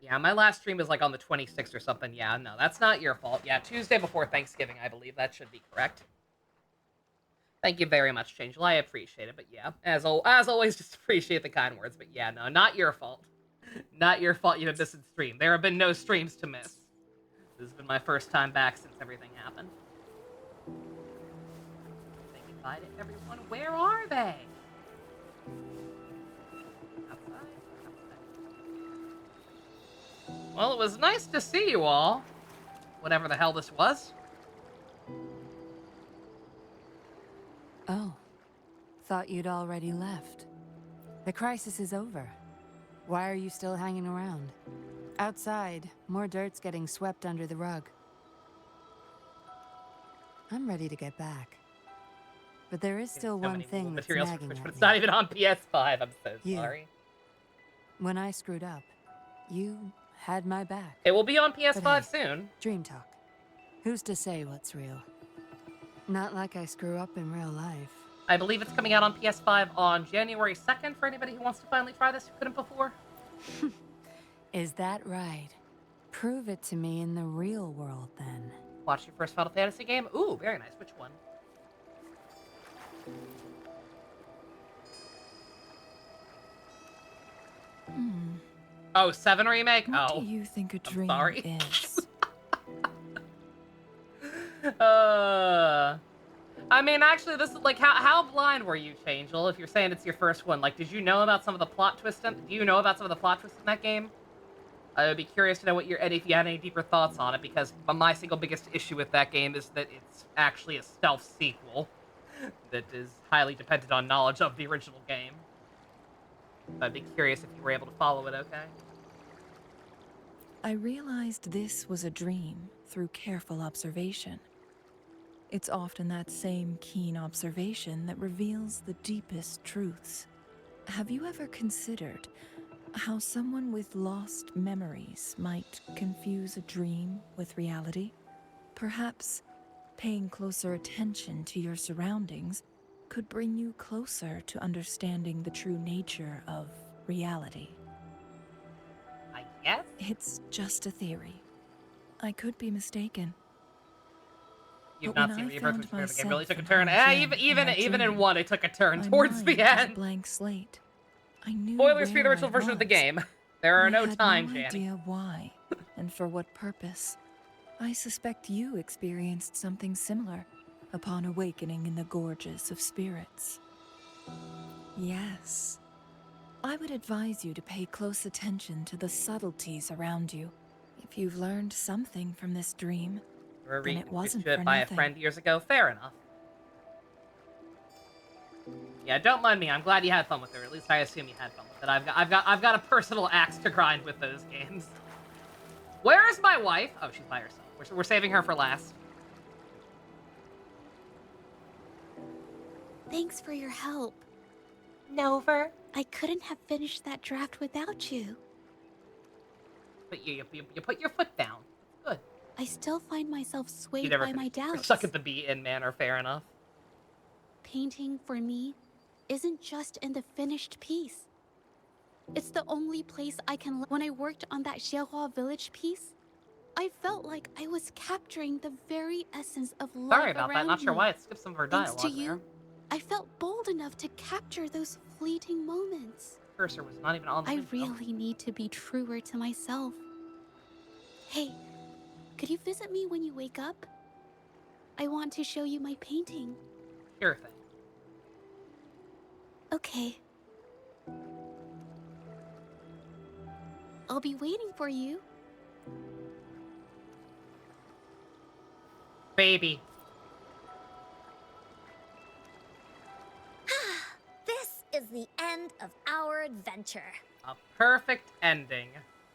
A: Yeah, my last stream was like on the 26th or something. Yeah, no, that's not your fault. Yeah, Tuesday before Thanksgiving, I believe. That should be correct. Thank you very much, Changeable. I appreciate it, but yeah, as always, just appreciate the kind words. But yeah, no, not your fault. Not your fault you've been missing stream. There have been no streams to miss. This has been my first time back since everything happened. Say goodbye to everyone. Where are they? Outside. Well, it was nice to see you all. Whatever the hell this was.
O: Oh. Thought you'd already left. The crisis is over. Why are you still hanging around? Outside, more dirt's getting swept under the rug. I'm ready to get back. But there is still one thing that's
A: materials
O: nagging
A: but
O: at
A: it's
O: me.
A: not even on PS5. I'm so sorry.
O: When I screwed up, you had my back.
A: It will be on PS5
O: But hey,
A: soon.
O: Dream talk. Who's to say what's real? Not like I screw up in real life.
A: I believe it's coming out on PS5 on January 2nd for anybody who wants to finally try this who couldn't before.
O: Is that right? Prove it to me in the real world, then.
A: Watch your first Final Fantasy game? Ooh, very nice. Which one? Oh, 7 remake?
M: What
A: Oh.
M: do you think a dream
A: sorry.
M: is?
A: I mean, actually, this is like, how blind were you, Changel, if you're saying it's your first one? Like, did you know about some of the plot twists? Do you know about some of the plot twists in that game? I would be curious to know what if you had any deeper thoughts on it, because my single biggest issue with that game is that it's actually a stealth sequel that is highly dependent on knowledge of the original game. I'd be curious if you were able to follow it, okay?
M: I realized this was a dream through careful observation. It's often that same keen observation that reveals the deepest truths. Have you ever considered how someone with lost memories might confuse a dream with reality? Perhaps paying closer attention to your surroundings could bring you closer to understanding the true nature of reality.
A: I guess?
M: It's just a theory. I could be mistaken.
A: You've
M: But
A: not
M: when
A: seen
M: I
A: Rebirth,
M: found
A: which the game
M: myself
A: really took a
M: in
A: turn.
M: Hong Kong
A: Even
M: that
A: in
M: dream,
A: one, it took a turn
M: my
A: towards
M: mind
A: the
M: was a
A: end.
M: blank slate. I knew
A: Spoilers for the
M: where
A: original
M: I
A: version of the
M: was,
A: game. There are
M: but
A: no
M: I had
A: time,
M: no
A: Janny.
M: idea why, and for what purpose. I suspect you experienced something similar upon awakening in the gorges of spirits. Yes. I would advise you to pay close attention to the subtleties around you. If you've learned something from this dream,
A: You were
M: then it wasn't
A: reconditioned
M: for
A: by
M: nothing.
A: a friend years ago. Fair enough. Yeah, don't mind me. I'm glad you had fun with it. Or at least I assume you had fun with it. I've got a personal axe to grind with those games. Where is my wife? Oh, she's by herself. We're saving her for last.
J: Thanks for your help.
A: Nover.
J: I couldn't have finished that draft without you.
A: But you put your foot down. Good.
J: I still find myself
A: You
J: swayed
A: never
J: by my
A: finished. We're
J: doubts.
A: stuck at the be-in manner. Fair enough.
J: Painting, for me, isn't just in the finished piece. It's the only place I can When I worked on that Xiehua village piece, I felt like I was capturing the very essence of life
A: Sorry about that. Not sure why it skipped some of her
J: Thanks
A: dialogue
J: to you,
A: there.
J: I felt bold enough to capture those fleeting moments.
A: Cursor was not even on the
J: I
A: window.
J: really need to be truer to myself. Hey, could you visit me when you wake up? I want to show you my painting.
A: Sure thing.
J: Okay. I'll be waiting for you.
A: Baby.
Q: This is the end of our adventure.
A: A perfect ending.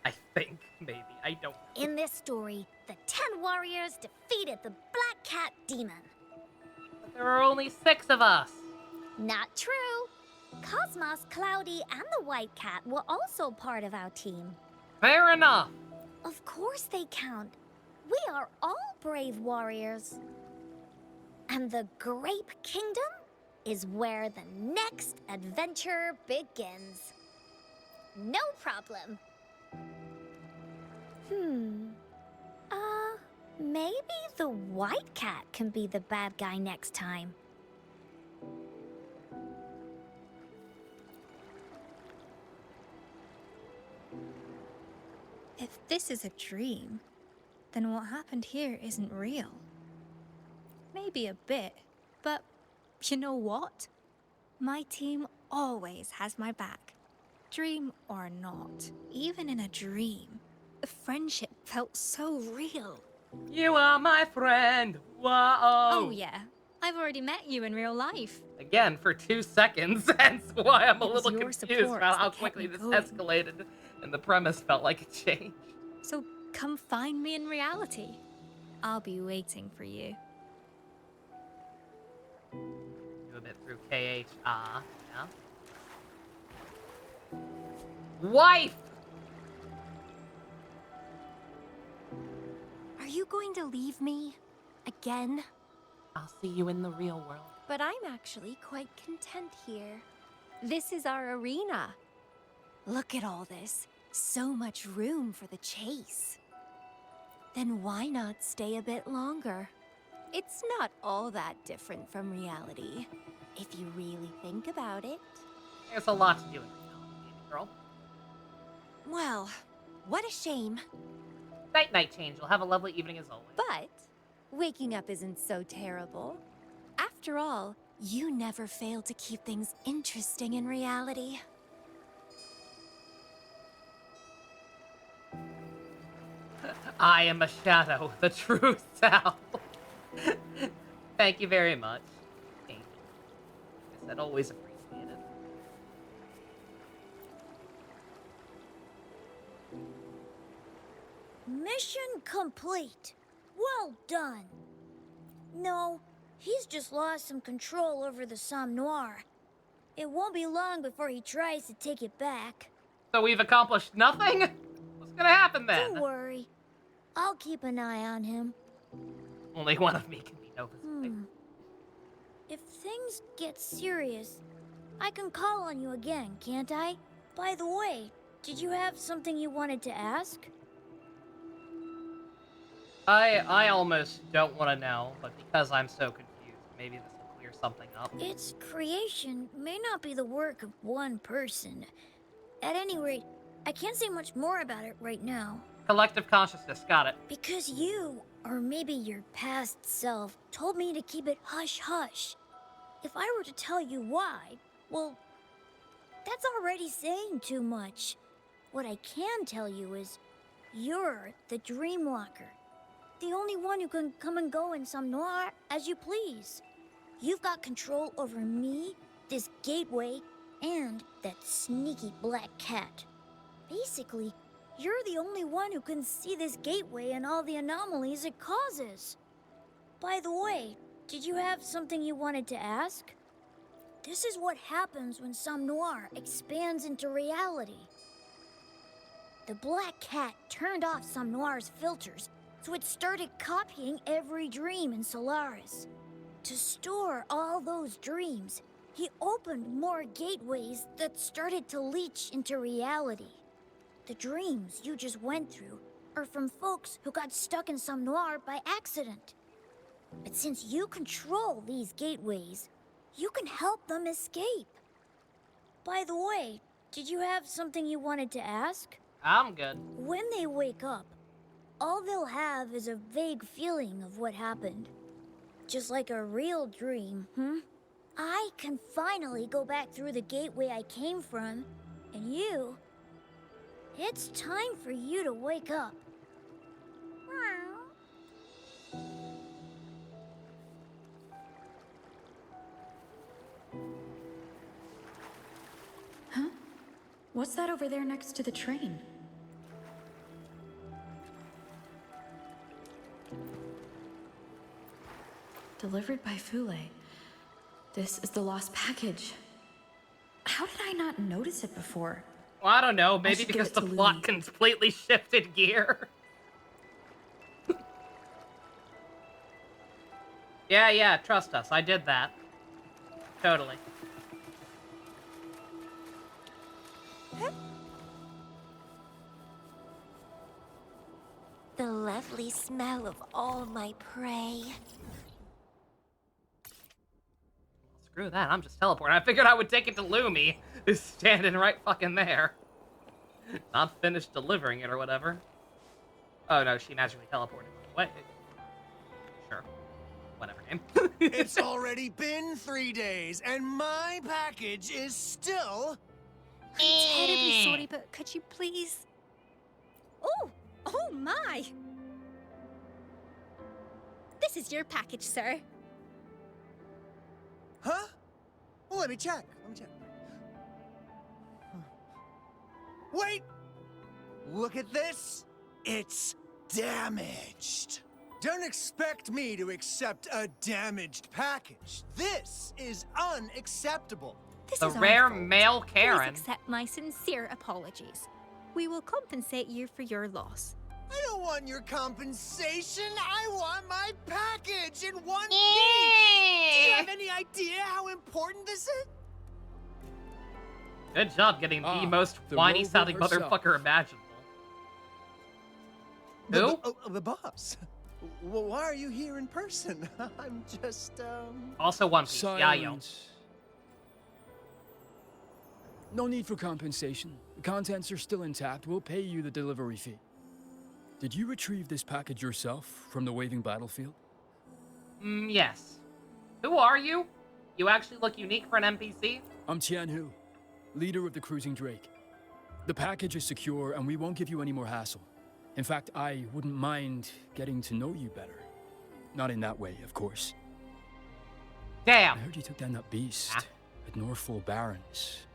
A: I think, maybe. I don't know.
Q: In this story, the 10 warriors defeated the Black Cat Demon.
A: But there are only 6 of us.
Q: Not true. Cosmos, Cloudy, and the White Cat were also part of our team.
A: Fair enough.
Q: Of course they count. We are all brave warriors. And the Grape Kingdom is where the next adventure begins.
T: No problem.
Q: Maybe the White Cat can be the bad guy next time.
D: If this is a dream, then what happened here isn't real. Maybe a bit, but you know what? My team always has my back. Dream or not, even in a dream, the friendship felt so real.
A: You are my friend. Whoa.
D: Oh yeah, I've already met you in real life.
A: Again, for 2 seconds, hence why I'm a
D: It was
A: little
D: your
A: confused
D: support
A: about how
D: that kept
A: quickly
D: me
A: this
D: going.
A: escalated, and the premise felt like it changed.
D: So come find me in reality. I'll be waiting for you.
A: Do a bit through KH. Yeah. Wife!
K: Are you going to leave me? Again?
A: I'll see you in the real world.
K: But I'm actually quite content here. This is our arena. Look at all this. So much room for the chase. Then why not stay a bit longer? It's not all that different from reality, if you really think about it.
A: There's a lot to do in reality, baby girl.
K: Well, what a shame.
A: Night, Angel. Have a lovely evening as always.
K: But waking up isn't so terrible. After all, you never fail to keep things interesting in reality.
A: I am a shadow, the true self. Thank you very much, Angel. I said always appreciate it.
Q: Mission complete. Well done. No, he's just lost some control over the Somme Noir. It won't be long before he tries to take it back.
A: So we've accomplished nothing? What's gonna happen then?
Q: Don't worry. I'll keep an eye on him.
A: Only one of me can be noticed.
Q: If things get serious, I can call on you again, can't I? By the way, did you have something you wanted to ask?
A: I almost don't want to know, but because I'm so confused, maybe this will clear something up.
Q: Its creation may not be the work of one person. At any rate, I can't say much more about it right now.
A: Collective consciousness, got it.
Q: Because you, or maybe your past self, told me to keep it hush-hush. If I were to tell you why, well, that's already saying too much. What I can tell you is, you're the Dreamwalker. The only one who can come and go in Somme Noir as you please. You've got control over me, this gateway, and that sneaky black cat. Basically, you're the only one who can see this gateway and all the anomalies it causes. By the way, did you have something you wanted to ask? This is what happens when Somme Noir expands into reality. The black cat turned off Somme Noir's filters, so it started copying every dream in Solaris. To store all those dreams, he opened more gateways that started to leach into reality. The dreams you just went through are from folks who got stuck in Somme Noir by accident. But since you control these gateways, you can help them escape. By the way, did you have something you wanted to ask?
A: I'm good.
Q: When they wake up, all they'll have is a vague feeling of what happened. Just like a real dream, I can finally go back through the gateway I came from, and you... It's time for you to wake up.
I: Huh? What's that over there next to the train? Delivered by Fule. This is the lost package. How did I not notice it before?
A: Well, I don't know. Maybe
O: should
A: because
O: give
A: the
O: it to
A: plot
O: Louis.
A: completely shifted gear. Yeah, trust us. I did that. Totally.
E: The lovely smell of all my prey.
A: Screw that. I'm just teleporting. I figured I would take it to Lumi, who's standing right fucking there. Not finished delivering it or whatever. Oh no, she magically teleported. What? Sure. Whatever, name.
B: It's already been 3 days, and my package is still...
D: I'm terribly sorry, but could you please... Oh my! This is your package, sir.
B: Huh? Well, let me check. Wait! Look at this. It's damaged. Don't expect me to accept a damaged package. This is unacceptable.
D: This
A: The
D: is our
A: rare
D: fault.
A: male Karen.
D: Please accept my sincere apologies. We will compensate you for your loss.
B: I don't want your compensation. I want my package in one piece. Do you have any idea how important this is?
A: Good job getting the most
C: the
A: whiny sounding
C: robot herself.
A: motherfucker imaginable. Who?
B: The boss. Well, why are you here in person? I'm just,
A: Also One Piece. Yeah, yo.
C: Silence. No need for compensation. The contents are still intact. We'll pay you the delivery fee. Did you retrieve this package yourself from the waving battlefield?
A: Yes. Who are you? You actually look unique for an NPC?
C: I'm Tianhu, leader of the Cruising Drake. The package is secure, and we won't give you any more hassle. In fact, I wouldn't mind getting to know you better. Not in that way, of course.
A: Damn.
C: I heard you took down that beast at Northfall Barrens.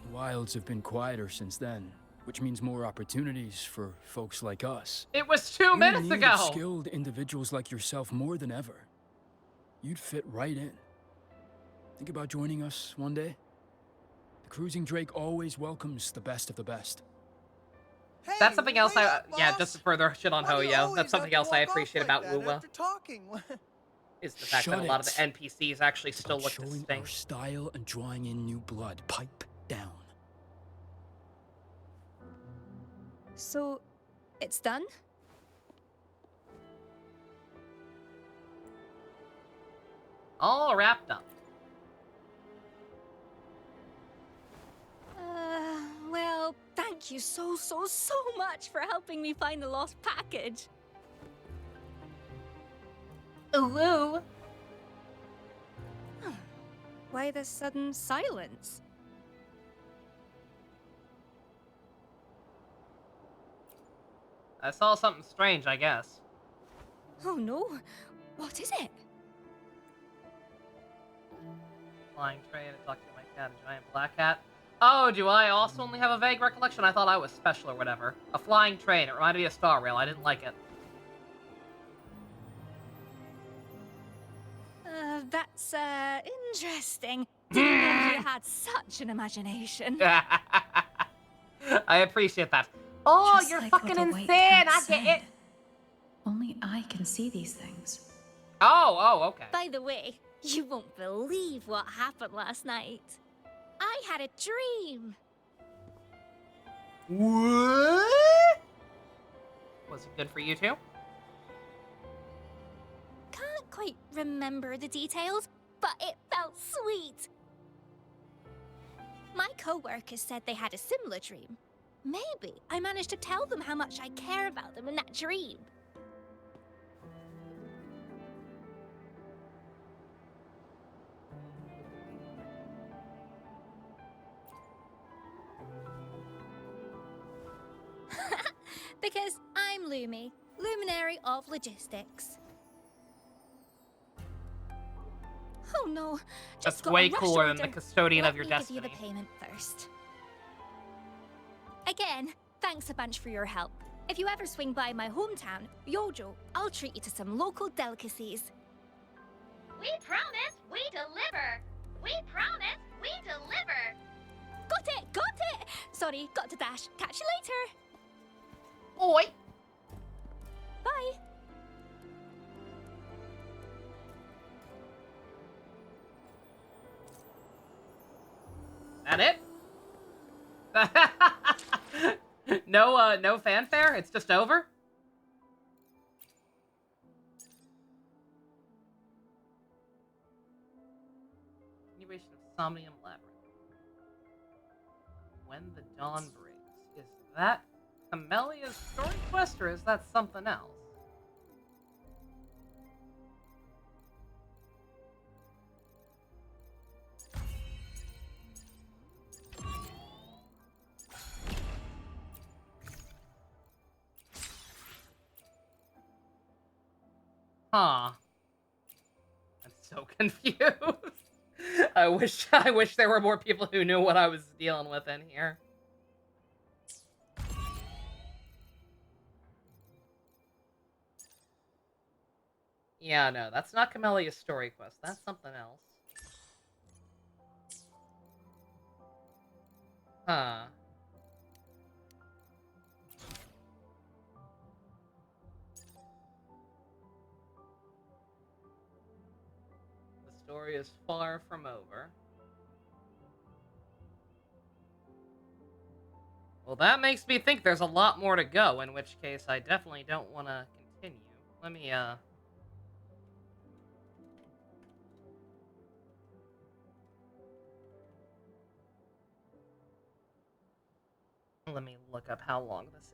C: The wilds have been quieter since then, which means more opportunities for folks like us.
A: It was 2 minutes
C: We need
A: ago.
C: skilled individuals like yourself more than ever. You'd fit right in. Think about joining us one day? The Cruising Drake always welcomes the best of the best.
A: That's something else
B: wait
A: I...
B: up,
A: Yeah,
B: boss.
A: just to further shit on
B: Why do you
A: Hoyo.
B: always
A: That's something
B: have
A: else
B: to
A: I
B: walk off
A: appreciate
B: like
A: about
B: that
A: Wuwa.
B: after talking?
A: Is the fact that
C: Shut
A: a lot of
C: it.
A: the NPCs actually still look
C: Showing
A: distinct.
C: our style and drawing in new blood. Pipe down.
D: So, it's done?
A: All wrapped up.
D: Well, thank you so much for helping me find the lost package.
A: Ooh.
D: Why the sudden silence?
A: I saw something strange, I guess.
D: Oh no, what is it?
A: Flying train, I talked to my cat, a giant black cat. Oh, do I also only have a vague recollection? I thought I was special or whatever. A flying train, it reminded me of Star Rail, I didn't like it.
D: That's, interesting. Didn't know you had such an imagination.
A: I appreciate that. Oh,
I: Just
A: you're
I: like
A: fucking
I: what the white
A: insane!
I: cat
A: I get it!
I: Only I can see these things.
A: Oh, okay.
D: By the way, you won't believe what happened last night. I had a dream.
A: What? Was it good for you too?
D: Can't quite remember the details, but it felt sweet. My co-workers said they had a similar dream. Maybe I managed to tell them how much I care about them in that dream. Because I'm Lumi, Luminary of Logistics. Oh no, just
A: That's
D: got
A: way
D: a rush
A: cooler than the
D: order.
A: custodian
D: Let
A: of your
D: me
A: destiny.
D: give you the payment first. Again, thanks a bunch for your help. If you ever swing by my hometown, Yojo, I'll treat you to some local delicacies.
F: We promise we deliver. We promise we deliver.
D: Got it!
E: Sorry, got to dash. Catch you later.
A: Oi.
E: Bye.
A: That it? No fanfare? It's just over? Continuation of Somnium Labyrinth. When the Dawn Breaks. Is that Camellya's story quest, or is that something else? Huh. I'm so confused. I wish there were more people who knew what I was dealing with in here. Yeah, no, that's not Camellya's story quest. That's something else. Huh. The story is far from over. Well, that makes me think there's a lot more to go, in which case I definitely don't want to continue. Let me, Let me look up how long this is.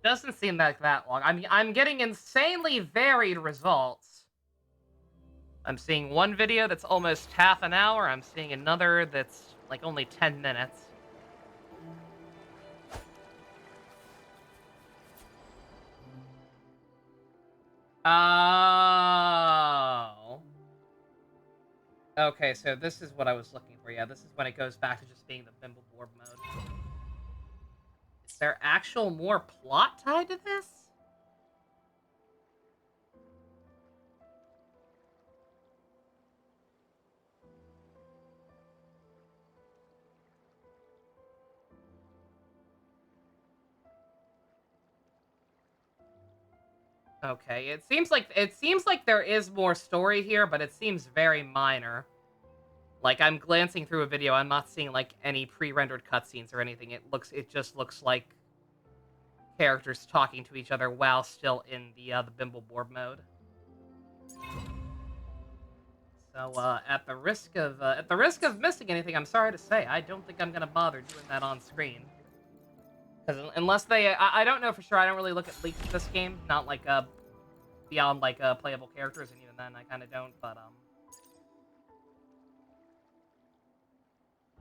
A: Doesn't seem like that long. I mean, I'm getting insanely varied results. I'm seeing one video that's almost half an hour. I'm seeing another that's like only 10 minutes. Oh. Okay, so this is what I was looking for. Yeah, this is when it goes back to just being the Bimbleboard mode. Is there actual more plot tied to this? Okay, it seems like there is more story here, but it seems very minor. Like, I'm glancing through a video, I'm not seeing like any pre-rendered cutscenes or anything. It just looks like characters talking to each other while still in the Bimbleboard mode. So, at the risk of missing anything, I'm sorry to say, I don't think I'm gonna bother doing that on screen. Because unless they, I don't know for sure. I don't really look at leaks of this game, not like beyond like playable characters, and even then, I kind of don't. But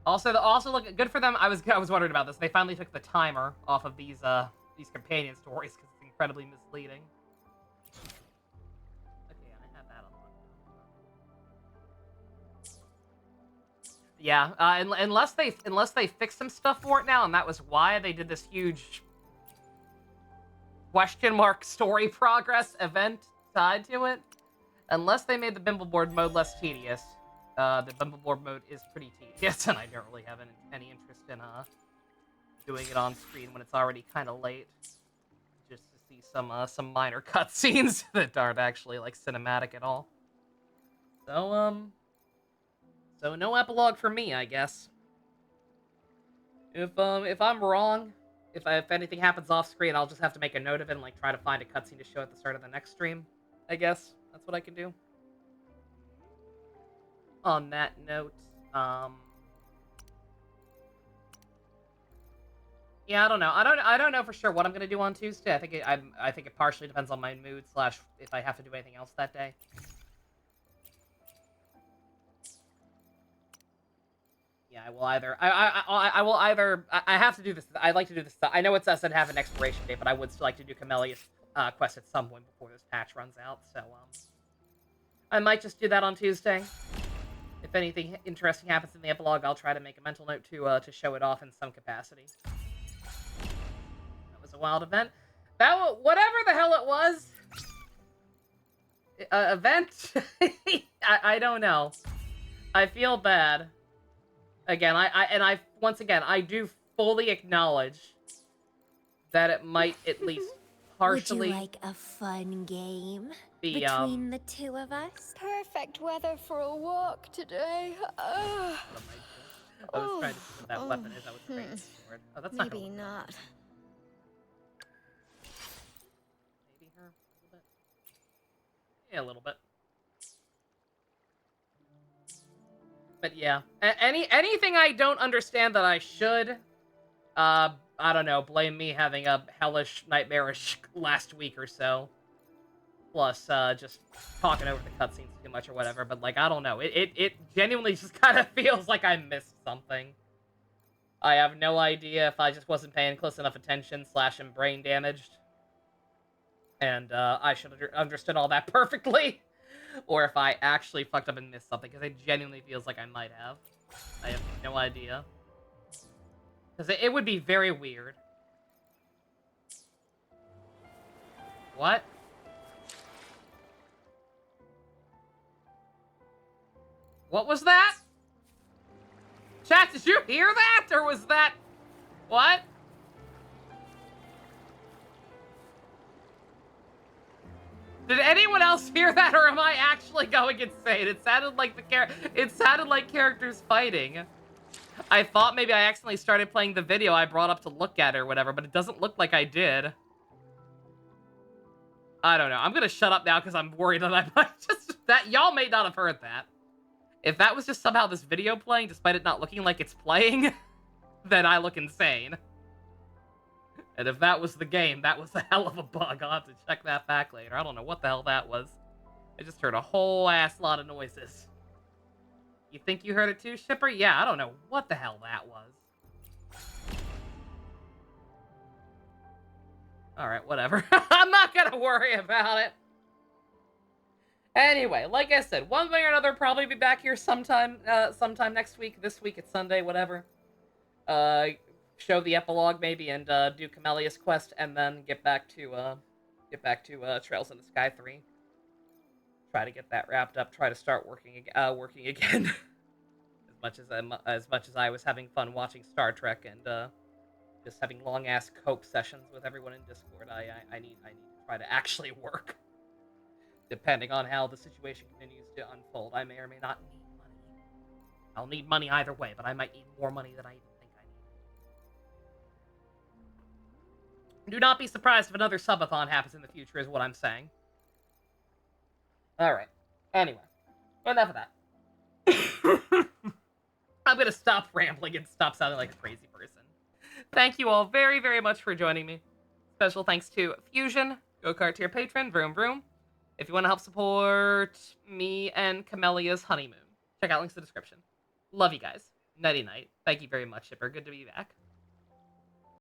A: also look good for them. I was wondering about this. They finally took the timer off of these companion stories because it's incredibly misleading. Okay, I have that unlocked. Yeah, unless they fix some stuff for it now, and that was why they did this huge question mark story progress event tied to it. Unless they made the Bimbleboard mode less tedious, the Bimbleboard mode is pretty tedious, and I don't really have any interest in doing it on screen when it's already kind of late. Just to see some minor cutscenes that aren't actually like cinematic at all. So no epilogue for me, I guess. If I'm wrong, if anything happens off screen, I'll just have to make a note of it and like try to find a cutscene to show at the start of the next stream. I guess that's what I can do. On that note, yeah, I don't know. I don't know for sure what I'm gonna do on Tuesday. I think it partially depends on my mood / if I have to do anything else that day. Yeah, I will either. I will either. I have to do this. I'd like to do this. I know it doesn't have an expiration date, but I would still like to do Camellya's quest at some point before this patch runs out. So I might just do that on Tuesday. If anything interesting happens in the epilogue, I'll try to make a mental note to show it off in some capacity. That was a wild event. Whatever the hell it was, Event? I don't know. I feel bad. Again, once again, I do fully acknowledge that it might at least partially...
T: Would you like a fun game?
A: The,
T: Between the two of us? Perfect weather for a walk today.
A: I was trying to see what that weapon is. I was afraid it's a sword. Oh, that's
T: Maybe not.
A: Maybe her a little bit. Yeah, a little bit. But yeah, anything I don't understand that I should, I don't know, blame me having a hellish, nightmarish last week or so. Plus, just talking over the cutscenes too much or whatever, but like, I don't know, it genuinely just kind of feels like I missed something. I have no idea if I just wasn't paying close enough attention / am brain damaged. And, I should have understood all that perfectly. Or if I actually fucked up and missed something, because it genuinely feels like I might have. I have no idea. Because it would be very weird. What? What was that? Chat, did you hear that? Or was that... What? Did anyone else hear that, or am I actually going insane? It sounded like characters fighting. I thought maybe I accidentally started playing the video I brought up to look at or whatever, but it doesn't look like I did. I don't know. I'm gonna shut up now because I'm worried that I might y'all may not have heard that. If that was just somehow this video playing, despite it not looking like it's playing, then I look insane. And if that was the game, that was a hell of a bug. I'll have to check that back later. I don't know what the hell that was. I just heard a whole ass lot of noises. You think you heard it too, Shipper? Yeah, I don't know what the hell that was. Alright, whatever. I'm not gonna worry about it. Anyway, like I said, one way or another, probably be back here sometime next week. This week, it's Sunday, whatever. Show the epilogue maybe and do Camellya's quest and then get back to Trails in the Sky 3. Try to get that wrapped up. Try to start working again. as much as I was having fun watching Star Trek and just having long ass cope sessions with everyone in Discord, I need to try to actually work. Depending on how the situation continues to unfold, I may or may not need money. I'll need money either way, but I might need more money than I even think I need. Do not be surprised if another subathon happens in the future, is what I'm saying. Alright. Anyway. Enough of that. I'm gonna stop rambling and stop sounding like a crazy person. Thank you all very, very much for joining me. Special thanks to Fusion, Go-Kart tier patron, Vroom Vroom. If you want to help support me and Camellya's honeymoon, check out links in the description. Love you guys. Nighty night. Thank you very much, Shipper. Good to be back.